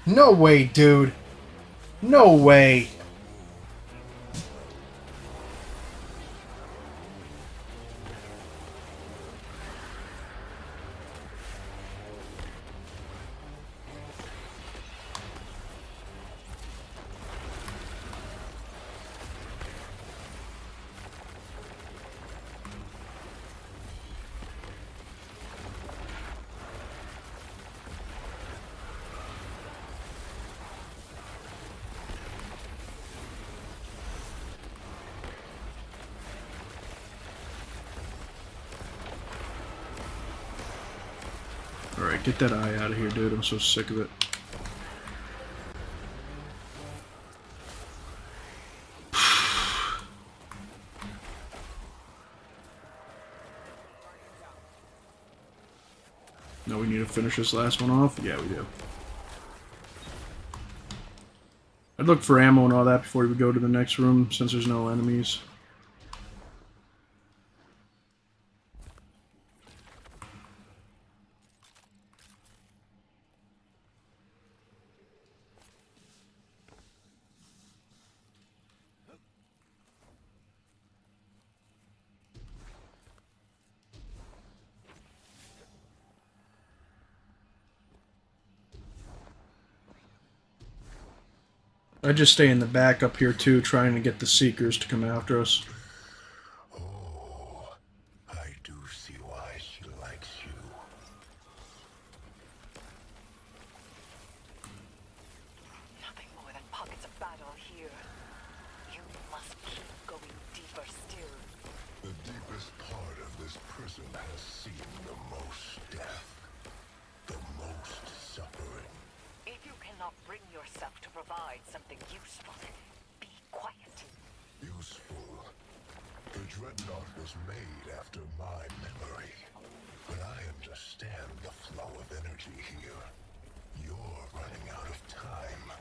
Speaker 1: No way, dude. No way. Alright, get that eye out of here, dude. I'm so sick of it. Now we need to finish this last one off? Yeah, we do. I'd look for ammo and all that before we go to the next room, since there's no enemies. I just stay in the back up here too, trying to get the Seekers to come after us.
Speaker 3: Oh, I do see why she likes you.
Speaker 4: Nothing more than pockets of battle here. You must keep going deeper still.
Speaker 3: The deepest part of this prison has seen the most death, the most suffering.
Speaker 4: If you cannot bring yourself to provide something useful, be quiet.
Speaker 3: Useful. The Dreadnought was made after my memory. But I understand the flow of energy here. You're running out of time.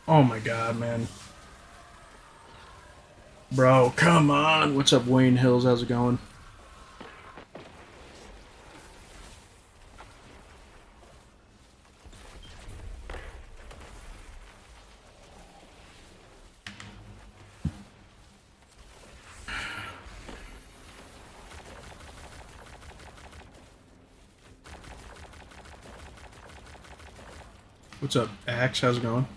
Speaker 1: Oh my god, man. Bro, come on. What's up, Wayne Hills? How's it going? What's up, Axe? How's it going?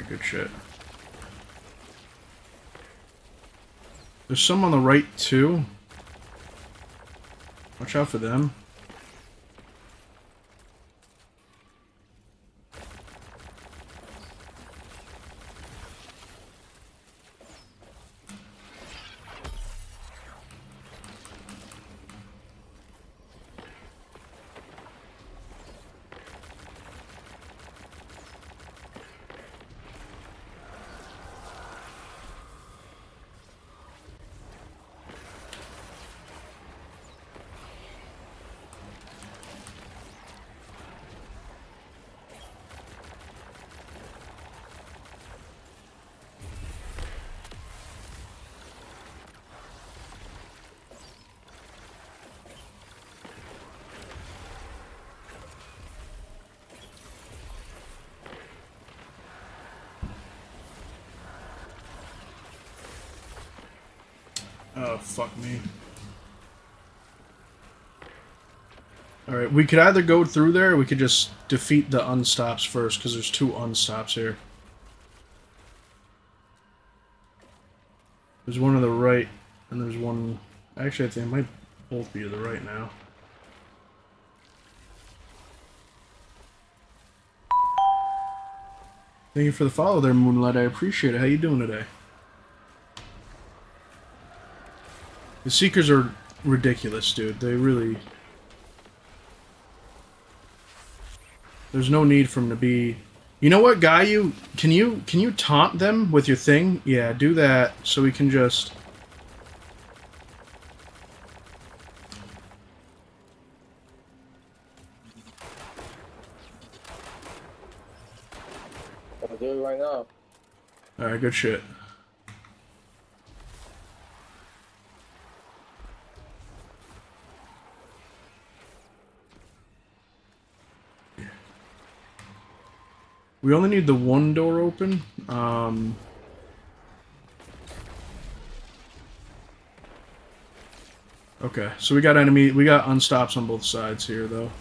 Speaker 1: Alright, good shit. There's some on the right, too. Watch out for them. Oh, fuck me. Alright, we could either go through there or we could just defeat the unstops first, because there's 2 unstops here. There's one on the right, and there's one... Actually, I think they might both be to the right now. Thank you for the follow there, Moonlight. I appreciate it. How you doing today? The Seekers are ridiculous, dude. They really... There's no need for them to be... You know what, Guy? Can you taunt them with your thing? Yeah, do that so we can just...
Speaker 5: I'll do it right now.
Speaker 1: Alright, good shit. We only need the one door open. Okay, so we got unstops on both sides here, though.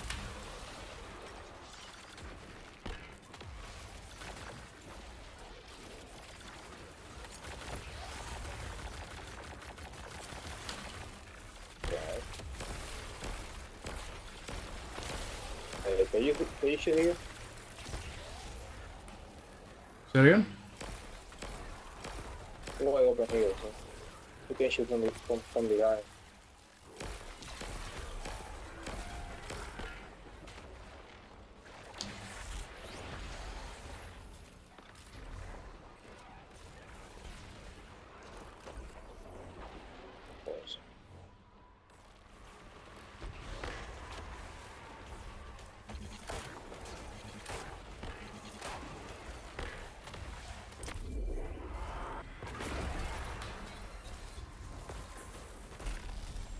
Speaker 5: Hey, can you shoot here?
Speaker 1: Say that again?
Speaker 5: Go over here, so you can shoot from the eye. Of course.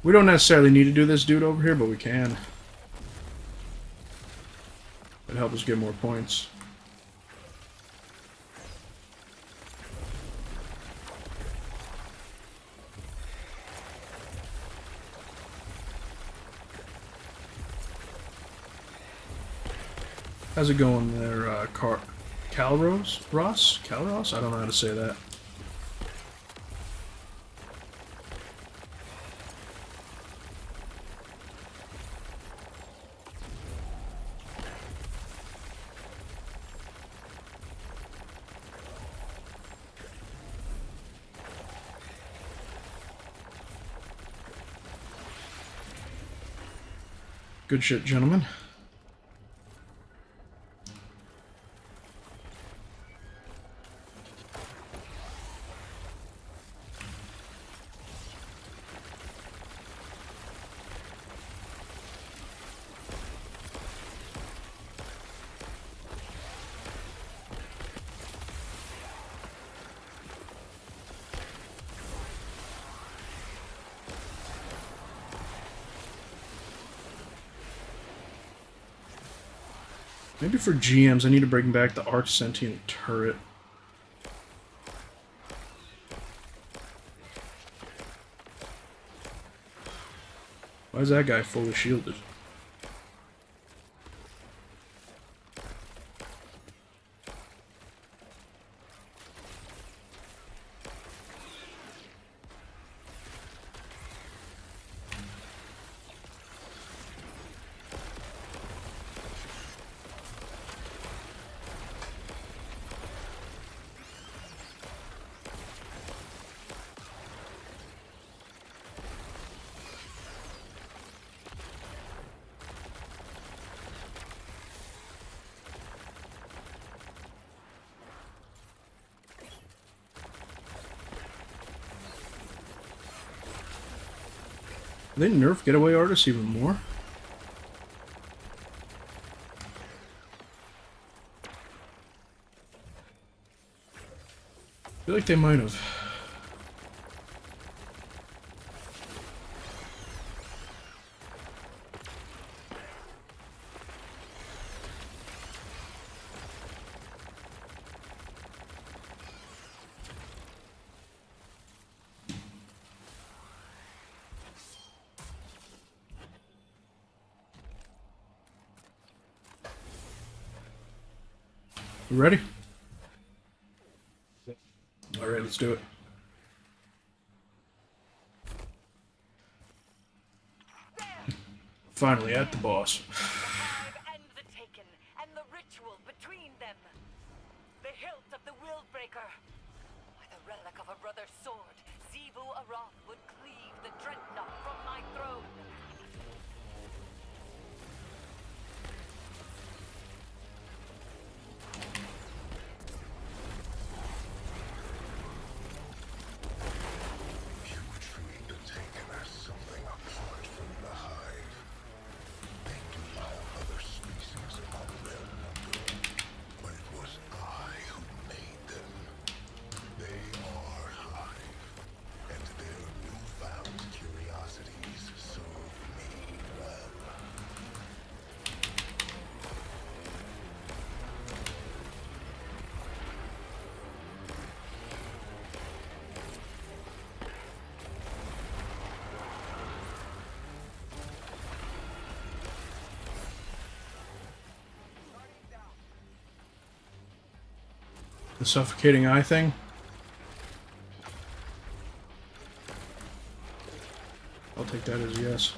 Speaker 1: We don't necessarily need to do this dude over here, but we can. It'd help us get more points. How's it going there, Calros? Ross? Calros? I don't know how to say that. Good shit, gentlemen. Maybe for GMs, I need to bring back the Arc Sentient turret. Why is that guy fully shielded? They nerf getaway artists even more. I feel like they might have. You ready? Alright, let's do it. Finally at the boss.
Speaker 4: Alive and the taken, and the ritual between them. The hilt of the Willbreaker. With a relic of a brother's sword, Zebu Aram would cleave the dreadnought from my throne.
Speaker 3: You treat the Taken as something apart from the Hive. They do have other species among their number, but it was I who made them. They are Hive, and their newfound curiosities serve me well.
Speaker 1: The suffocating eye thing. I'll take that as a yes.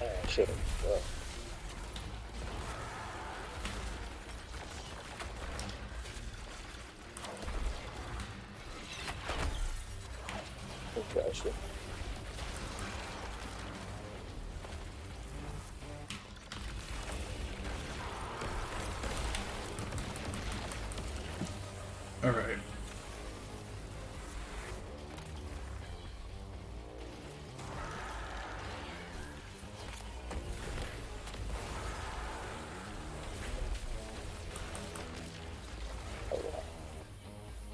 Speaker 5: Ah, shit. Well, gotcha.
Speaker 1: Alright.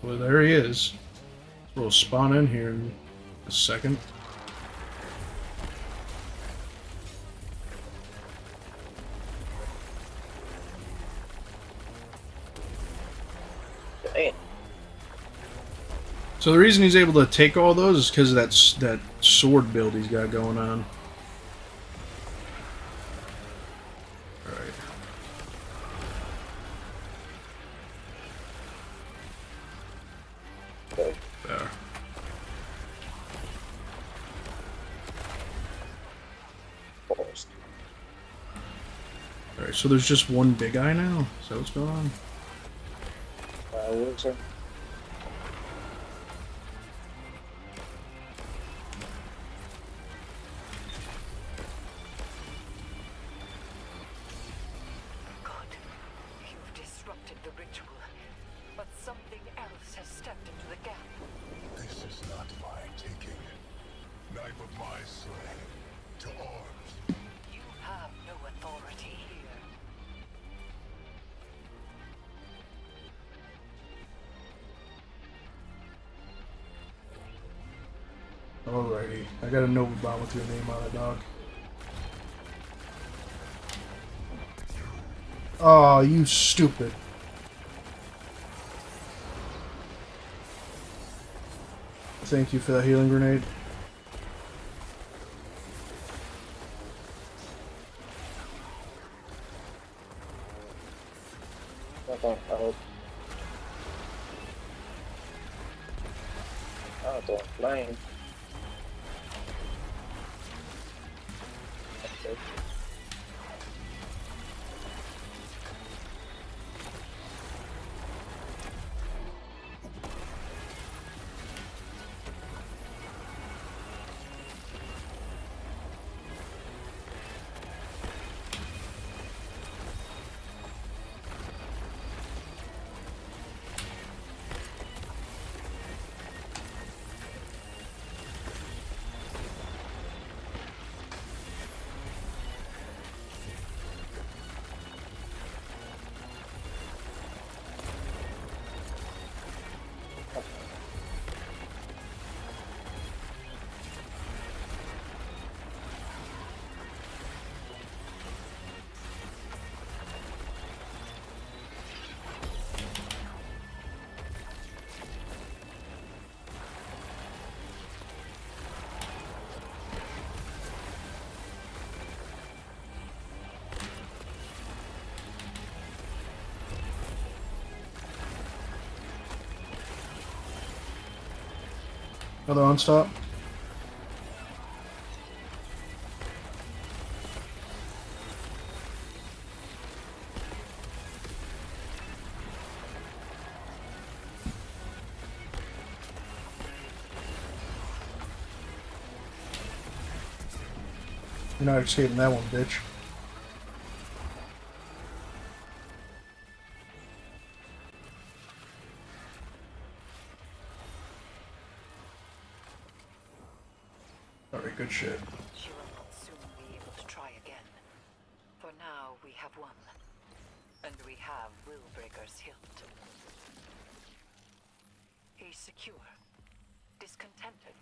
Speaker 1: Well, there he is. We'll spawn in here in a second.
Speaker 5: Damn.
Speaker 1: So the reason he's able to take all those is because of that sword build he's got going on. Alright.
Speaker 5: Okay.
Speaker 1: There.
Speaker 5: Forest.
Speaker 1: Alright, so there's just one big eye now? Is that what's going on?
Speaker 5: What, sir?
Speaker 4: God, you've disrupted the ritual. But something else has stepped into the gap.
Speaker 3: This is not my taking. Knife of my slaying. To arms.
Speaker 4: You have no authority here.
Speaker 1: Alrighty. I got a Nova Bomb with your name on it, dog. Oh, you stupid. Thank you for that healing grenade.
Speaker 5: Okay, I hope. Oh, the flame. Okay.
Speaker 1: Another on-stop. You're not escaping that one, bitch. Alright, good shit.
Speaker 2: She will not soon be able to try again. For now, we have won. And we have Willbreaker's hilt. He's secure, discontented,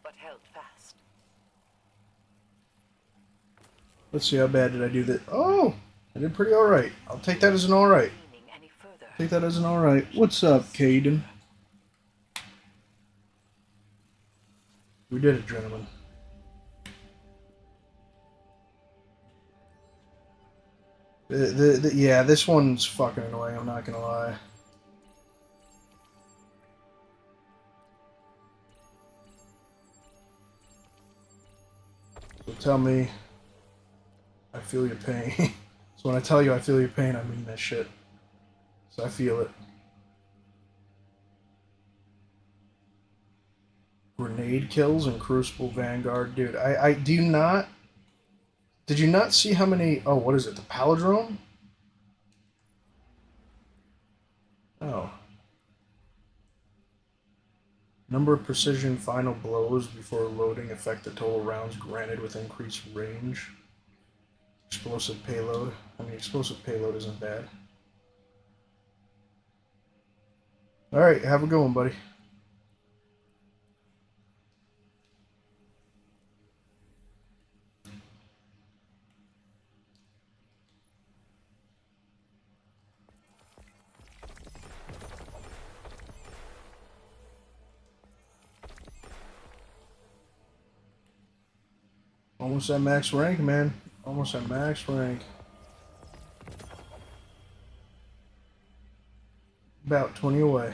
Speaker 2: but held fast.
Speaker 1: Let's see, how bad did I do that? Oh! I did pretty alright. I'll take that as an alright.
Speaker 2: Leaning any further,
Speaker 1: Take that as an alright. What's up, Caden? We did it, gentlemen. Yeah, this one's fucking annoying, I'm not gonna lie. So tell me, I feel your pain. So when I tell you I feel your pain, I mean that shit. So I feel it. Grenade kills and Crucible Vanguard. Dude, I do not... Did you not see how many... Oh, what is it? The Palindrome? Oh. Number of precision final blows before loading affect the total rounds granted with increased range. Explosive payload. I mean, explosive payload isn't bad. Alright, have a good one, buddy. Almost at max rank, man. Almost at max rank. About 20 away.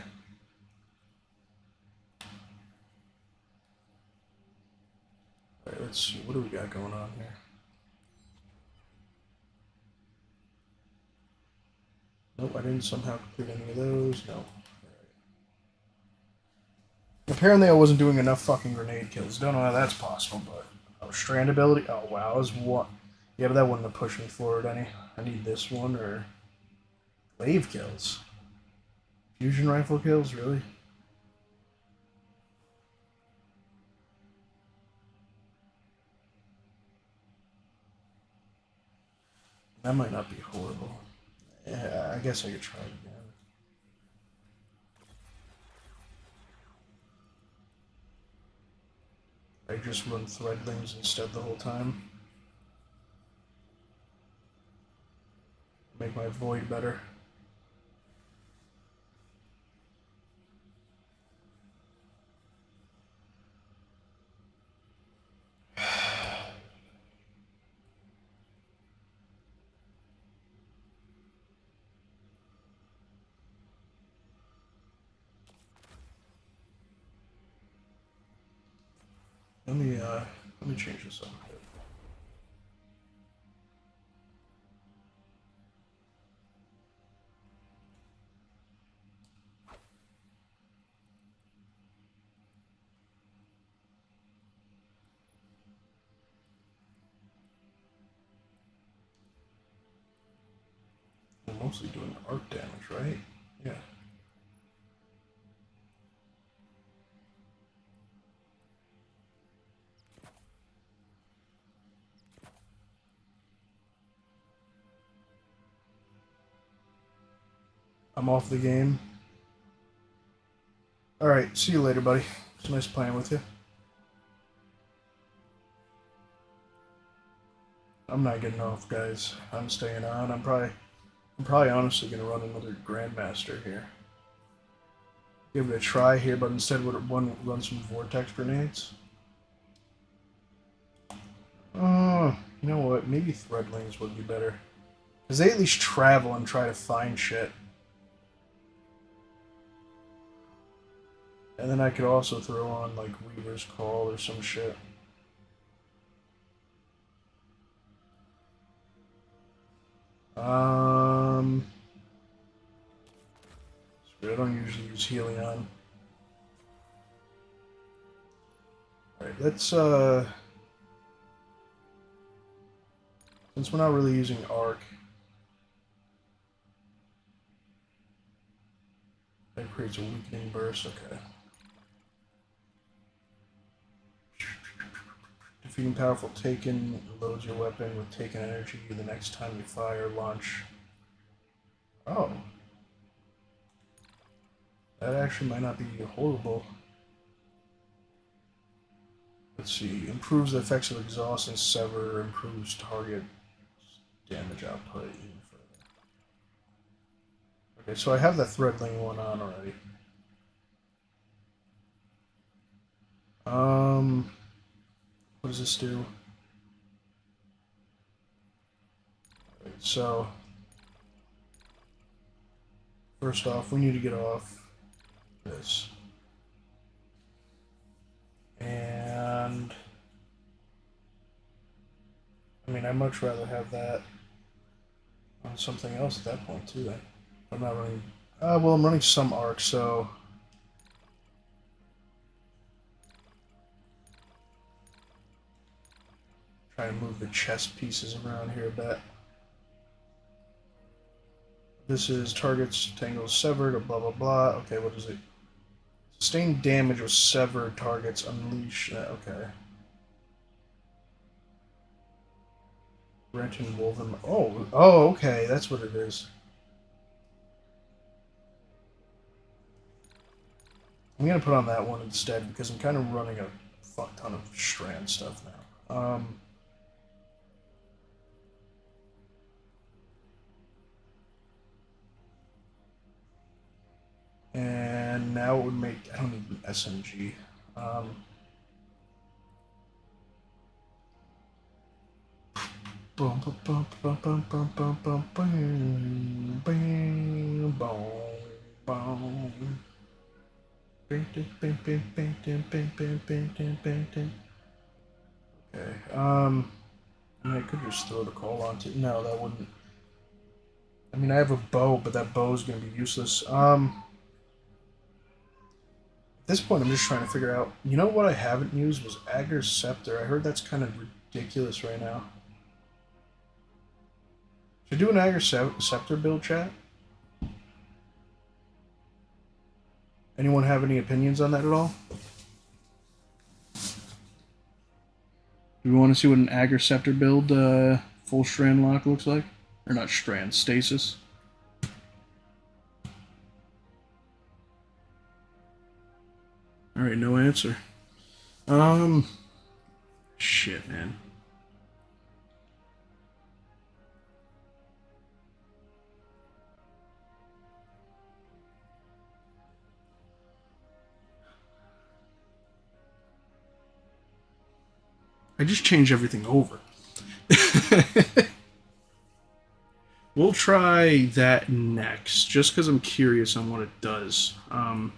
Speaker 1: Alright, let's see. What do we got going on here? Nope, I didn't somehow complete any of those. No. Alright. Apparently I wasn't doing enough fucking grenade kills. Don't know how that's possible, but... Oh, strand ability? Oh, wow. I was what? Yeah, but that wouldn't have pushed me forward any. I need this one, or... Wave kills. Fusion rifle kills? Really? That might not be horrible. Yeah, I guess I could try it again. I just run threadlings instead the whole time. Make my void better. Let me change this up a bit. I'm mostly doing arc damage, right? Yeah. I'm off the game. Alright, see you later, buddy. It's nice playing with you. I'm not getting off, guys. I'm staying on. I'm probably honestly gonna run another Grandmaster here. Give it a try here, but instead would run some Vortex grenades. Oh, you know what? Maybe Threadlings would be better. Because they at least travel and try to find shit. And then I could also throw on like Weaver's Call or some shit. I don't usually use Helion. Alright, let's since we're not really using Arc, that creates a weakening burst, okay. Defeating powerful Taken loads your weapon with Taken energy the next time you fire launch. Oh. That actually might not be horrible. Let's see. Improves the effects of Exhaust and Sever. Improves target damage output even further. Okay, so I have the Threadling one on already. What does this do? Right, so, first off, we need to get off this. And I mean, I'd much rather have that on something else at that point too. Then I'm not running. Well, I'm running some arc, so try to move the chess pieces around here a bit. This is targets tangles severed or blah blah blah. Okay, what is it? Sustained damage with severed targets unleash. Okay. Rent and woven. Oh, okay, that's what it is. I'm gonna put on that one instead because I'm kind of running a fuck ton of Strand stuff now. And now it would make. I don't need an SMG. Boom, boom, boom, boom, boom, boom, boom, boom, boom, boom, boom. Okay. I mean, I could just throw the call onto. No, that wouldn't. I mean, I have a bow, but that bow is going to be useless. At this point, I'm just trying to figure out. You know what I haven't used was Agger's Scepter. I heard that's kind of ridiculous right now. Should I do an Agger Scepter build, chat? Anyone have any opinions on that at all? Do we want to see what an Agger Scepter build full Strand lock looks like? Or not Strand, Stasis. Alright, no answer. Shit, man. I just changed everything over. We'll try that next, just because I'm curious on what it does. I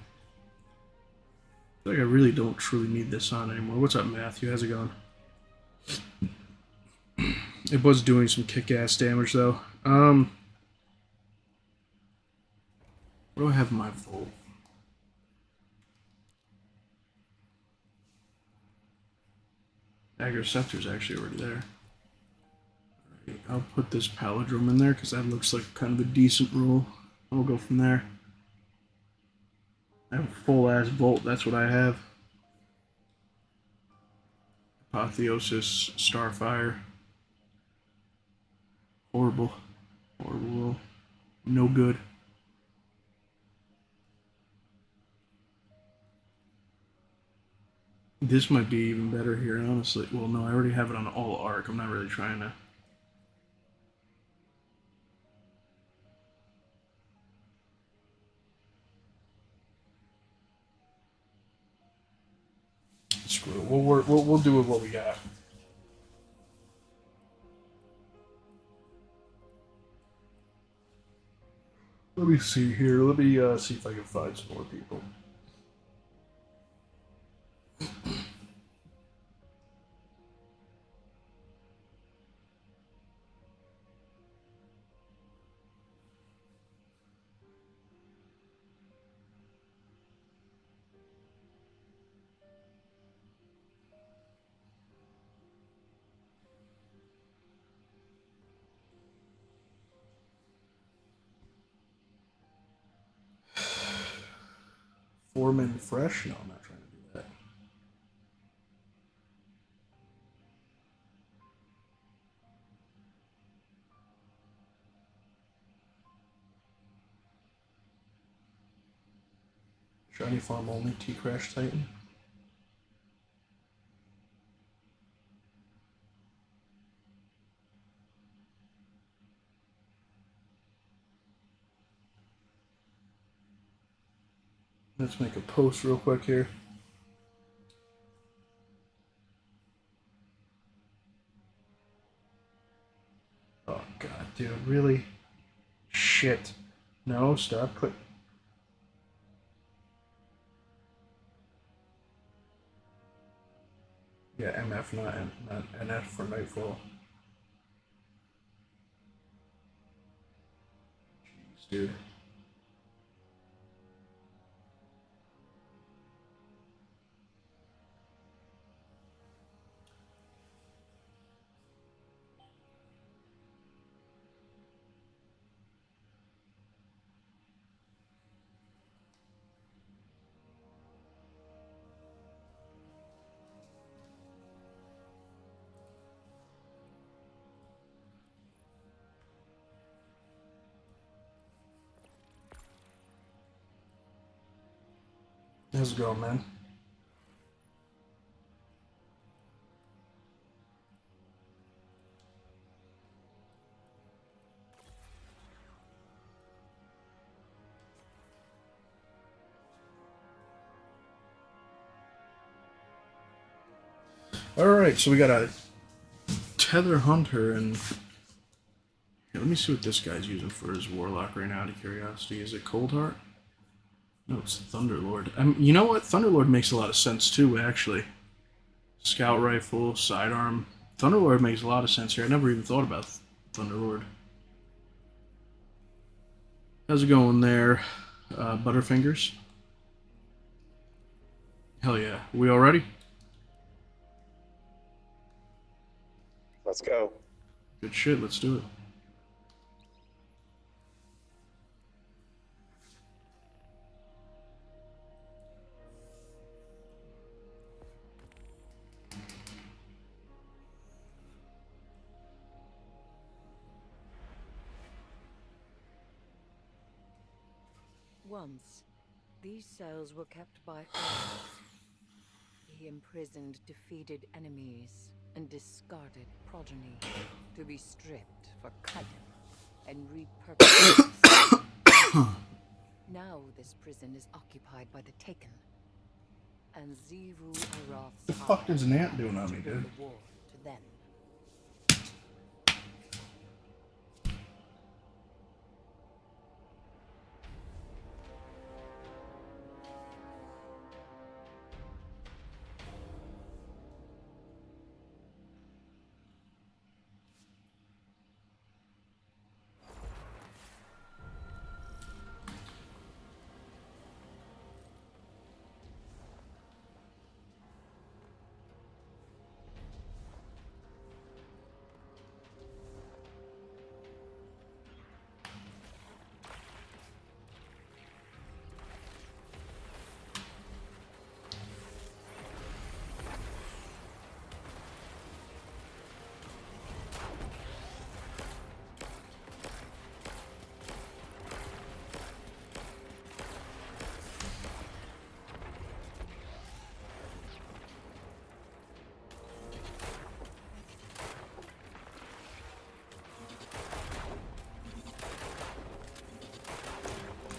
Speaker 1: feel like I really don't truly need this on anymore. What's up, Matthew? How's it going? It was doing some kick-ass damage, though. What do I have in my Volt? Agger Scepter's actually already there. Right, I'll put this Palindrome in there because that looks like kind of a decent roll. I'll go from there. I have a full-ass Volt, that's what I have. Apotheosis, Starfire. Horrible. Horrible. No good. This might be even better here, honestly. Well, no, I already have it on all arc. I'm not really trying to. Screw it. We'll do with what we got. Let me see here. Let me see if I can find some more people. Foreman fresh? No, I'm not trying to do that. Shiny Farm only T-Crash Titan. Let's make a post real quick here. Oh god, dude, really? Shit. No, stop. Put. Yeah, MF, not NF for Nightfall. Jeez, dude. How's it going, man? Alright, so we got a Tether Hunter, and here, let me see what this guy's using for his Warlock right now, out of curiosity. Is it Cold Heart? No, it's Thunderlord. You know what? Thunderlord makes a lot of sense too, actually. Scout Rifle, Sidearm. Thunderlord makes a lot of sense here. I never even thought about Thunderlord. How's it going there, Butterfingers? Hell yeah. We all ready?
Speaker 5: Let's go.
Speaker 1: Good shit, let's do it.
Speaker 2: Once, these cells were kept by Oryx. He imprisoned defeated enemies and discarded progeny to be stripped for chitin and repurposed. Now this prison is occupied by the Taken, and Xivu Arath's
Speaker 1: The fuck is an ant doing on me, dude?
Speaker 2: the war to them.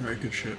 Speaker 1: Alright, good shit.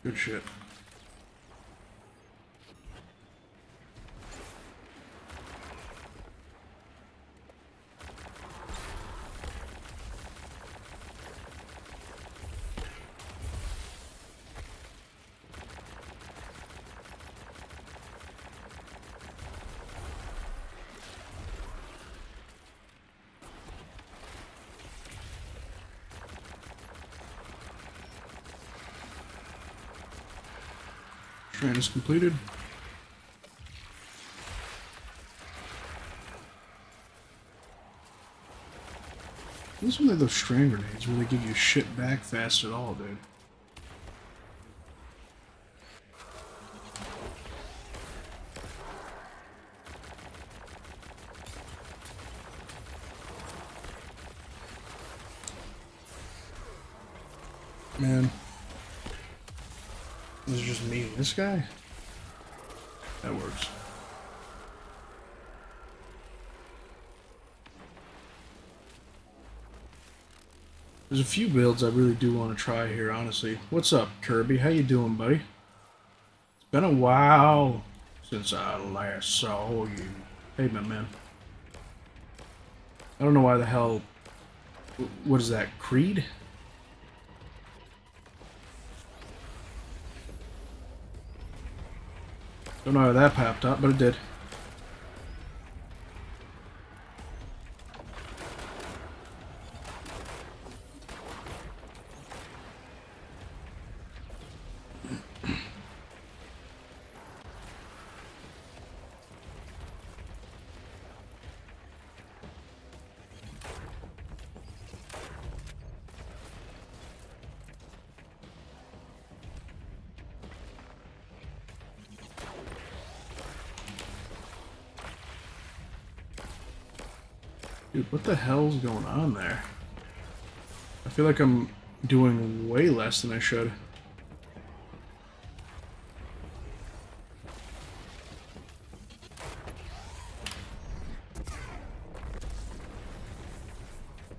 Speaker 1: Good shit. Strand is completed. These are like those strand grenades where they give you shit back fast at all, dude. Man. This is just me and this guy? That works. There's a few builds I really do want to try here, honestly. What's up, Kirby? How you doing, buddy? It's been a while since I last saw you. Hey, my man. I don't know why the hell... What is that, Creed? Don't know how that popped up, but it did. Dude, what the hell's going on there? I feel like I'm doing way less than I should.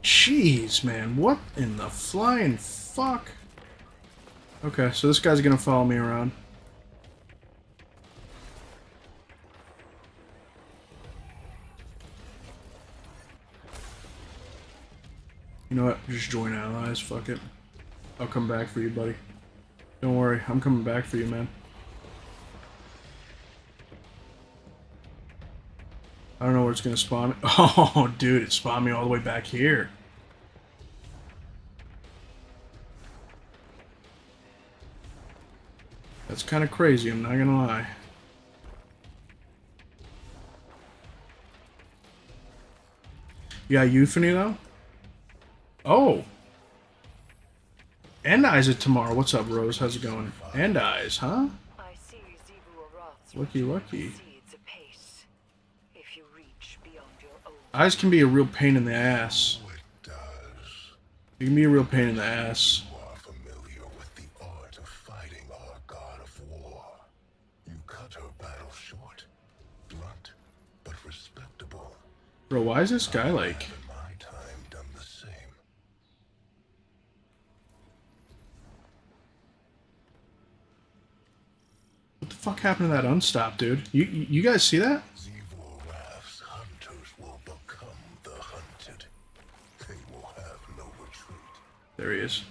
Speaker 1: Jeez, man, what in the flying fuck? Okay, so this guy's gonna follow me around. You know what? Just join allies. Fuck it. I'll come back for you, buddy. Don't worry. I'm coming back for you, man. I don't know where it's going to spawn me. Oh, dude. It spawned me all the way back here. That's kind of crazy. I'm not going to lie. You got Euphony, though? Oh! And Eyes it tomorrow. What's up, Rose? How's it going? And Eyes, huh?
Speaker 4: I see Zebu Arath's
Speaker 1: Lucky, lucky.
Speaker 4: proceeds apace. If you reach beyond your own.
Speaker 1: Eyes can be a real pain in the ass.
Speaker 3: Oh, it does.
Speaker 1: It can be a real pain in the ass.
Speaker 3: You are familiar with the art of fighting our god of war. You cut her battle short. Blunt, but respectable.
Speaker 1: Bro, why is this guy like...
Speaker 3: In my time, done the same.
Speaker 1: What the fuck happened to that unstop, dude? You guys see that?
Speaker 3: Zebu Arath's hunters will become the hunted. They will have no retreat.
Speaker 1: There he is.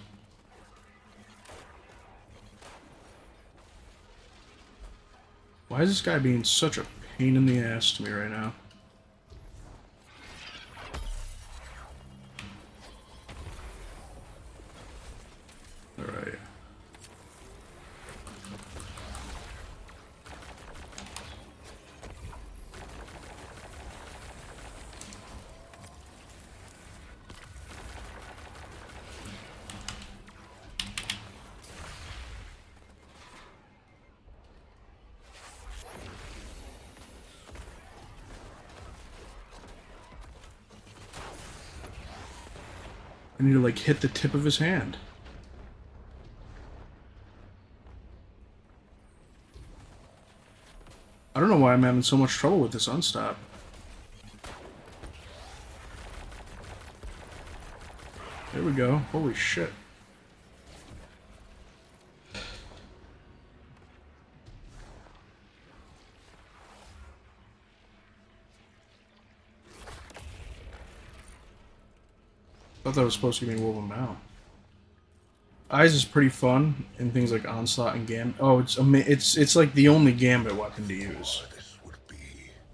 Speaker 1: Why is this guy being such a pain in the ass to me right now? Alright. I need to like hit the tip of his hand. I don't know why I'm having so much trouble with this unstop. There we go. Holy shit. thought that was supposed to give me Woven Bound. Eyes is pretty fun in things like Onslaught and Gambit. Oh, it's like the only Gambit weapon to use,
Speaker 3: This would be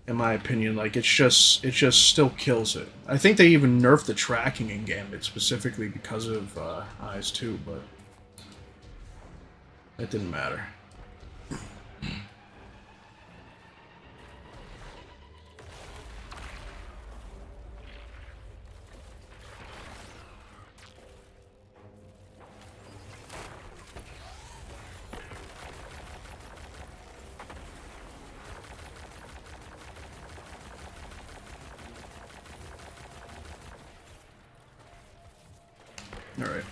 Speaker 1: in my opinion. Like it just still kills it. I think they even nerfed the tracking in Gambit specifically because of Eyes too, but that didn't matter. All right.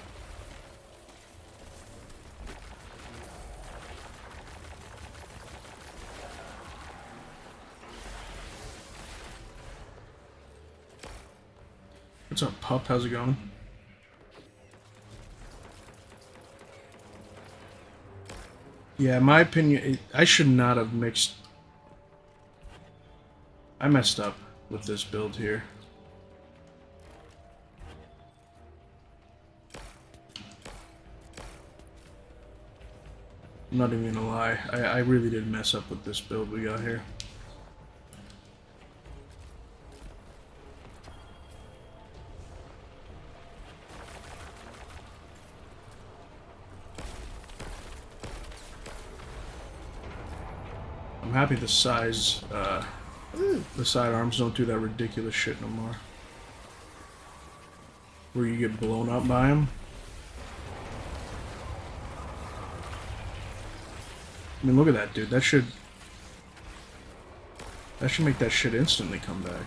Speaker 1: What's up, pup? How's it going? Yeah, in my opinion, I should not have mixed. I messed up with this build here. I'm not even gonna lie. I really did mess up with this build we got here. I'm happy the sidearms don't do that ridiculous shit no more. Where you get blown up by them. I mean, look at that, dude. That should make that shit instantly come back.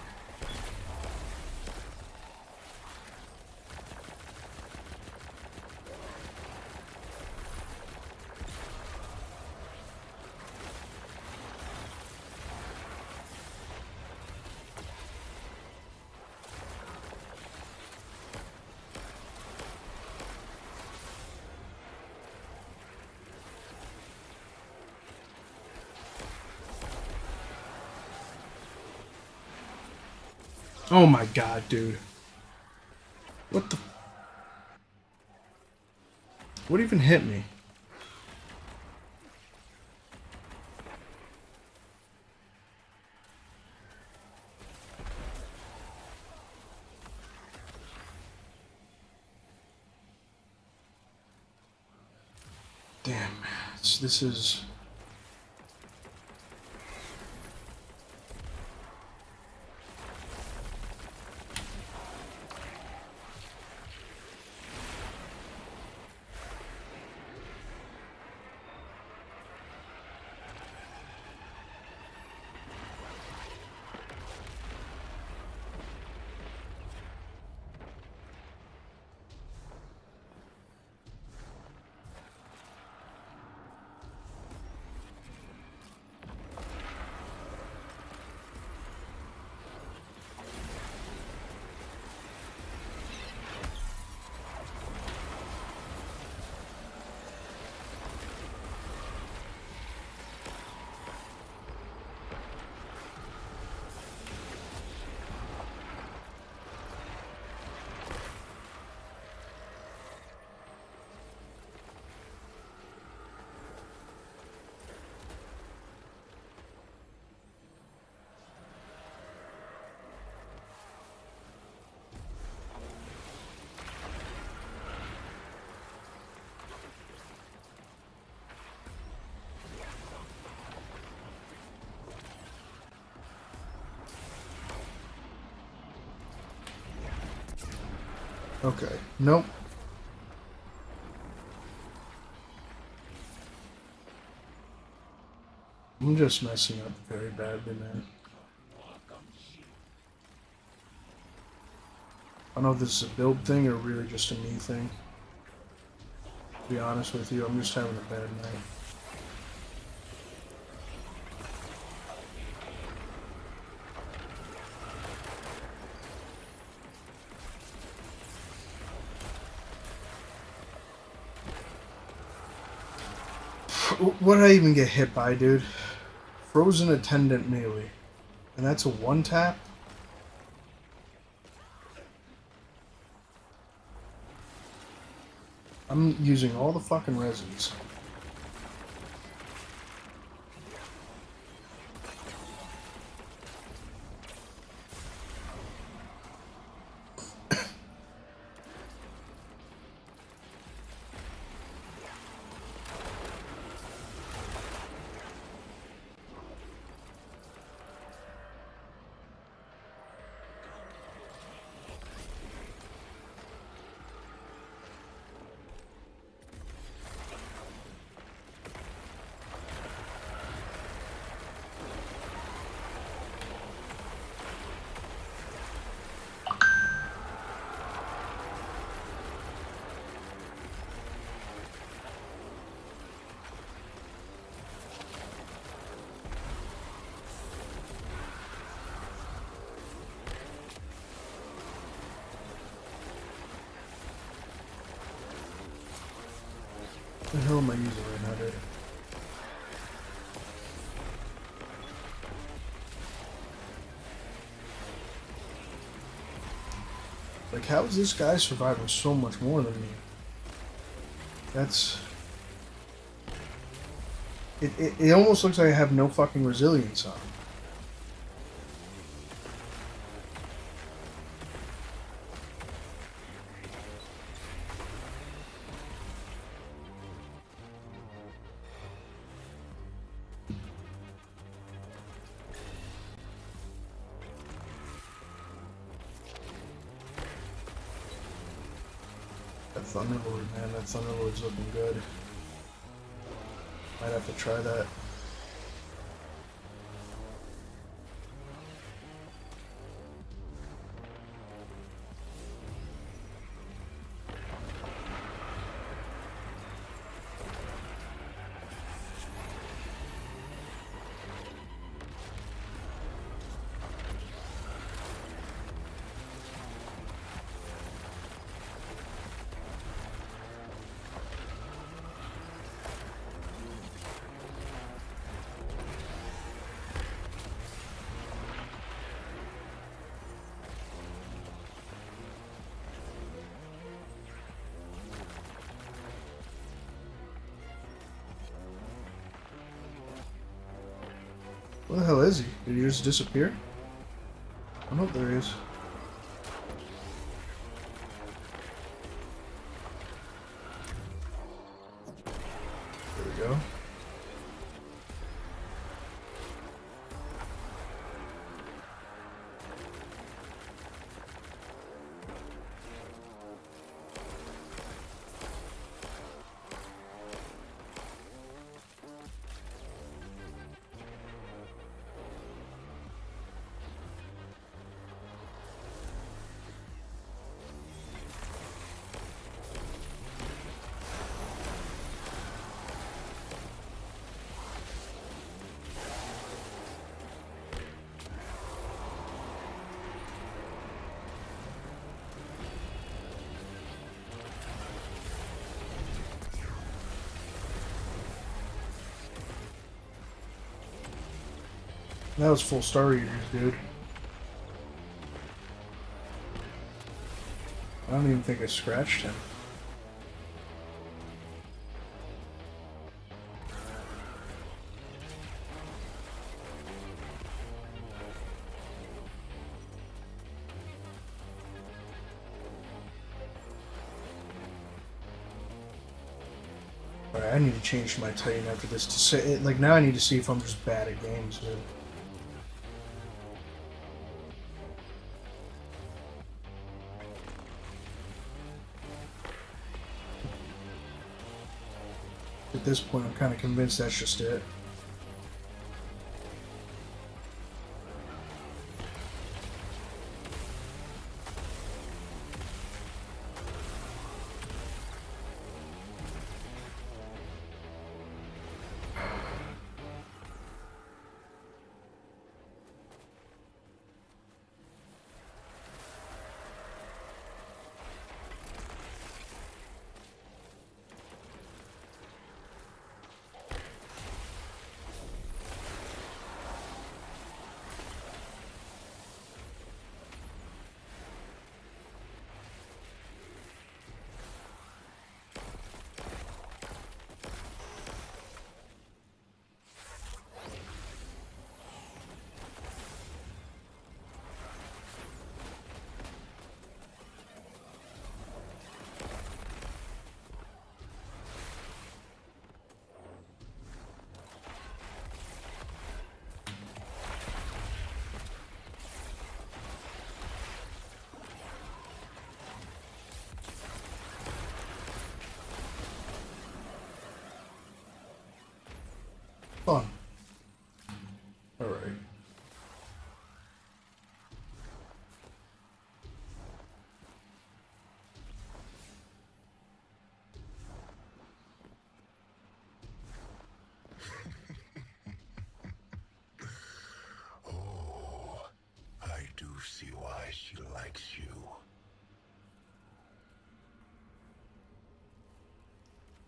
Speaker 1: Oh my god, dude. What the... What even hit me? Damn, this is... Okay. Nope. I'm just messing up very badly, man. I don't know if this is a build thing or really just a me thing. To be honest with you, I'm just having a bad night. What did I even get hit by, dude? Frozen Attendant melee. And that's a one tap? I'm using all the fucking resins. What the hell am I using right now, dude? Like, how is this guy surviving so much more than me? That's... It almost looks like I have no fucking resilience on him. That Thunderlord, man, that Thunderlord's looking good. Might have to try that. Where the hell is he? Did he just disappear? I hope there he is. There we go. That was full Star Eaters, dude. I don't even think I scratched him. Alright, I need to change my Titan after this to say like now I need to see if I'm just bad at games, dude. At this point, I'm kind of convinced that's just it. Fun. Alright.
Speaker 3: Oh, I do see why she likes you.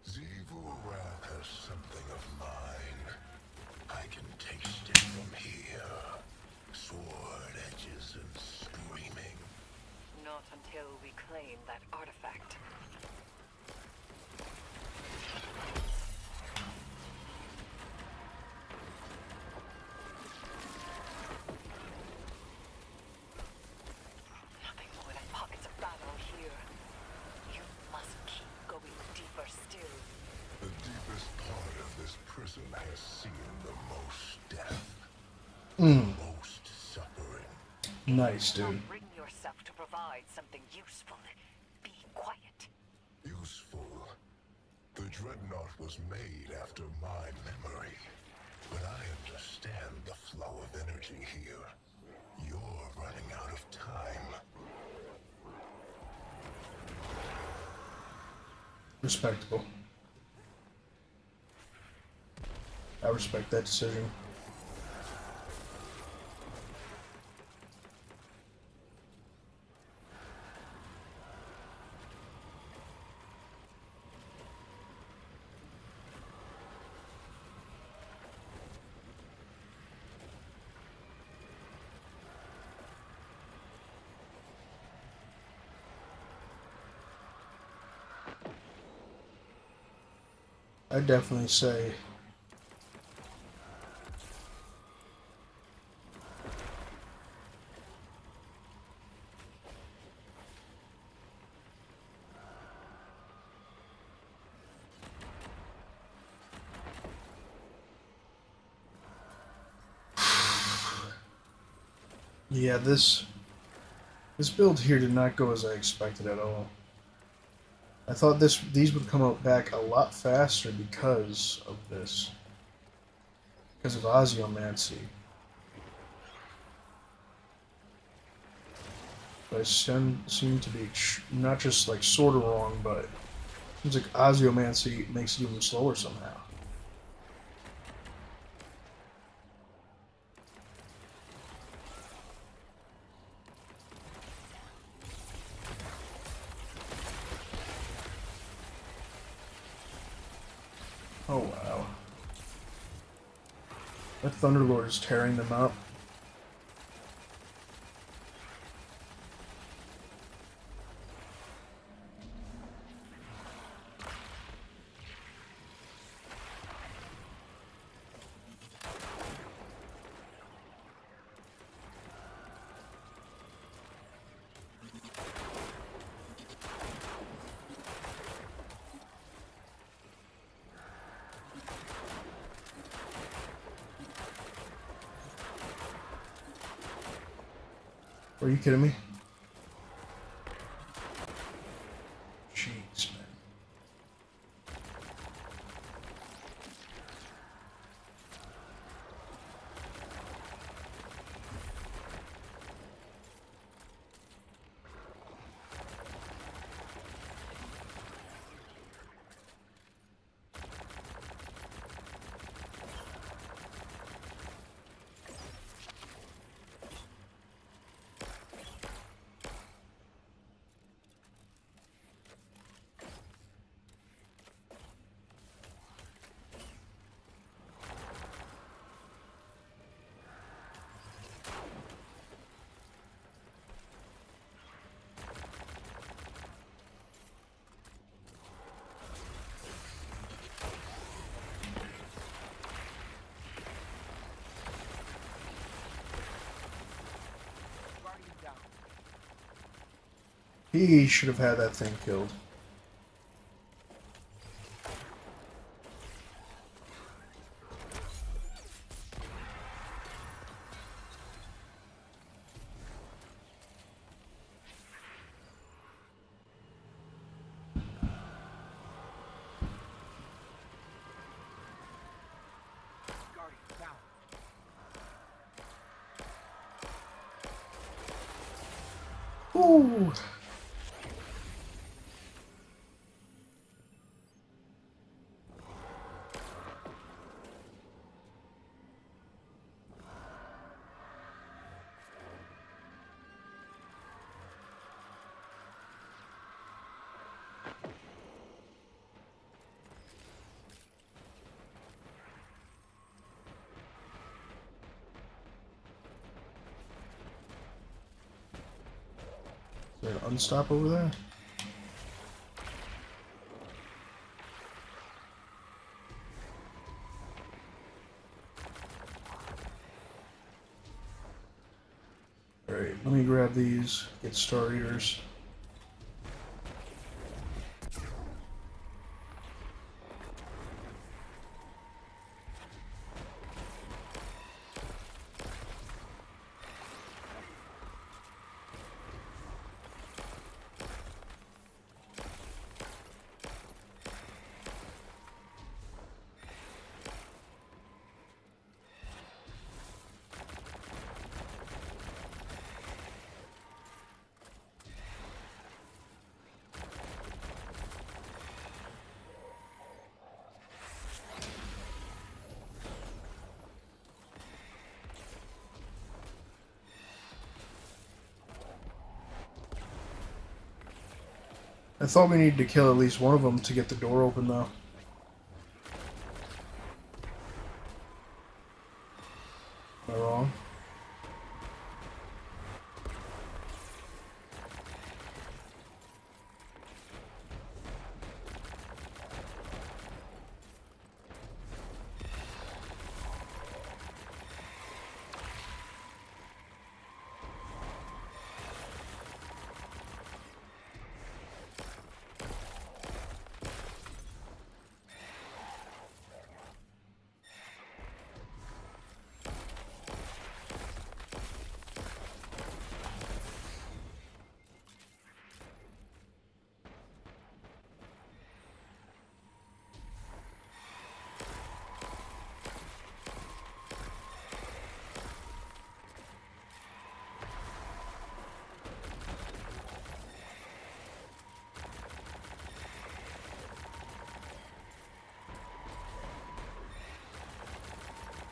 Speaker 3: Zeevil Wrath has something of mine. I can taste it from here. Sword edges and screaming.
Speaker 4: Not until we claim that artifact. Nothing more than pockets of battle here. You must keep going deeper still.
Speaker 3: The deepest part of this prison has seen the most death. Most suffering.
Speaker 1: Nice, dude.
Speaker 4: Bring yourself to provide something useful. Be quiet.
Speaker 3: Useful. The Dreadnought was made after my memory. But I understand the flow of energy here. You're running out of time.
Speaker 1: Respectable. I respect that decision. I'd definitely say yeah, this build here did not go as I expected at all. I thought these would come out back a lot faster because of this. Because of Osiomancy. But I seem to be not just like sort of wrong, but it seems like Osiomancy makes it even slower somehow. Oh wow. That Thunderlord is tearing them up. Are you kidding me? Jeez, man. He should have had that thing killed. Woo! Is there an unstop over there? Alright, let me grab these, get Star Eaters. I thought we needed to kill at least one of them to get the door open, though. Am I wrong?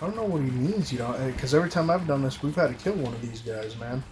Speaker 1: I don't know what he means, you know, because every time I've done this, we've had to kill one of these guys, man.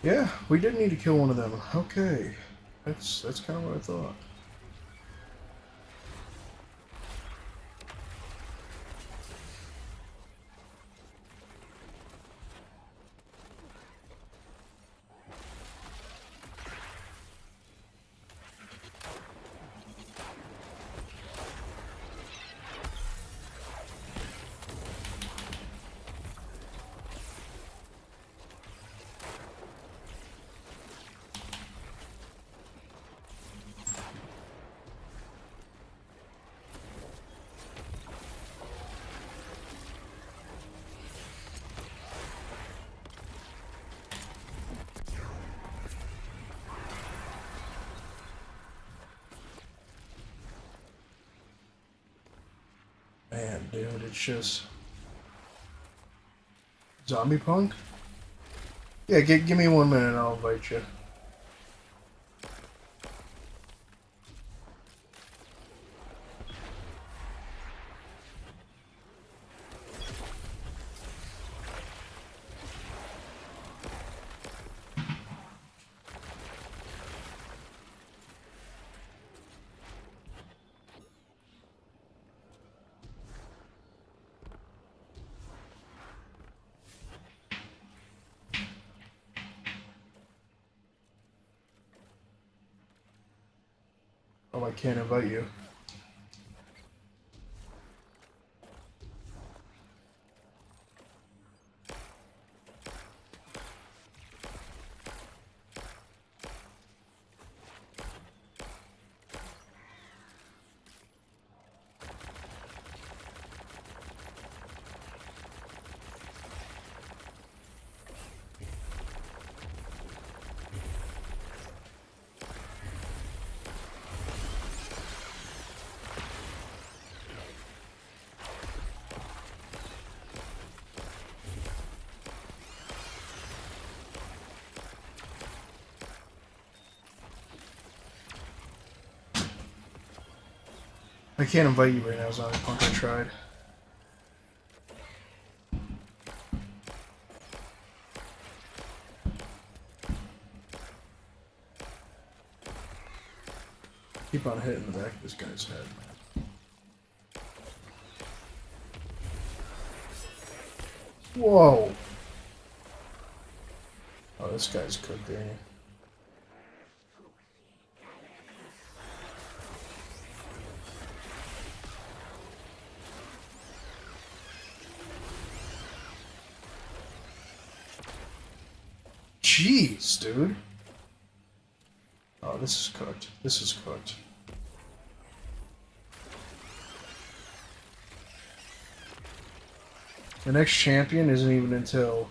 Speaker 1: Yeah, we did need to kill one of them. Okay, that's kind of what I thought. Man, dude, it's just zombie punk. Yeah, give me 1 minute, and I'll invite you. I can't invite you. I can't invite you right now, Zombie Punk. I tried. Keep on hitting the back of this guy's head. Whoa! Oh, this guy's cooked, ain't he? Jeez, dude. Oh, this is cooked. This is cooked. The next champion isn't even until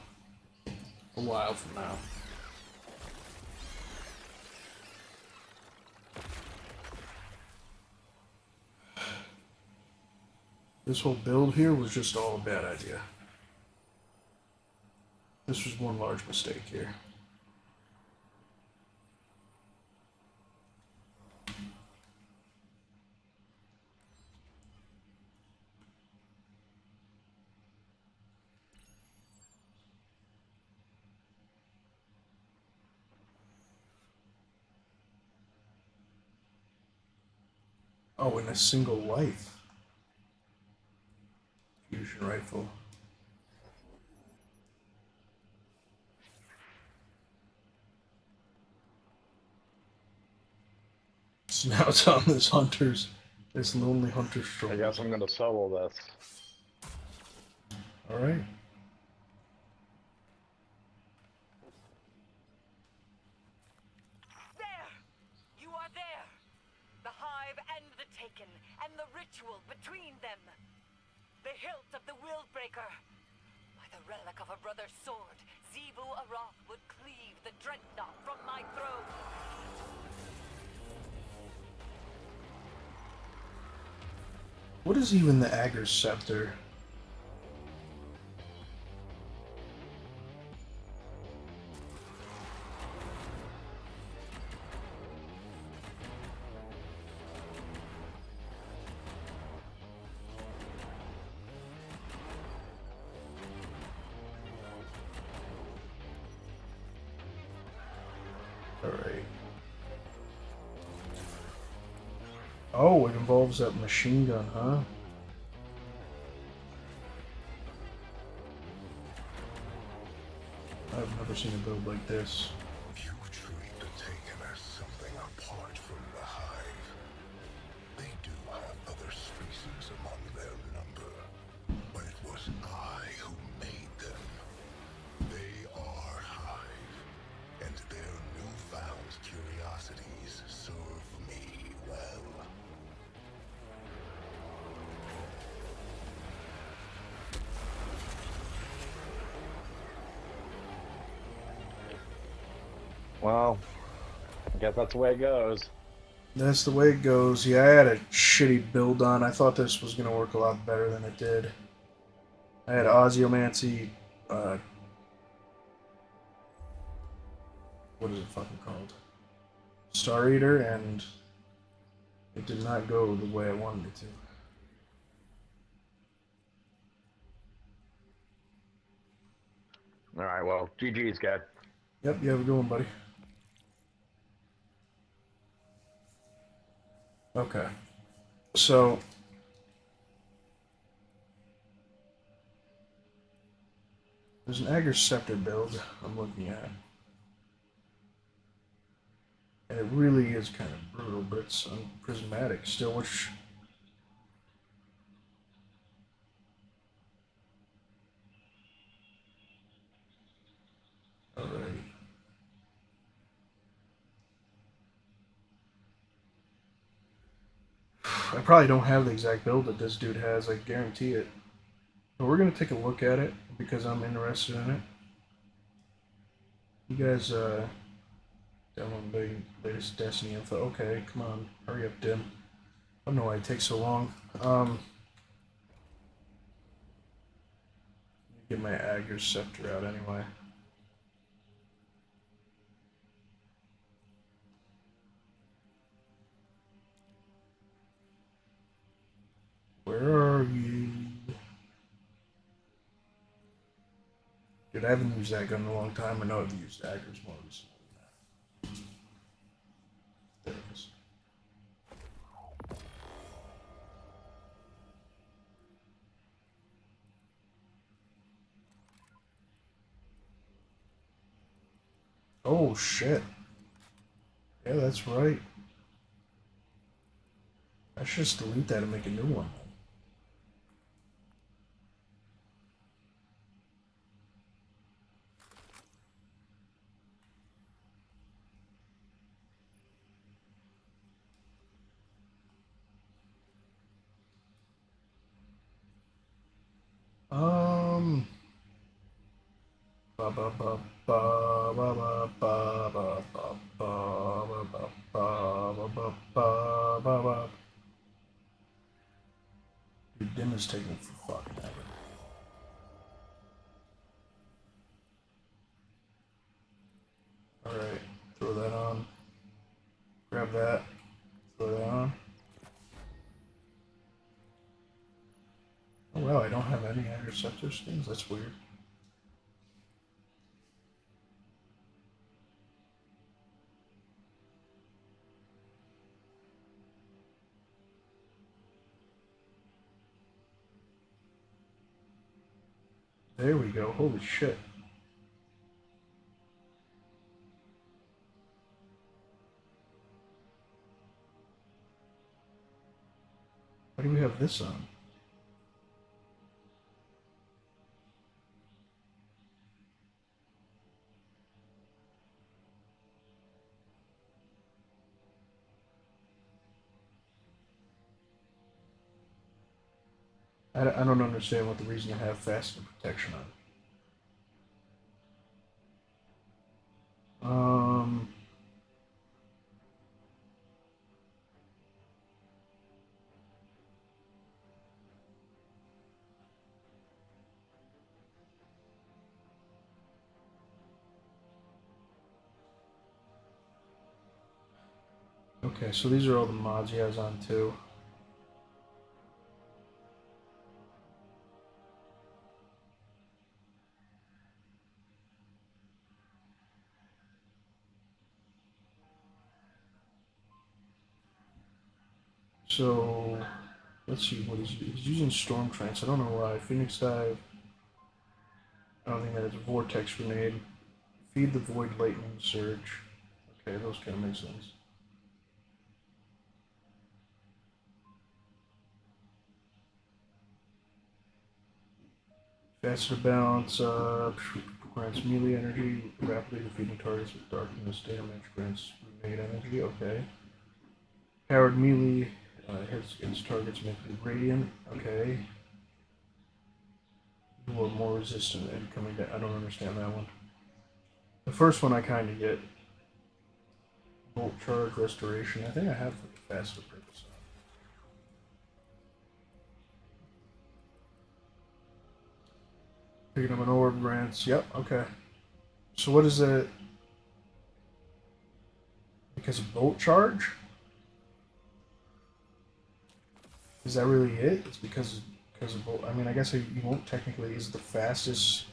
Speaker 1: a while from now. This whole build here was just all a bad idea. This was one large mistake here. Oh, and a single life. Fusion rifle. So now it's on this lonely hunter's
Speaker 6: I
Speaker 1: shoulder.
Speaker 6: guess I'm gonna solo this.
Speaker 1: Alright.
Speaker 4: There! You are there! The Hive and the Taken, and the ritual between them. The hilt of the Willbreaker. By the relic of a brother's sword, Xivu Arath would cleave the Dreadnought from my throne.
Speaker 1: What is even the Ager's Scepter? Alright. Oh, it involves that machine gun, huh? I've never seen a build like this.
Speaker 3: You treat the Taken as something apart from the Hive. They do have other species among their number, but it was I who made them. They are Hive, and their newfound curiosities serve me well.
Speaker 6: Well, I guess that's the way it goes.
Speaker 1: That's the way it goes. Yeah, I had a shitty build on. I thought this was going to work a lot better than it did. I had Ozymandias, what is it fucking called? Star Eater, and it did not go the way I wanted it to.
Speaker 6: Alright, well, GG's, guy.
Speaker 1: Yep, you have a good one, buddy. Okay. So there's an Ager's Scepter build I'm looking at. And it really is kind of brutal, but it's prismatic still, which. Alright. I probably don't have the exact build that this dude has, I guarantee it. But we're gonna take a look at it because I'm interested in it. You guys, download the latest Destiny info. Okay, come on, hurry up, Dim. I don't know why it takes so long. Get my Ager's Scepter out anyway. Where are you? Dude, I haven't used that gun in a long time. I know I've used Ager's more recently than that. There it is. Oh shit. Yeah, that's right. I should just delete that and make a new one. Ba ba ba ba ba ba ba ba ba ba ba ba ba ba ba ba. Dude, Dim is taking for fucking ever. Alright, throw that on. Grab that. Throw that on. Oh wow, I don't have any interceptor skins? That's weird. There we go. Holy shit. Why do we have this on? I don't understand what the reason to have faster protection on. Okay, so these are all the mods he has on too. So, let's see what he's using Storm Trance. I don't know why. Phoenix Dive. I don't think that is a Vortex Grenade. Feed the Void Lightning Surge. Okay, those kind of make sense. Faster balance, grants melee energy, rapidly defeating targets with darkness damage, grants grenade energy, okay. Powered melee, hits against targets make them radiant, okay. You are more resistant and coming down. I don't understand that one. The first one I kind of get. Bolt charge, restoration. I think I have the faster purpose. Picking up an orb grants. Yep, okay. So what is it? Because of bolt charge? Is that really it? It's because of bolt. I mean, I guess you won't technically use the fastest.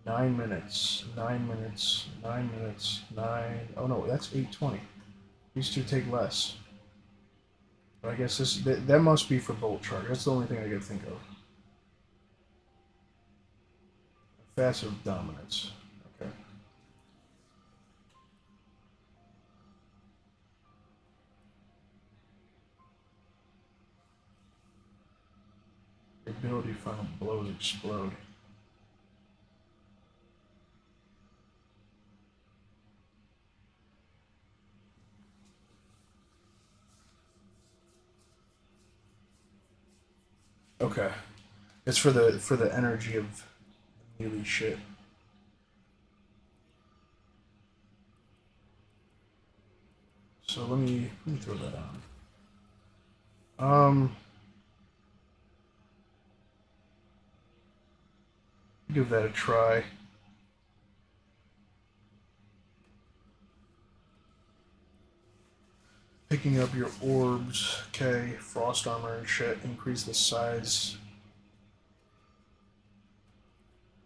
Speaker 1: 9 minutes. 9 minutes. 9 minutes. 9. Oh no, that's 8:20. These two take less. But I guess that must be for bolt charge. That's the only thing I could think of. Faster dominance. Okay. ability final blows explode. Okay. It's for the energy of the melee shit. So let me throw that on. Give that a try. Picking up your orbs, okay, frost armor and shit, increase the size.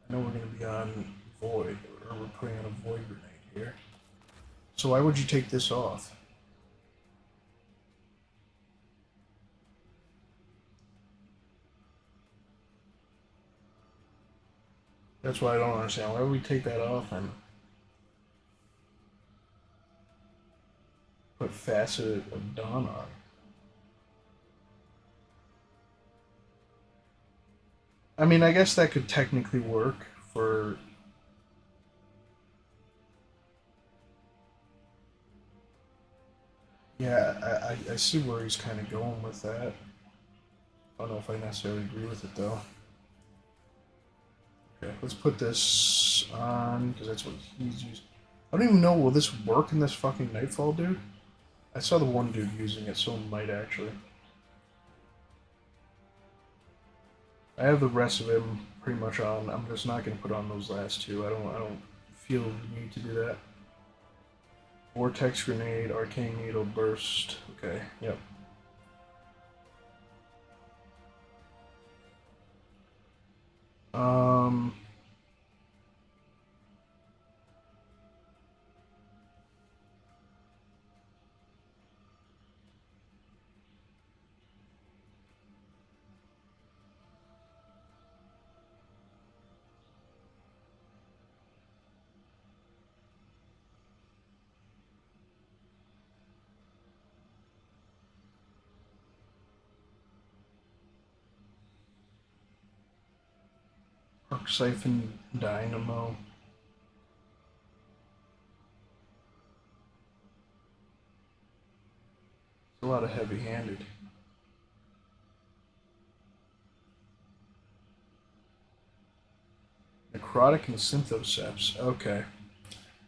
Speaker 1: I know we're gonna be on void, or we're putting on a void grenade here. So why would you take this off? That's what I don't understand. Why would we take that off and put Facet of Dawn on? I mean, I guess that could technically work for... Yeah, I see where he's kind of going with that. I don't know if I necessarily agree with it, though. Okay, let's put this on, because that's what he's using. I don't even know, will this work in this fucking Nightfall, dude? I saw the one dude using it, so it might actually. I have the rest of him pretty much on. I'm just not gonna put on those last two. I don't feel the need to do that. Vortex Grenade, Arcane Needle, Burst. Okay, yep. Arc Siphon Dynamo. It's a lot of heavy-handed. Necrotic and Synthoceps. Okay.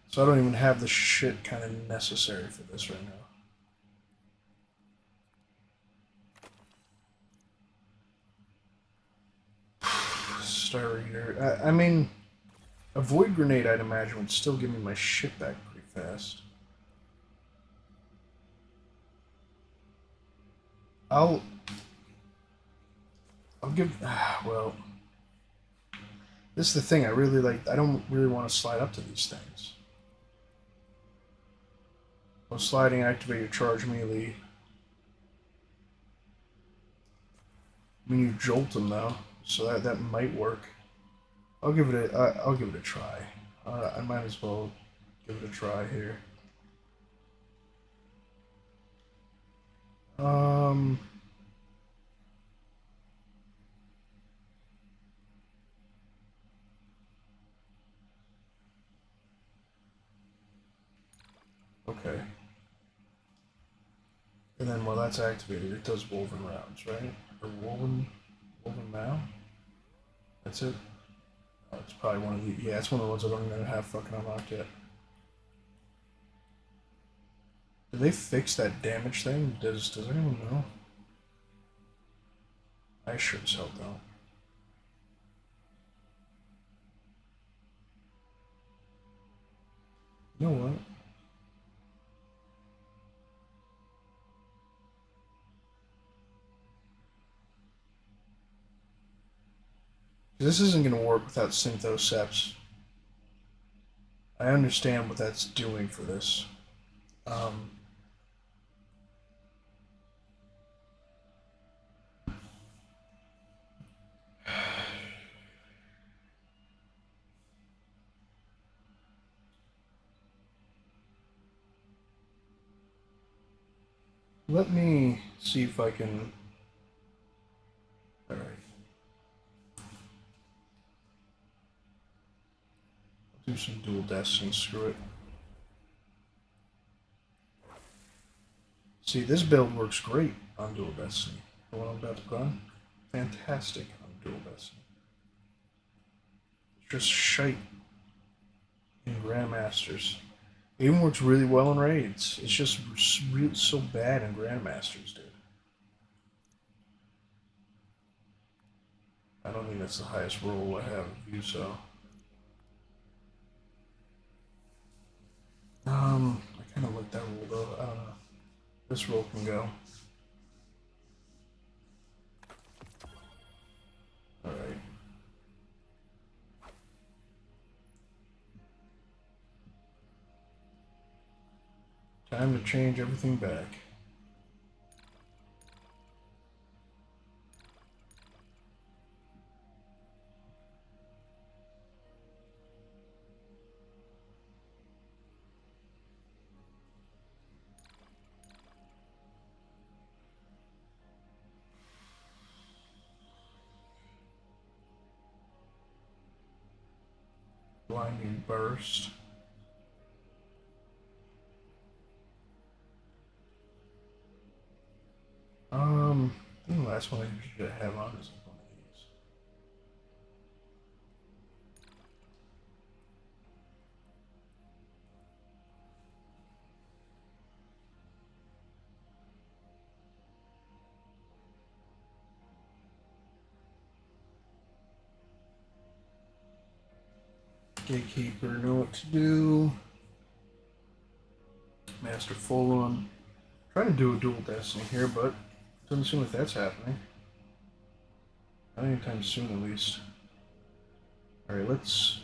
Speaker 1: So I don't even have the shit kind of necessary for this right now. Star Reader. I mean, a Void Grenade, I'd imagine, would still give me my shit back pretty fast. I'll give... well... This is the thing, I really like... I don't really want to slide up to these things. Well, sliding, activate your charge melee. I mean, you jolt them, though. So that might work. I'll give it a try. I might as well give it a try here. Okay. And then while that's activated, it does Woven rounds, right? Or Woven Now? That's it? Oh, it's probably one of the... Yeah, it's one of the ones I don't even have fucking unlocked yet. Did they fix that damage thing? Does anyone know? I sure as hell don't. You know what? This isn't going to work without Synthoceps. I understand what that's doing for this. Let me see if I can... Alright. Do some dual destiny, screw it. See, this build works great on dual destiny. The one I'm about to put on, fantastic on dual destiny. It's just shite in Grandmasters. It even works really well in raids. It's just really so bad in Grandmasters, dude. I don't think that's the highest roll I have of view, so. I kind of like that roll though. I don't know. This roll can go. Alright. Time to change everything back. Blinding burst. I think the last one I should have on is one of these. Gatekeeper, know what to do. Master Fulham. Trying to do a dual destiny here, but doesn't seem like that's happening. Not anytime soon, at least. Alright, let's.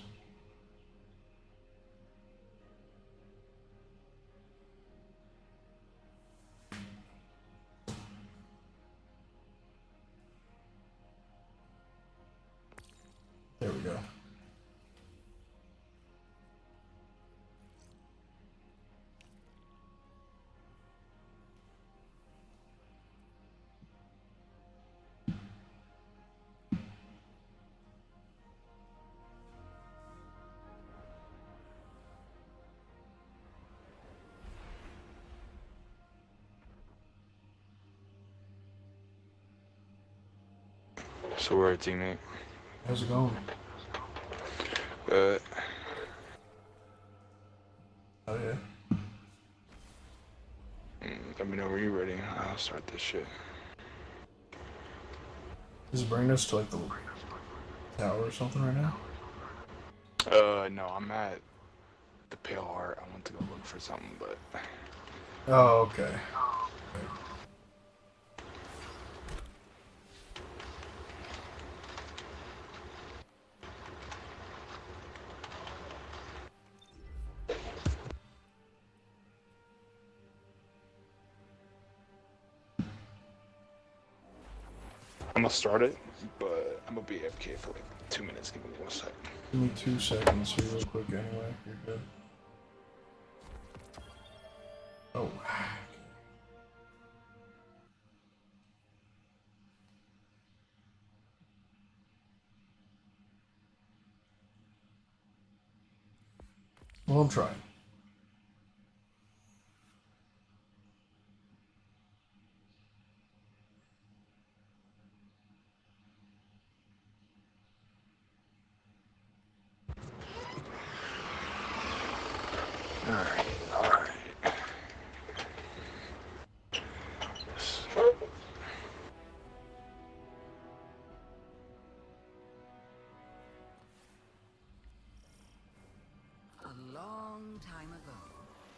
Speaker 1: There we go.
Speaker 7: So we're a teammate.
Speaker 1: How's it going?
Speaker 7: Uh,
Speaker 1: Oh yeah.
Speaker 7: Let me know when you're ready. I'll start this shit.
Speaker 1: Does it bring us to like the tower or something right now?
Speaker 7: No, I'm at the Pale Heart. I want to go look for something, but
Speaker 1: Oh, okay.
Speaker 7: I'm gonna start it. But I'm gonna be AFK for like 2 minutes. Give me 1 sec.
Speaker 1: Give me 2 seconds here, real quick. Anyway, you're good. Oh. Well, I'm trying.
Speaker 7: Alright, alright.
Speaker 2: A long time ago,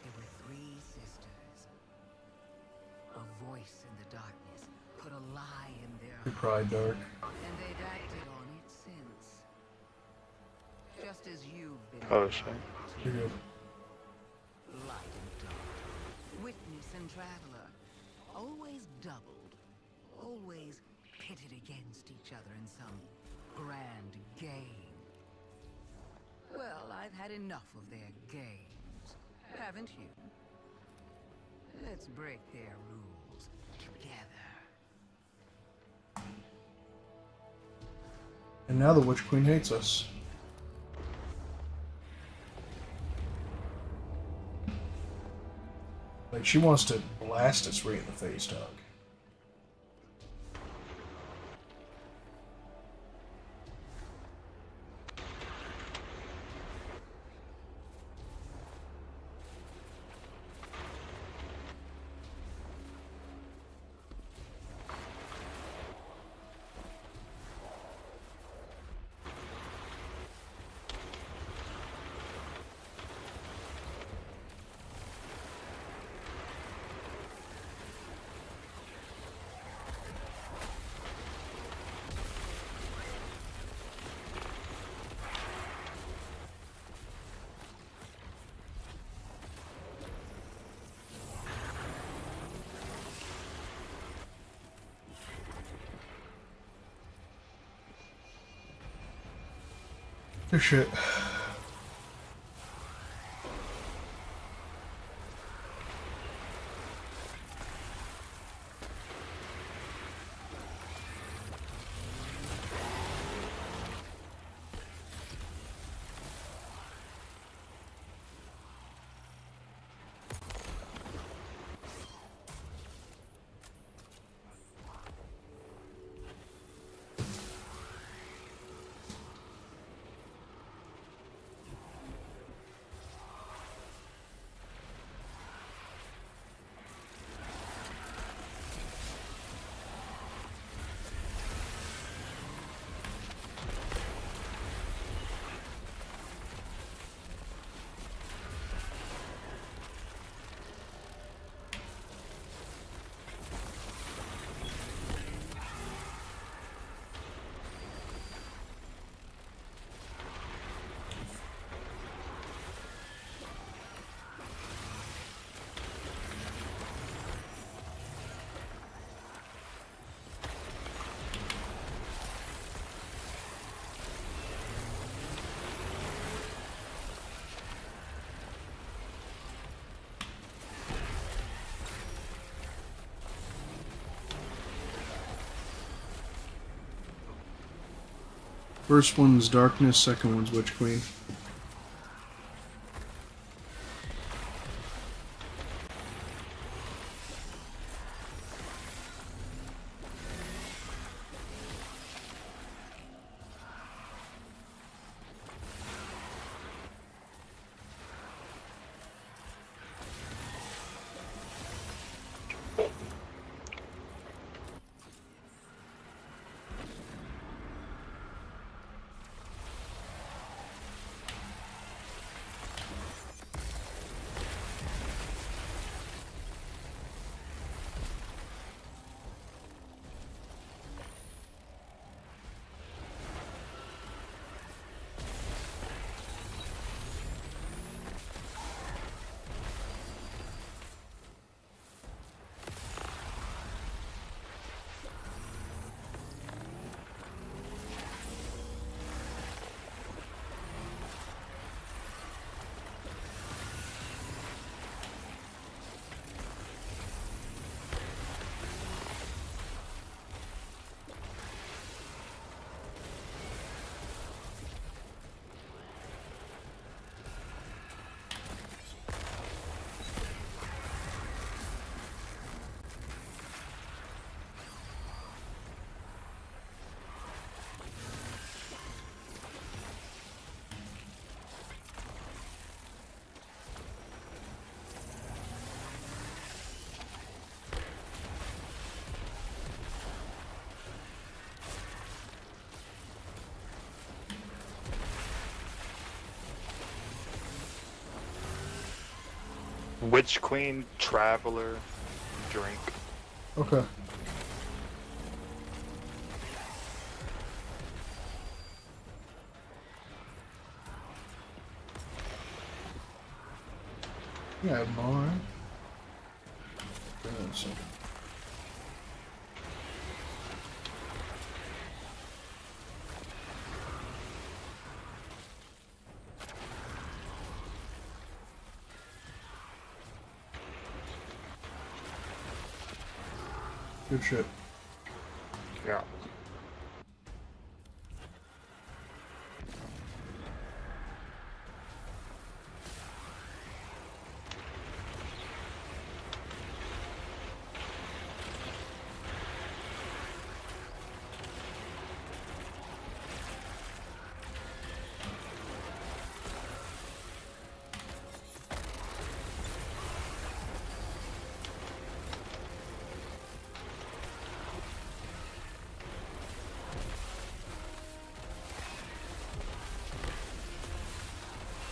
Speaker 2: there were 3 sisters. A voice in the darkness put a lie in their
Speaker 1: Your pride, Dark.
Speaker 2: and they'd acted on it since. Just as you've been.
Speaker 7: Oh shit.
Speaker 1: You're good.
Speaker 2: Light and dark, witness and traveler, always doubled, always pitted against each other in some grand game. Well, I've had enough of their games, haven't you? Let's break their rules together.
Speaker 1: And now the Witch Queen hates us. Like, she wants to blast us right in the face, dog. Good shit. First one's Darkness, second one's Witch Queen.
Speaker 7: Witch Queen, Traveler, Drink.
Speaker 1: Okay. Yeah, more. Give me a second. Good shit.
Speaker 7: Yeah.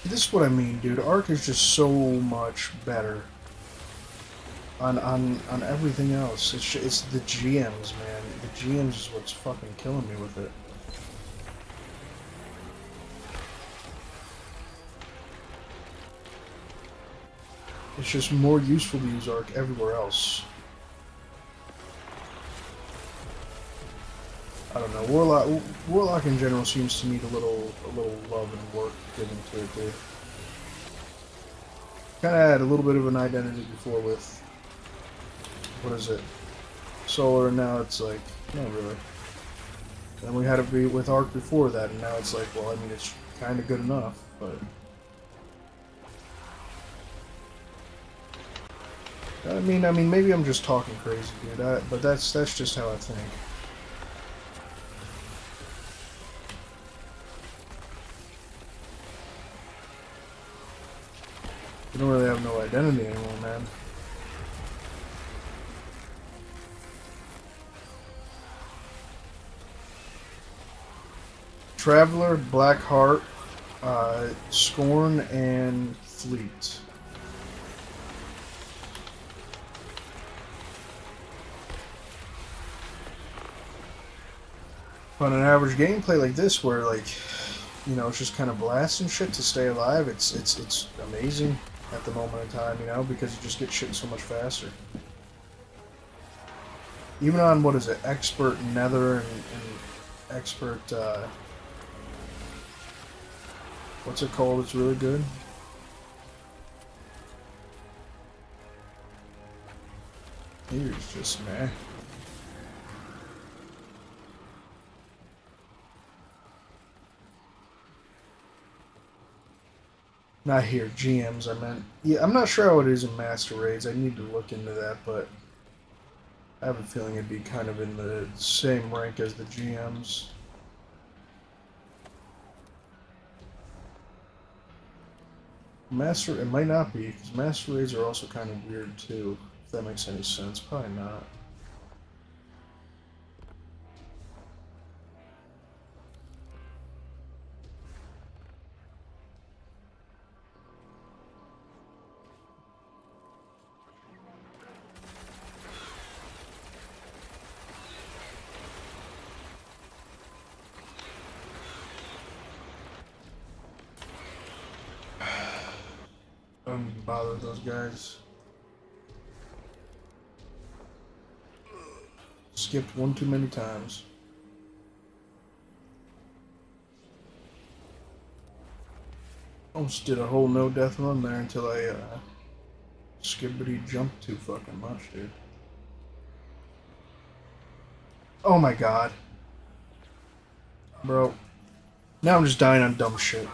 Speaker 1: this is what I mean, dude. Arc is just so much better on everything else. It's the GMs, man. The GMs is what's fucking killing me with it. It's just more useful to use Arc everywhere else. I don't know. Warlock in general seems to need a little love and work given to it, dude. Kind of had a little bit of an identity before with, what is it, Solar, and now it's like, not really. And we had it be with Arc before that, and now it's like, well, I mean, it's kind of good enough, but... I mean, maybe I'm just talking crazy, dude, but that's just how I think. You don't really have no identity anymore, man. Traveler, Blackheart, Scorn, and Fleet. On an average gameplay like this, where like, you know, it's just kind of blasting shit to stay alive, it's amazing at the moment in time, you know, because you just get shit so much faster. Even on, what is it, Expert Nether and Expert, what's it called? It's really good. Here's just meh. Not here, GMs, I meant. Yeah, I'm not sure how it is in Master Raids. I need to look into that, but I have a feeling it'd be kind of in the same rank as the GMs. It might not be, because Master Raids are also kind of weird too, if that makes any sense. Probably not. Don't bother those guys. Skipped one too many times. Almost did a whole no death run there until I skibbity jumped too fucking much, dude. Oh my god. Bro. Now I'm just dying on dumb shit.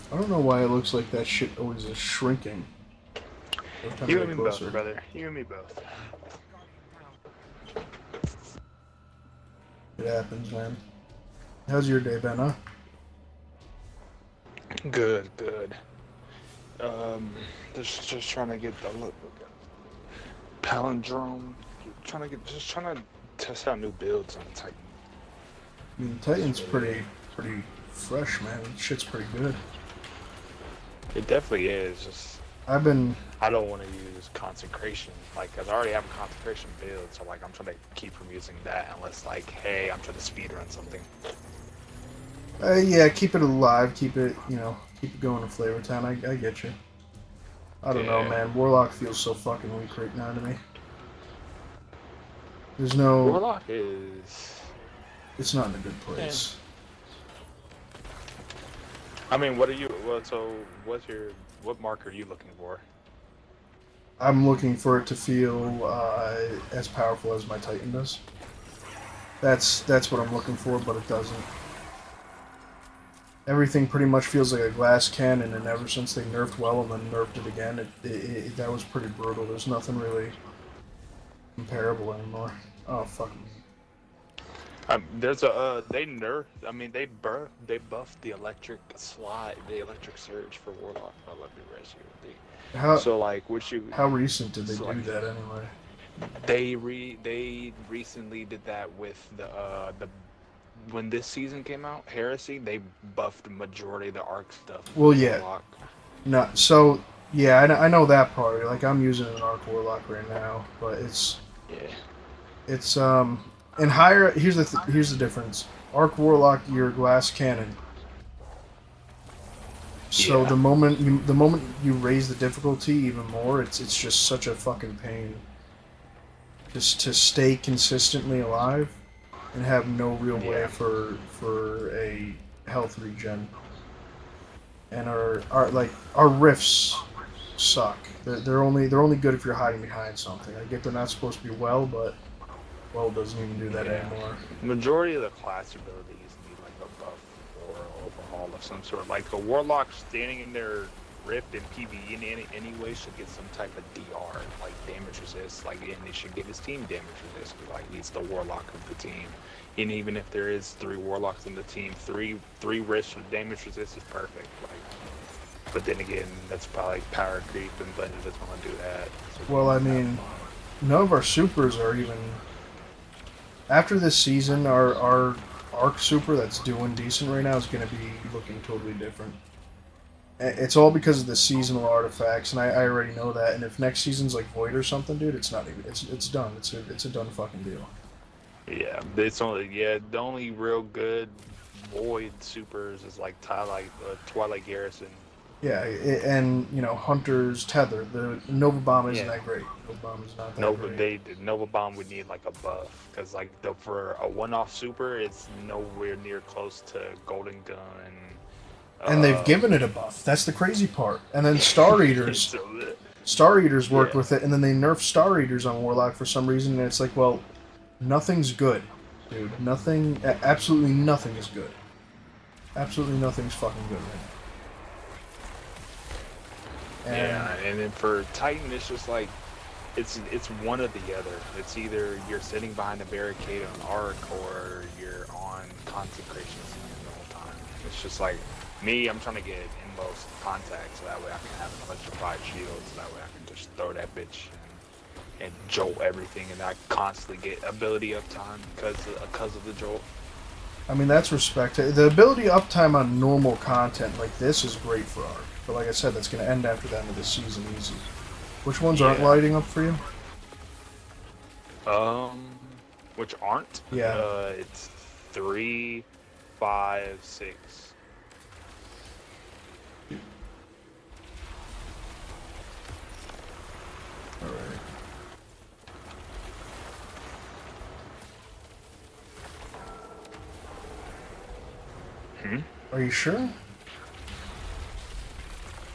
Speaker 1: I don't know why it looks like that shit always is shrinking.
Speaker 7: You and me both, brother. You and me both.
Speaker 1: It happens, man. How's your day been, huh?
Speaker 7: Good, good. Just trying to get the palindrome. Trying to test out new builds on Titan.
Speaker 1: I mean, Titan's pretty fresh, man. Shit's pretty good.
Speaker 7: It definitely is. Just
Speaker 1: I don't
Speaker 7: want to use consecration, like, cause I already have a consecration build, so like I'm trying to keep from using that unless like, hey, I'm trying to speedrun something.
Speaker 1: Yeah, keep it alive, keep it going in Flavor Town. I get you. I don't know, man. Warlock feels so fucking weak right now to me. There's no...
Speaker 7: Warlock is...
Speaker 1: It's not in a good place.
Speaker 7: Yeah. I mean, what mark are you looking for?
Speaker 1: I'm looking for it to feel as powerful as my Titan does. That's what I'm looking for, but it doesn't. Everything pretty much feels like a glass cannon, and ever since they nerfed well and then nerfed it again, that was pretty brutal. There's nothing really comparable anymore. Oh, fuck me.
Speaker 7: There's a they nerf. I mean, they buffed the electric slide, the electric surge for Warlock. I love you, Rescue.
Speaker 1: How
Speaker 7: So like, what you?
Speaker 1: how recent did they
Speaker 7: So,
Speaker 1: do
Speaker 7: like,
Speaker 1: that anyway?
Speaker 7: they recently did that with the when this season came out, Heresy. They buffed the majority of the arc stuff.
Speaker 1: Well, yeah.
Speaker 7: Warlock.
Speaker 1: No, so yeah, I know that part. Like I'm using an Arc Warlock right now, but
Speaker 7: Yeah.
Speaker 1: it's in higher. Here's the difference. Arc Warlock, you're glass cannon. So
Speaker 7: Yeah.
Speaker 1: the moment you raise the difficulty even more, it's just such a fucking pain. Just to stay consistently alive and have no real way
Speaker 7: Yeah.
Speaker 1: for a health regen. And our riffs suck. They're only good if you're hiding behind something. I get they're not supposed to be well, but well doesn't even do that
Speaker 7: Yeah.
Speaker 1: anymore.
Speaker 7: Majority of the class abilities need like a buff or overhaul of some sort. Like a warlock standing in their rift in PvE in any way should get some type of DR, like damage resist. Like, and they should get his team damage resist. Like he's the warlock of the team. And even if there is 3 warlocks in the team, three risks with damage resist is perfect. Like, but then again, that's probably power creep, and Blender doesn't want to do that. So
Speaker 1: Well, I mean, none of our supers are even. After this season, our arc super that's doing decent right now is going to be looking totally different. It's all because of the seasonal artifacts, and I already know that. And if next season's like Void or something, dude, it's not even. It's done. It's a done fucking deal.
Speaker 7: yeah, the only real good void supers is like Twilight Garrison.
Speaker 1: Yeah, and you know, Hunter's Tether. The Nova Bomb isn't
Speaker 7: Yeah.
Speaker 1: that great. Nova Bomb is not that
Speaker 7: Nova
Speaker 1: great.
Speaker 7: Nova Bomb would need like a buff because like for a one-off super, it's nowhere near close to Golden Gun.
Speaker 1: And they've given it a buff. That's the crazy part. And then Star Eaters.
Speaker 7: so,
Speaker 1: Star Eaters worked
Speaker 7: Yeah.
Speaker 1: with it, and then they nerfed Star Eaters on Warlock for some reason, and it's like, well, nothing's good, dude. Nothing, absolutely nothing is good. Absolutely nothing's fucking good right now. And
Speaker 7: yeah, and then for Titan, it's just like it's one or the other. It's either you're sitting behind a barricade on Arc or you're on Consecration the whole time. It's just like me, I'm trying to get inmost contact so that way I can have an electrified shield, so that way I can just throw that bitch and jolt everything, and I constantly get ability uptime because of the jolt.
Speaker 1: I mean, that's respect. The ability uptime on normal content like this is great for Arc. But like I said, that's going to end after the end of the season easy. Which ones aren't
Speaker 7: Yeah.
Speaker 1: lighting up for you?
Speaker 7: Which aren't?
Speaker 1: Yeah.
Speaker 7: It's 3, 5, 6.
Speaker 1: Alright.
Speaker 7: Hmm?
Speaker 1: Are you sure?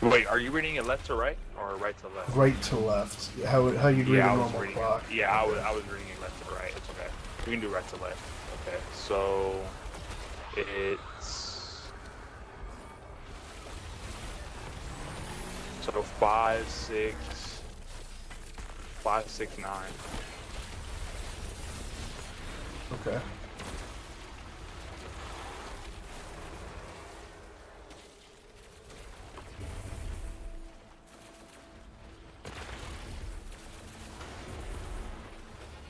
Speaker 7: Wait, are you reading it left to right or right to left?
Speaker 1: Right to left. How you'd read
Speaker 7: Yeah,
Speaker 1: a
Speaker 7: I was
Speaker 1: normal
Speaker 7: reading
Speaker 1: clock.
Speaker 7: it. Yeah, I was reading it left to right. It's okay. We can do right to left. Okay, so it's 5, 6, 5, 6, 9.
Speaker 1: Okay.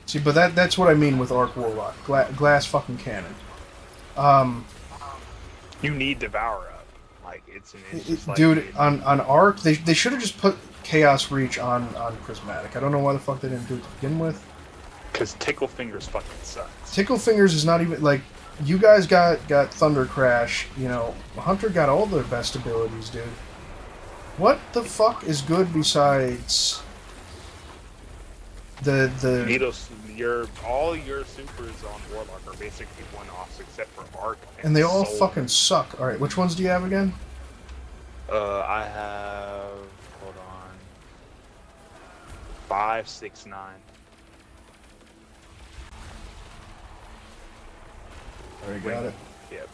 Speaker 1: See, but that's what I mean with Arc Warlock. Glass fucking cannon.
Speaker 7: You need Devour up. Like it's just like
Speaker 1: Dude, on Arc, they should have just put Chaos Reach on Prismatic. I don't know why the fuck they didn't do it to begin with.
Speaker 7: because Tickle Fingers fucking sucks.
Speaker 1: Tickle Fingers is not even like you guys got Thunder Crash. You know, Hunter got all their best abilities, dude. What the fuck is good besides the
Speaker 7: Needles, all your supers on Warlock are basically one-offs except for Arc.
Speaker 1: and they all
Speaker 7: Soul.
Speaker 1: fucking suck. All right, which ones do you have again?
Speaker 7: I have. Hold on. 5, 6, 9.
Speaker 1: Already got it.
Speaker 7: Yep.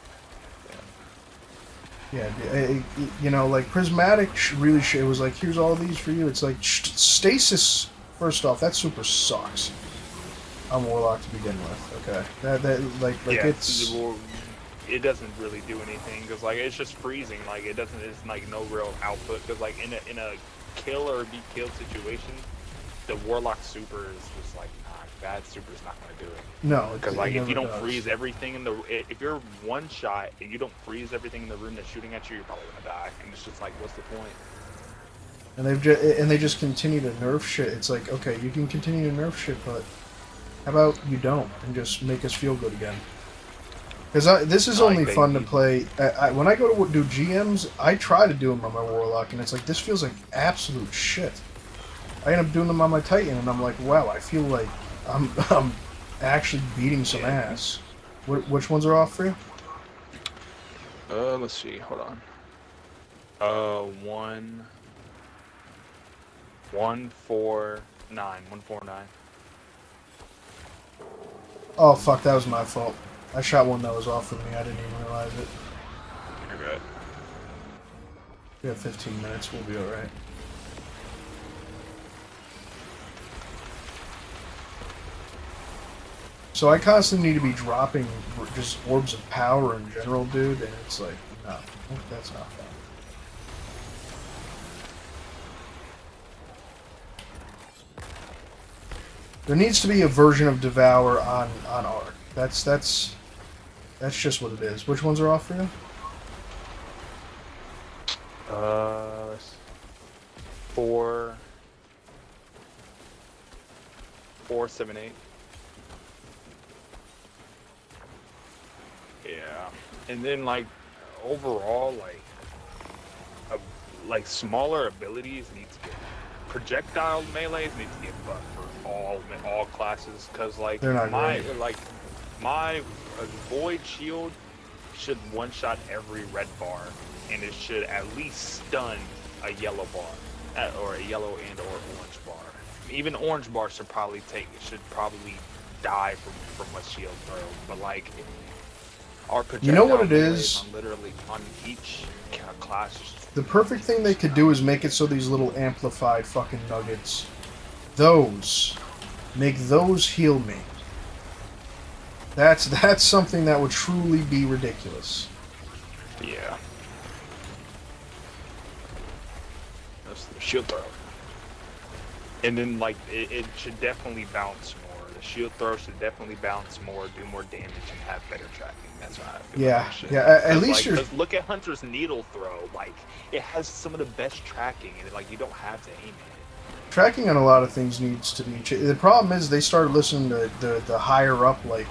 Speaker 1: Yeah, you know, like Prismatic really it was like, here's all these for you. It's like Stasis. First off, that super sucks. on Warlock to begin with. Okay, that like
Speaker 7: yeah,
Speaker 1: it's
Speaker 7: it doesn't really do anything because like it's just freezing. Like it doesn't. It's like no real output because like in a kill or be killed situation, the Warlock super is just like that super's not gonna do it.
Speaker 1: no,
Speaker 7: Because
Speaker 1: it
Speaker 7: like if
Speaker 1: never
Speaker 7: you don't
Speaker 1: does.
Speaker 7: freeze everything in the if you're one shot and you don't freeze everything in the room that's shooting at you, you're probably gonna die. And it's just like, what's the point?
Speaker 1: And they just continue to nerf shit. It's like, okay, you can continue to nerf shit, but how about you don't and just make us feel good again? Because this is
Speaker 7: Like,
Speaker 1: only
Speaker 7: they
Speaker 1: fun to
Speaker 7: need-
Speaker 1: play. When I go to do GMs, I try to do them on my Warlock, and it's like this feels like absolute shit. I end up doing them on my Titan, and I'm like, wow, I feel like I'm actually beating some ass. Which ones are off for you?
Speaker 7: Let's see. Hold on. 149. 149.
Speaker 1: Oh fuck, that was my fault. I shot one that was off for me. I didn't even realize it.
Speaker 7: You're good.
Speaker 1: We have 15 minutes. We'll be all right. So I constantly need to be dropping just orbs of power in general, dude, and it's like, no, that's not fun. There needs to be a version of Devour on Ark. That's just what it is. Which ones are off for you?
Speaker 7: Let's- 478. Yeah, and then like overall, like smaller abilities need to get projectile melees need to get buffed for all classes because like
Speaker 1: They're not
Speaker 7: my
Speaker 1: great.
Speaker 7: like my void shield should one shot every red bar, and it should at least stun a yellow bar or a yellow and or orange bar. Even orange bar should probably die from a shield throw, but like our
Speaker 1: You know what
Speaker 7: projectile
Speaker 1: it
Speaker 7: melees
Speaker 1: is?
Speaker 7: on literally on each class. is just-
Speaker 1: The perfect thing they could do is make it so these little amplified fucking nuggets, make those heal me. That's something that would truly be ridiculous.
Speaker 7: Yeah. That's the shield throw. And then, like, it should definitely bounce more. The shield throw should definitely bounce more, do more damage, and have better tracking. That's what I feel.
Speaker 1: Yeah,
Speaker 7: like it should.
Speaker 1: yeah, at
Speaker 7: 'Cause,
Speaker 1: least
Speaker 7: like,
Speaker 1: you're-
Speaker 7: 'cause look at Hunter's needle throw. Like, it has some of the best tracking, and like, you don't have to aim it.
Speaker 1: Tracking on a lot of things needs to be. The problem is they started listening to the higher up like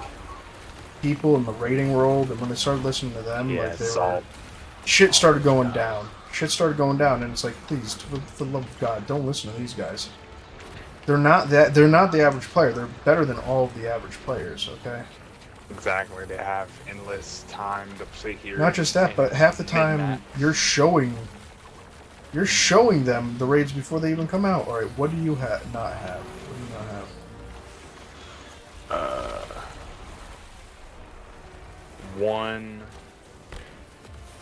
Speaker 1: people in the rating world, and when they started listening to them,
Speaker 7: Yeah,
Speaker 1: like they
Speaker 7: it's
Speaker 1: were,
Speaker 7: all
Speaker 1: shit started going down. Shit started going down, and it's like, please, for the love of God, don't listen to these guys. They're not the average player. They're better than all of the average players. Okay.
Speaker 7: exactly. They have endless time to sit here.
Speaker 1: Not just that,
Speaker 7: and
Speaker 1: but half the time
Speaker 7: min-max.
Speaker 1: you're showing them the raids before they even come out. All right, what do you not have? What do you not have?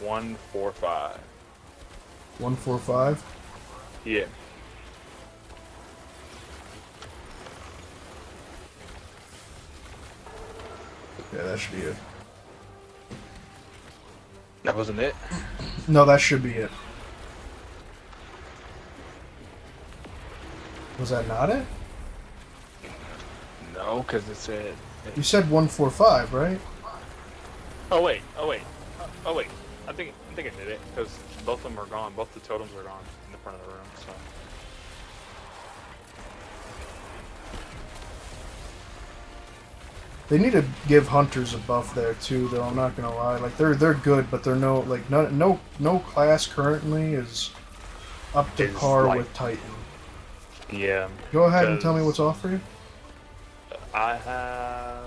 Speaker 7: 145.
Speaker 1: 145.
Speaker 7: Yeah.
Speaker 1: Yeah, that should be it.
Speaker 7: That wasn't it.
Speaker 1: No, that should be it. Was that not it?
Speaker 7: No, because it said.
Speaker 1: You said 145, right?
Speaker 7: Oh wait. I think I did it because both of them are gone. Both the totems are gone in the front of the room. So.
Speaker 1: They need to give hunters a buff there too, though. I'm not gonna lie. Like they're good, but they're no class currently is up to
Speaker 7: Is
Speaker 1: par
Speaker 7: like-
Speaker 1: with Titan.
Speaker 7: Yeah.
Speaker 1: Go ahead and tell me
Speaker 7: because
Speaker 1: what's off for you.
Speaker 7: I have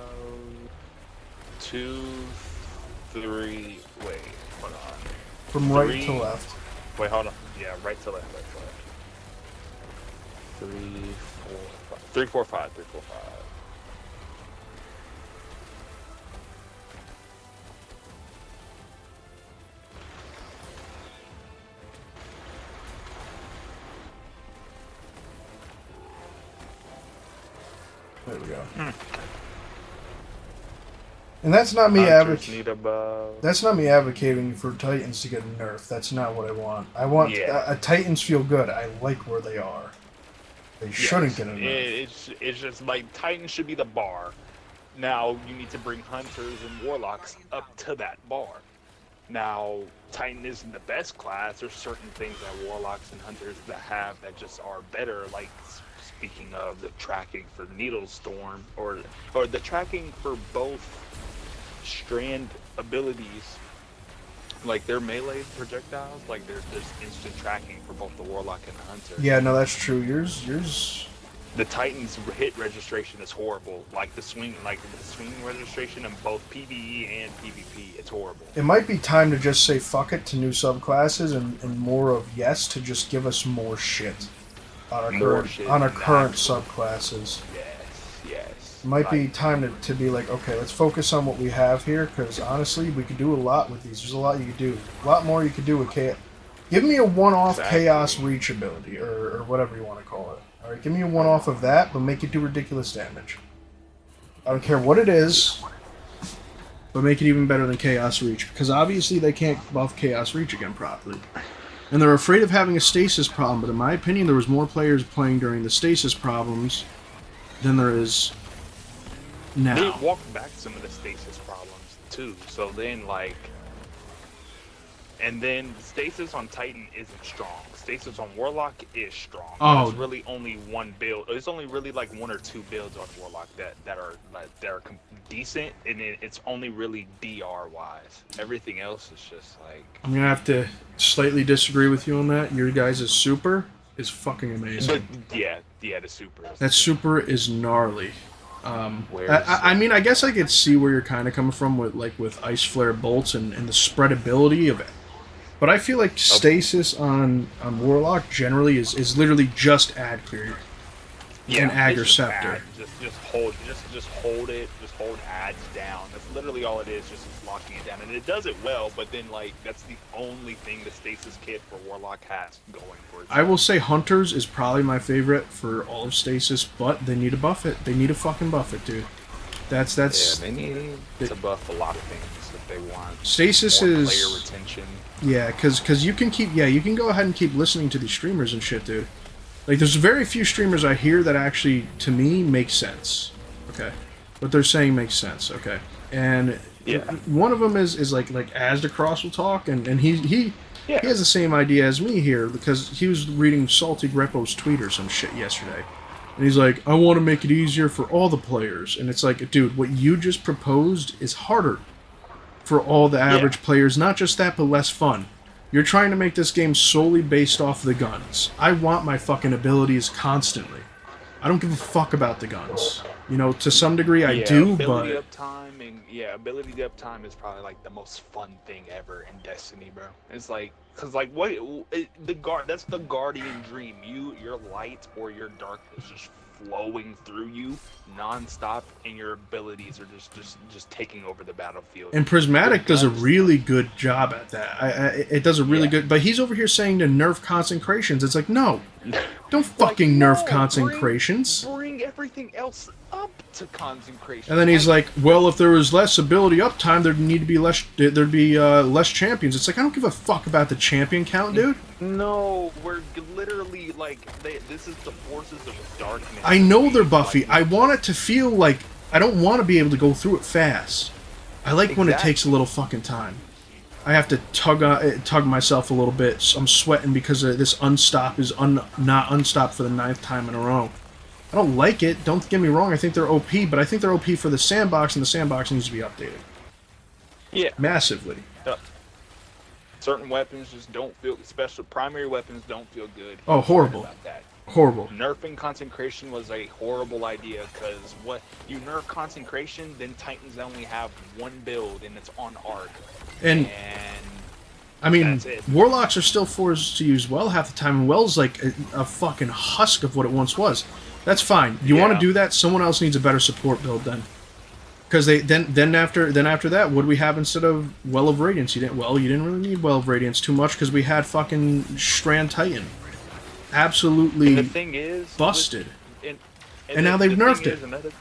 Speaker 7: 2, 3. Wait, hold on.
Speaker 1: From right
Speaker 7: Three.
Speaker 1: to left.
Speaker 7: Wait, hold on. Yeah, right to left. 3, 4, 5. 3, 4, 5. 3, 4, 5.
Speaker 1: There we go. And that's not me
Speaker 7: Hunters need a buff.
Speaker 1: That's not me advocating for Titans to get a nerf. That's not what I want. I want Titans feel good. I like where they are. They shouldn't get a nerf.
Speaker 7: It's just like Titans should be the bar. Now you need to bring Hunters and Warlocks up to that bar. Now Titan isn't the best class. There's certain things that Warlocks and Hunters that have that just are better. Like speaking of the tracking for Needle Storm, or the tracking for both strand abilities, like their melee projectiles, like there's instant tracking for both the Warlock and the Hunter.
Speaker 1: Yeah, no, that's true. Yours.
Speaker 7: The Titan's hit registration is horrible. Like the swing registration in both PvE and PvP, it's horrible.
Speaker 1: It might be time to just say fuck it to new subclasses and more of yes to just give us more shit on our current subclasses.
Speaker 7: Yes.
Speaker 1: It might be time to be like, okay, let's focus on what we have here, because honestly, we could do a lot with these. There's a lot you could do. A lot more you could do with Chaos. Give me a one-off Chaos Reach ability, or whatever you want to call it. Alright, give me a one-off of that, but make it do ridiculous damage. I don't care what it is, but make it even better than Chaos Reach, because obviously they can't buff Chaos Reach again properly. And they're afraid of having a stasis problem, but in my opinion, there was more players playing during the stasis problems than there is now.
Speaker 7: They walked back some of the stasis problems, too, so then, like... And then stasis on Titan isn't strong. Stasis on Warlock is strong.
Speaker 1: Oh,
Speaker 7: there's really only one build. There's only really like one or two builds on Warlock that are decent, and it's only really DR wise. Everything else is just like.
Speaker 1: I'm gonna have to slightly disagree with you on that. Your guys' super is fucking amazing.
Speaker 7: But yeah, the super.
Speaker 1: That super is gnarly. I mean, I guess I could see where you're kind of coming from with Ice Flare bolts and the spreadability of it. But I feel like stasis on Warlock generally is literally just ad clear and Agger Scepter.
Speaker 7: Just hold it, just hold ads down. That's literally all it is, just locking it down. And it does it well, but then like that's the only thing the stasis kit for Warlock has going for it.
Speaker 1: I will say Hunters is probably my favorite for all of stasis, but they need to buff it. They need to fucking buff it, dude. That's
Speaker 7: yeah, they need to buff a lot of things if they want.
Speaker 1: Stasis
Speaker 7: more
Speaker 1: is
Speaker 7: player retention.
Speaker 1: Yeah, because you can go ahead and keep listening to these streamers and shit, dude. Like, there's very few streamers I hear that actually, to me, make sense. Okay, what they're saying makes sense. Okay, and one of them is like Asdacross will talk, and he has the same idea as me here, because he was reading Salty Greppo's tweet or some shit yesterday. And he's like, I want to make it easier for all the players. And it's like, dude, what you just proposed is harder for all the average players. Not just that, but less fun. You're trying to make this game solely based off the guns. I want my fucking abilities constantly. I don't give a fuck about the guns. You know, to some degree I do,
Speaker 7: ability
Speaker 1: but...
Speaker 7: ability uptime is probably like the most fun thing ever in Destiny, bro. It's like, cause like that's the Guardian dream. Your light or your darkness just flowing through you non-stop, and your abilities are just taking over the battlefield.
Speaker 1: And Prismatic does a really good job at that. It does a really good... But he's over here saying to nerf concentrations. It's like, no. Don't fucking nerf concentrations.
Speaker 7: Bring everything else up to concentration.
Speaker 1: And then he's like, well, if there was less ability uptime, there'd need to be less champions. It's like, I don't give a fuck about the champion count, dude.
Speaker 7: No, we're literally like, this is the forces of darkness.
Speaker 1: I know they're buffy. I want it to feel like I don't want to be able to go through it fast. I like when it takes a little fucking time. I have to tug myself a little bit. I'm sweating because this unstop is not unstopped for the 9th time in a row. I don't like it. Don't get me wrong. I think they're OP, but I think they're OP for the sandbox, and the sandbox needs to be updated.
Speaker 7: Yeah,
Speaker 1: massively.
Speaker 7: Certain weapons just don't feel. Special primary weapons don't feel good.
Speaker 1: Oh, horrible.
Speaker 7: About that.
Speaker 1: Horrible.
Speaker 7: Nerfing Consecration was a horrible idea, because what you nerf Consecration, then Titans only have one build, and it's on Arc.
Speaker 1: And I mean, Warlocks are still forced to use Well half the time, and Well's like a fucking husk of what it once was. That's fine. You want to do that? Someone else needs a better support build then. Because then after that, what do we have instead of Well of Radiance? You didn't really need Well of Radiance too much, because we had fucking Strand Titan. Absolutely.
Speaker 7: And the thing is,
Speaker 1: busted. And now they've nerfed
Speaker 7: thing
Speaker 1: it.
Speaker 7: is,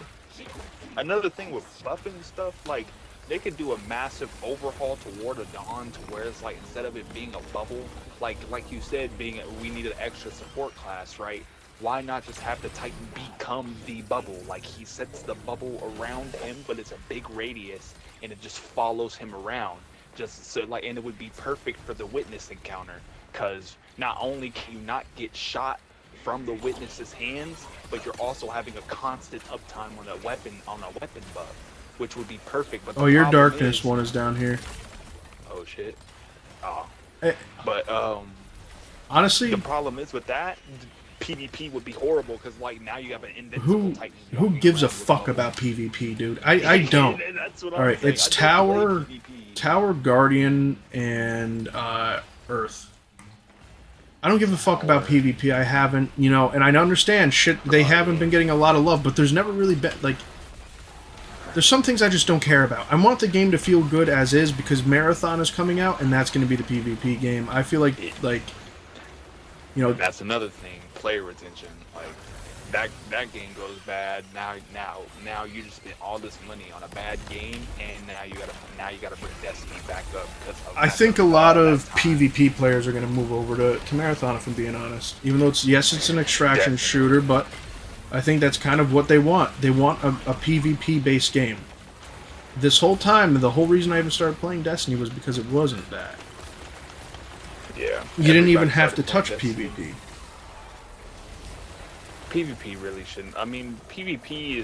Speaker 7: another thing with buffing and stuff, like they could do a massive overhaul to Ward of Dawn to where it's like instead of it being a bubble, like you said, we need an extra support class, right? Why not just have the Titan become the bubble? Like he sets the bubble around him, but it's a big radius and it just follows him around. Just so like, and it would be perfect for the witness encounter, because not only can you not get shot from the witness's hands, but you're also having a constant uptime on a weapon buff, which would be perfect. But
Speaker 1: Oh, your
Speaker 7: problem
Speaker 1: darkness one is down here.
Speaker 7: Oh shit. Oh.
Speaker 1: Eh.
Speaker 7: But
Speaker 1: Honestly,
Speaker 7: the problem is with that, PvP would be horrible because like now you have an
Speaker 1: who
Speaker 7: invincible Titan.
Speaker 1: who
Speaker 7: walking
Speaker 1: gives a
Speaker 7: around with
Speaker 1: fuck
Speaker 7: all-
Speaker 1: about PvP, dude? I don't.
Speaker 7: That's what
Speaker 1: All
Speaker 7: I'm
Speaker 1: right,
Speaker 7: saying.
Speaker 1: it's
Speaker 7: I don't play
Speaker 1: Tower,
Speaker 7: PvP.
Speaker 1: Tower, Guardian, and Earth. I don't give a fuck about PvP. I haven't, you know, and I understand shit. They haven't been getting a lot of love, but there's never really been like. There's some things I just don't care about. I want the game to feel good as is because Marathon is coming out, and that's going to be the PvP game. I feel like, you know,
Speaker 7: That's another thing. Player retention. Like that game goes bad. Now you just spent all this money on a bad game, and now you gotta bring Destiny back up because of
Speaker 1: I think a lot of PvP players are going to move over to Marathon, if I'm being honest. Even though it's an extraction
Speaker 7: Definitely.
Speaker 1: shooter, but I think that's kind of what they want. They want a PvP-based game. This whole time, the whole reason I even started playing Destiny was because it wasn't that.
Speaker 7: Yeah.
Speaker 1: You didn't even
Speaker 7: Everybody
Speaker 1: have to
Speaker 7: started
Speaker 1: touch
Speaker 7: playing Destiny.
Speaker 1: PvP.
Speaker 7: PvP really shouldn't. I mean, PvP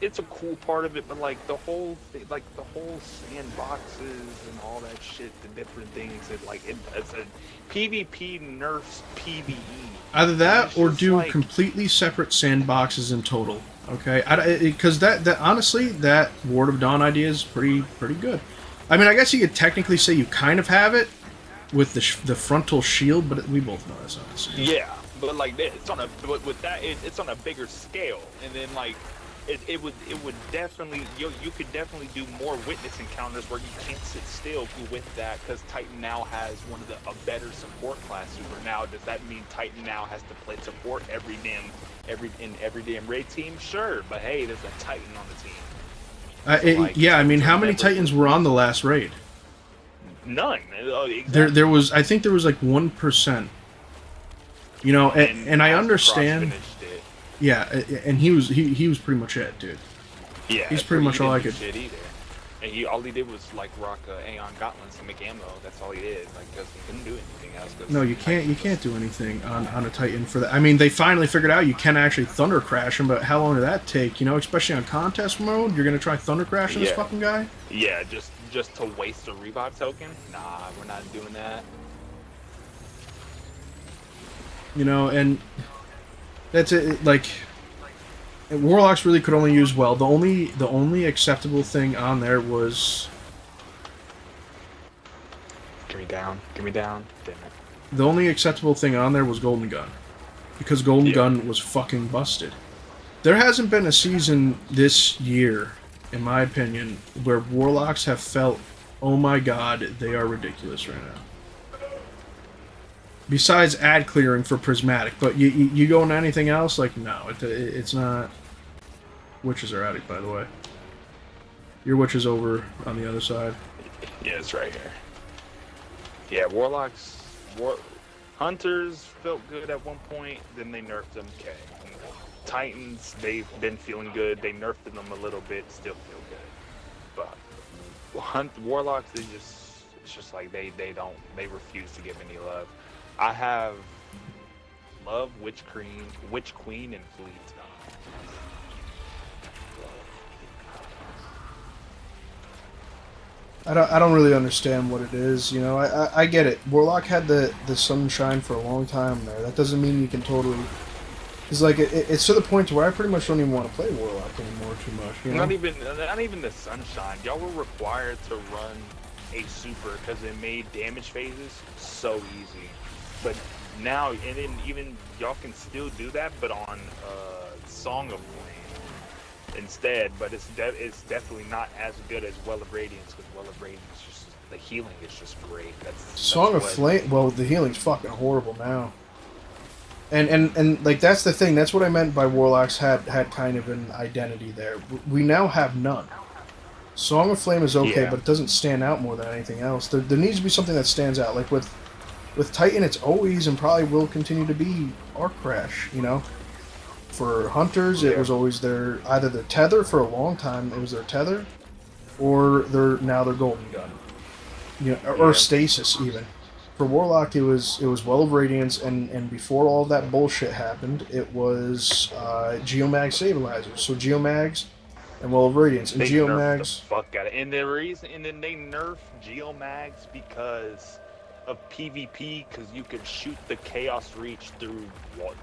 Speaker 7: it's a cool part of it, but like the whole thing, like the whole sandboxes and all that shit, the different things, it's a PvP nerfs PvE.
Speaker 1: Either that
Speaker 7: It's
Speaker 1: or
Speaker 7: just
Speaker 1: do
Speaker 7: like-
Speaker 1: completely separate sandboxes in total. Okay, because that honestly, that Ward of Dawn idea is pretty good. I mean, I guess you could technically say you kind of have it with the frontal shield, but we both know that's not the same.
Speaker 7: Yeah, but like this, but with that, it's on a bigger scale, and then like it would definitely you could definitely do more witness encounters where you can't sit still with that, because Titan now has one of a better support class super. Now, does that mean Titan now has to play support every damn raid team? Sure, but hey, there's a Titan on the team. Like,
Speaker 1: Yeah, I mean, how many
Speaker 7: remember-
Speaker 1: Titans were on the last raid?
Speaker 7: None. Exactly.
Speaker 1: There was, I think there was like 1%. You know, and I
Speaker 7: Cross
Speaker 1: understand.
Speaker 7: finished it.
Speaker 1: Yeah, and he was pretty much it, dude.
Speaker 7: Yeah,
Speaker 1: He's pretty much
Speaker 7: he
Speaker 1: all I
Speaker 7: didn't do
Speaker 1: could-
Speaker 7: shit either. And all he did was like rock Aeon Gauntlets to make ammo. That's all he did. Like, because he couldn't do anything else. 'Cause
Speaker 1: No, you can't do anything on a Titan for that. I mean, they finally figured out you can actually Thunder Crash him, but how long did that take? You know, especially on contest mode, you're gonna try Thunder Crashing this
Speaker 7: Yeah.
Speaker 1: fucking guy?
Speaker 7: Yeah, just to waste a revive token? Nah, we're not doing that.
Speaker 1: You know, and that's it. Like, Warlocks really could only use well. The only acceptable thing on there was
Speaker 7: Give me down. Give me down. Damn it.
Speaker 1: the only acceptable thing on there was Golden Gun, because Golden
Speaker 7: Yeah.
Speaker 1: Gun was fucking busted. There hasn't been a season this year, in my opinion, where Warlocks have felt, oh my god, they are ridiculous right now. Besides ad clearing for Prismatic, but you go into anything else, like, no, it's not. Witches are out, by the way. Your witch is over on the other side.
Speaker 7: Yeah, it's right here. Yeah, Warlocks... Hunters felt good at one point, then they nerfed them. Okay. Titans, they've been feeling good. They nerfed them a little bit, still feel good. But Warlocks, it's just like they refuse to give any love. I have Love, Witch Queen, and Fleet.
Speaker 1: I don't really understand what it is, you know. I get it. Warlock had the sunshine for a long time there. That doesn't mean you can totally. It's like it's to the point to where I pretty much don't even want to play Warlock anymore too much. You know?
Speaker 7: Not even the sunshine. Y'all were required to run a super because it made damage phases so easy. But now, and then even y'all can still do that, but on Song of Flame instead. But it's definitely not as good as Well of Radiance, because Well of Radiance just the healing is just great. That's
Speaker 1: Song of
Speaker 7: what-
Speaker 1: Flame. Well, the healing's fucking horrible now. And like that's the thing. That's what I meant by warlocks had kind of an identity there. We now have none. Song of Flame is okay,
Speaker 7: Yeah.
Speaker 1: but it doesn't stand out more than anything else. There needs to be something that stands out. Like with Titan, it's always and probably will continue to be Arc Crash. You know, for hunters, it
Speaker 7: Yeah.
Speaker 1: was always either their tether for a long time. It was their tether, or their golden gun. You know, or
Speaker 7: Yeah.
Speaker 1: stasis even. For Warlock, it was Well of Radiance, and before all that bullshit happened, it was Geomag Stabilizers. So Geomags and Well of Radiance, and
Speaker 7: They nerfed the
Speaker 1: Geomags.
Speaker 7: fuck out of it. And the reason, and then they nerfed Geomags because of PvP, because you could shoot the Chaos Reach through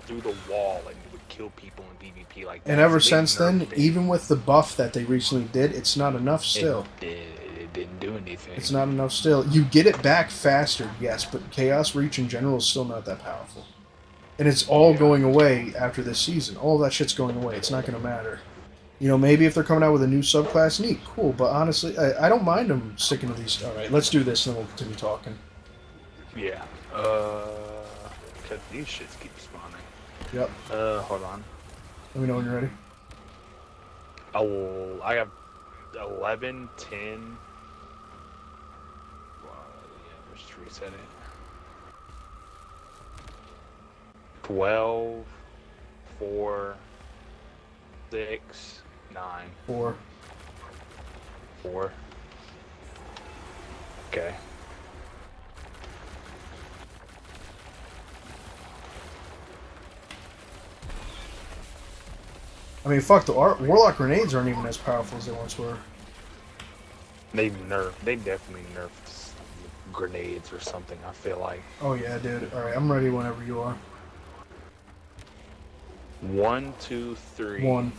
Speaker 7: the wall and it would kill people in PvP like that.
Speaker 1: And ever
Speaker 7: So they
Speaker 1: since then,
Speaker 7: nerfed it.
Speaker 1: even with the buff that they recently did, it's not enough still.
Speaker 7: It didn't do anything.
Speaker 1: It's not enough still. You get it back faster, yes, but Chaos Reach in general is still not that powerful. And it's all going away after this season. All that shit's going away. It's not going to matter. You know, maybe if they're coming out with a new subclass, neat, cool. But honestly, I don't mind them sticking to these. All right, let's do this, and then we'll continue talking.
Speaker 7: Yeah. Because these shits keep spawning.
Speaker 1: Yep.
Speaker 7: Hold on.
Speaker 1: Let me know when you're ready.
Speaker 7: Oh, I have 11, 10. Well, yeah, let's reset it. 12, 4, 6, 9,
Speaker 1: 4.
Speaker 7: 4. Okay.
Speaker 1: I mean, fuck, the Warlock grenades aren't even as powerful as they once were.
Speaker 7: They definitely nerfed grenades or something, I feel like.
Speaker 1: Oh, yeah, dude. All right, I'm ready whenever you are.
Speaker 7: 1, 2, 3.
Speaker 1: 1.
Speaker 7: And 1.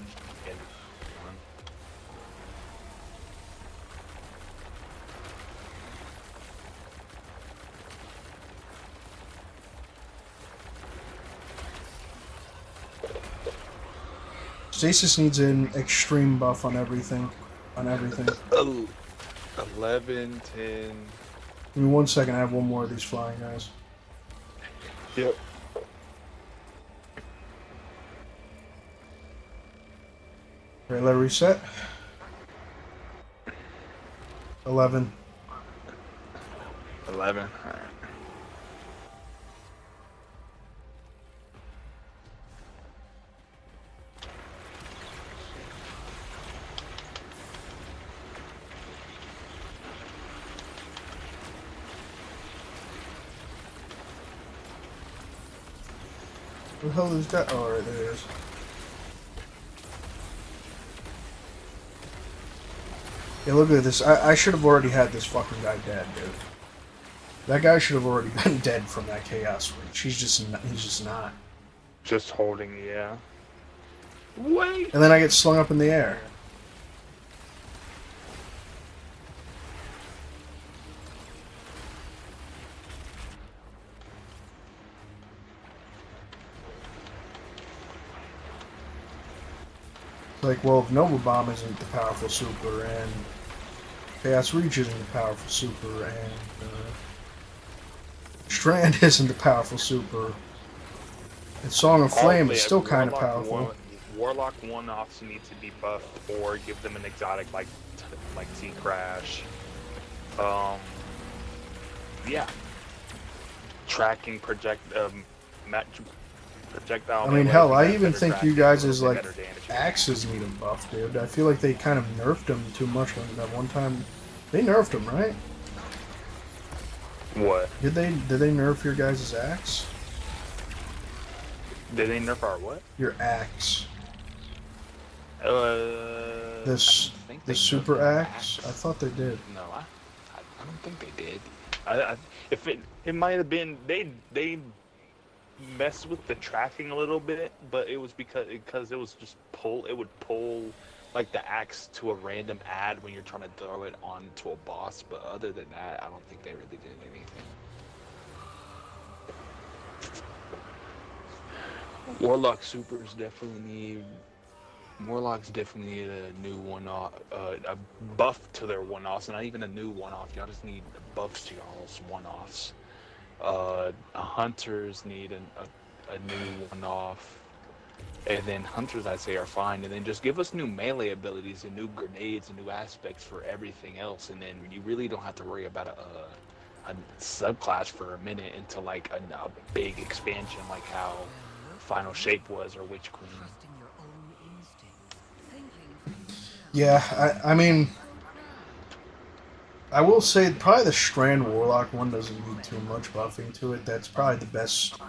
Speaker 1: Stasis needs an extreme buff on everything. On everything.
Speaker 7: 11, 10.
Speaker 1: Give me 1 second, I have one more of these flying guys.
Speaker 7: Yep.
Speaker 1: Alright, let it reset. 11.
Speaker 7: 11. Alright.
Speaker 1: Where the hell is that? Oh, right, there it is. Yeah, look at this. I should have already had this fucking guy dead, dude. That guy should have already been dead from that Chaos Reach. He's just not.
Speaker 7: Just holding, yeah. Wait!
Speaker 1: And then I get slung up in the air. Like, well, if Nova Bomb isn't the powerful super, and Chaos Reach isn't the powerful super, and Strand isn't the powerful super, and Song of Flame is still kind of powerful.
Speaker 7: Warlock one-offs need to be buffed or give them an exotic like Sea Crash. Yeah. Tracking projectile.
Speaker 1: I mean, hell, I even think you guys as like axes need a buff, dude. I feel like they kind of nerfed them too much that one time. They nerfed them, right?
Speaker 7: What?
Speaker 1: Did they nerf your guys' axe?
Speaker 7: Did they nerf our what?
Speaker 1: Your axe.
Speaker 7: I
Speaker 1: This
Speaker 7: think
Speaker 1: the
Speaker 7: they
Speaker 1: super
Speaker 7: nerfed our
Speaker 1: axe? I thought they did.
Speaker 7: No, I don't think they did. If it might have been they messed with the tracking a little bit, but it was because it was just it would pull like the axe to a random ad when you're trying to throw it onto a boss. But other than that, I don't think they really did anything. Warlock supers definitely need. Warlocks definitely need a new one-off, a buff to their one-offs, and not even a new one-off. Y'all just need buffs to y'all's one-offs. Hunters need a new one off. And then hunters, I'd say, are fine. And then just give us new melee abilities and new grenades and new aspects for everything else. And then you really don't have to worry about a subclass for a minute until like a big expansion, like how Final Shape was or Witch Queen.
Speaker 1: Yeah, I mean, I will say probably the Strand Warlock one doesn't need too much buffing to it. That's probably the best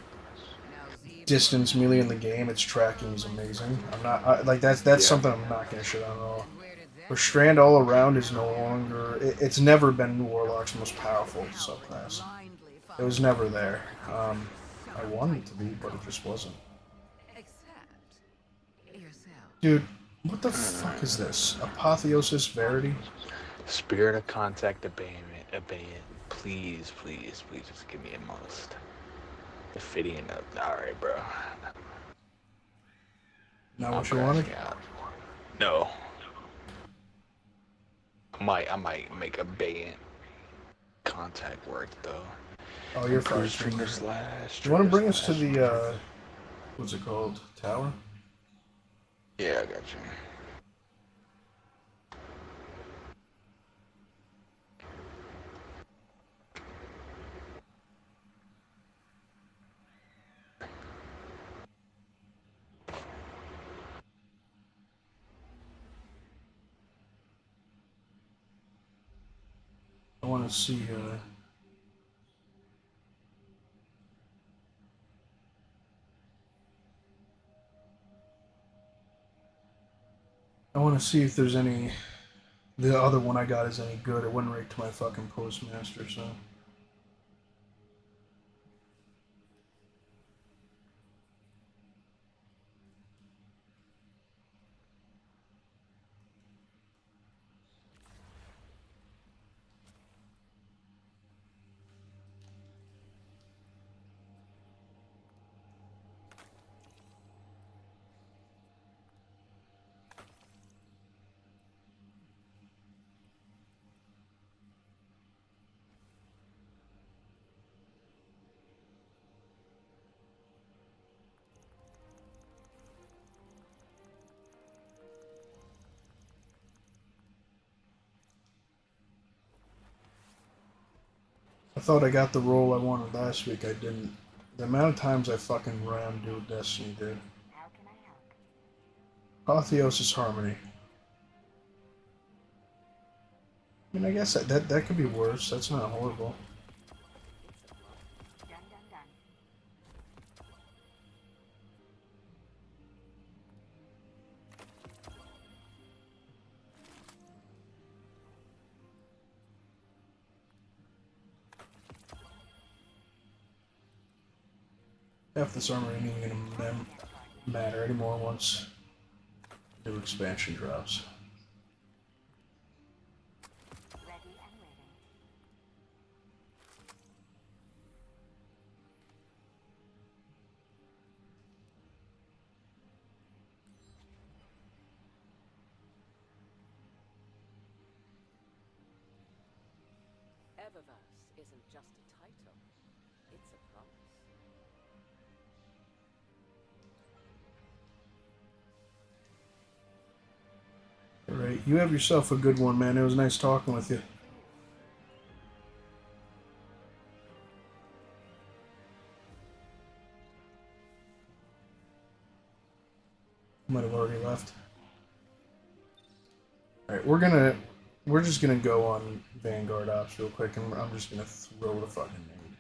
Speaker 1: distance melee in the game. Its tracking is amazing. I'm not like that's
Speaker 7: Yeah.
Speaker 1: something I'm not gonna shit on at all. But Strand all around is no longer. It's never been Warlock's most powerful subclass. It was never there. I wanted it to be, but it just wasn't. Dude, what the fuck is this? Apotheosis Verity?
Speaker 7: Spirit of Contact Abandonment. Please, please, please just give me a most. Fitting up. Alright, bro.
Speaker 1: Not what you wanted?
Speaker 7: Out. No. I might make a band contact work though.
Speaker 1: Oh, you're fine.
Speaker 7: Trigger slash.
Speaker 1: You want to bring us to the, what's it called? Tower?
Speaker 7: Yeah, I got you.
Speaker 1: I want to see, I want to see if there's any. The other one I got is any good. It went right to my fucking postmaster, so. I thought I got the role I wanted last week. I didn't. The amount of times I fucking ran dude Destiny, dude. Apotheosis Harmony. I mean, I guess that could be worse. That's not horrible. Half this armor ain't even gonna matter anymore once new expansion drops.
Speaker 8: Eververse isn't just a title, it's a promise.
Speaker 1: Alright, you have yourself a good one, man. It was nice talking with you. Might have already left. Alright, we're just gonna go on Vanguard Ops real quick, and I'm just gonna throw the fucking nade.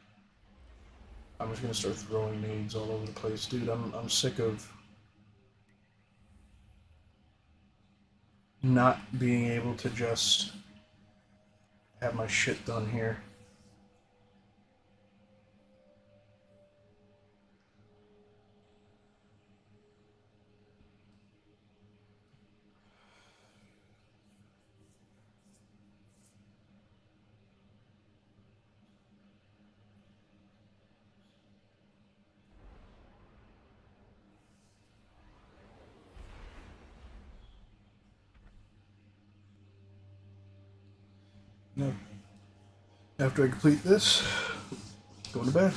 Speaker 1: I'm just gonna start throwing nades all over the place, dude. I'm sick of not being able to just have my shit done here. No. After I complete this, going to bed.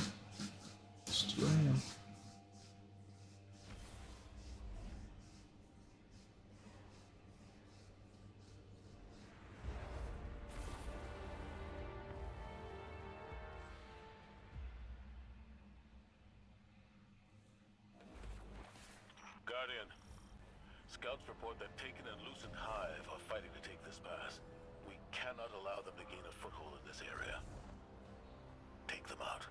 Speaker 1: It's 2 a.m.
Speaker 3: Guardian. Scouts report that Taken and Lucent Hive are fighting to take this pass. We cannot allow them to gain a foothold in this area. Take them out.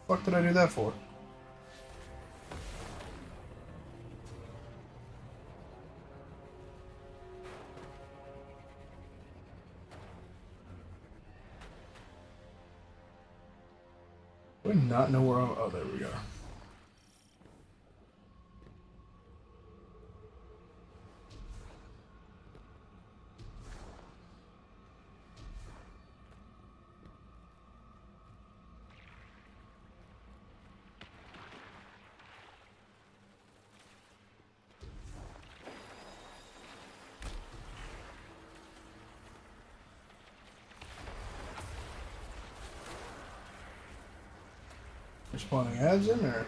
Speaker 1: Fuck did I do that for? Do I not know where I'm... Oh, there we go. We're spawning ads in there.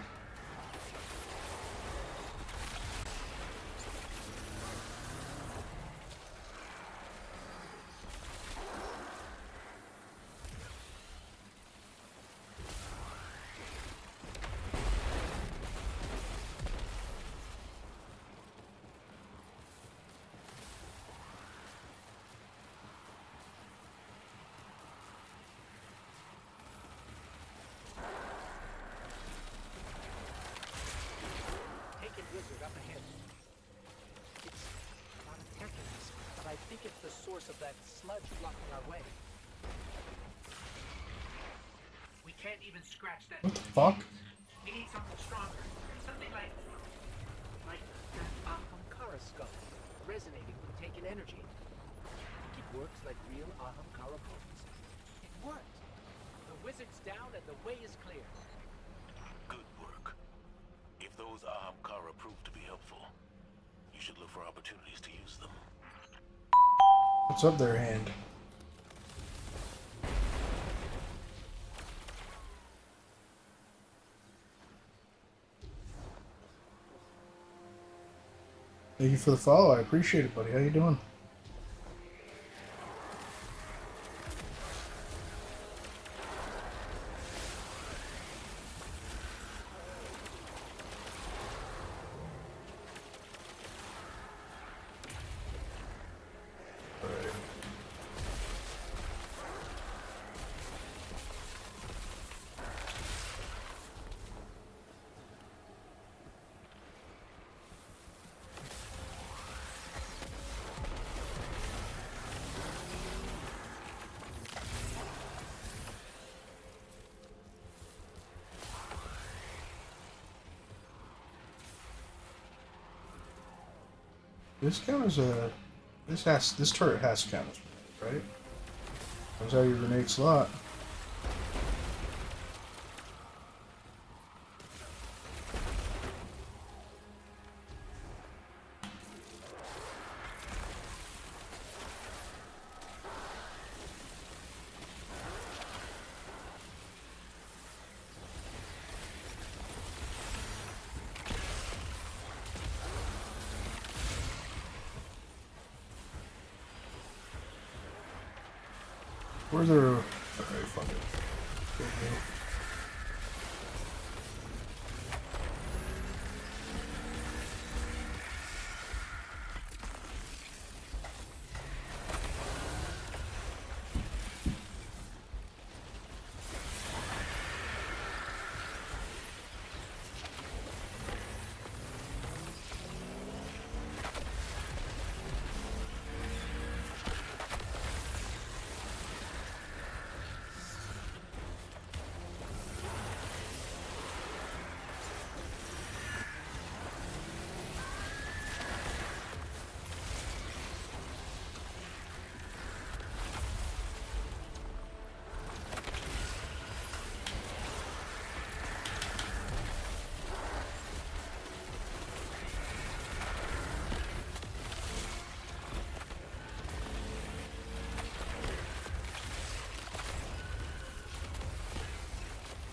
Speaker 9: Taken wizard up ahead. It's not attacking us, but I think it's the source of that sludge blocking our way. We can't even scratch that.
Speaker 1: What the fuck?
Speaker 9: We need something stronger. Something like that Ahamkara skull, resonating with taken energy. I think it works like real Ahamkara bones. It worked. The wizard's down and the way is clear.
Speaker 3: Good work. If those Ahamkara prove to be helpful, you should look for opportunities to use them.
Speaker 1: What's up there, hand? Thank you for the follow. I appreciate it, buddy. How you doing? Alright. This count as a... This turret has to count as a grenade, right? Comes out of your grenade slot. Where's there? Alright, fuck it. Okay.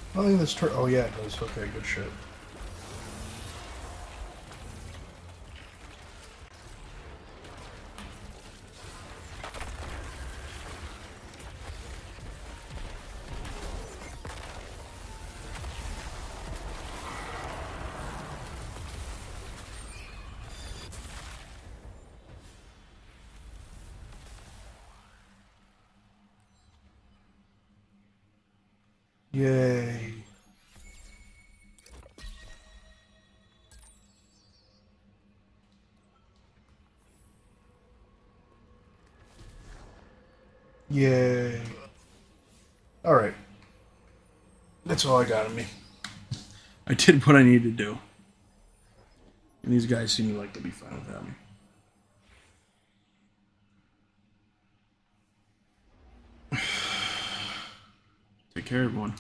Speaker 1: I don't think this turret. Oh yeah, it does. Okay, good shit. Yay. Yay. Alright. That's all I got of me. I did what I needed to do. And these guys seem to like to be fine without me. Take care, everyone.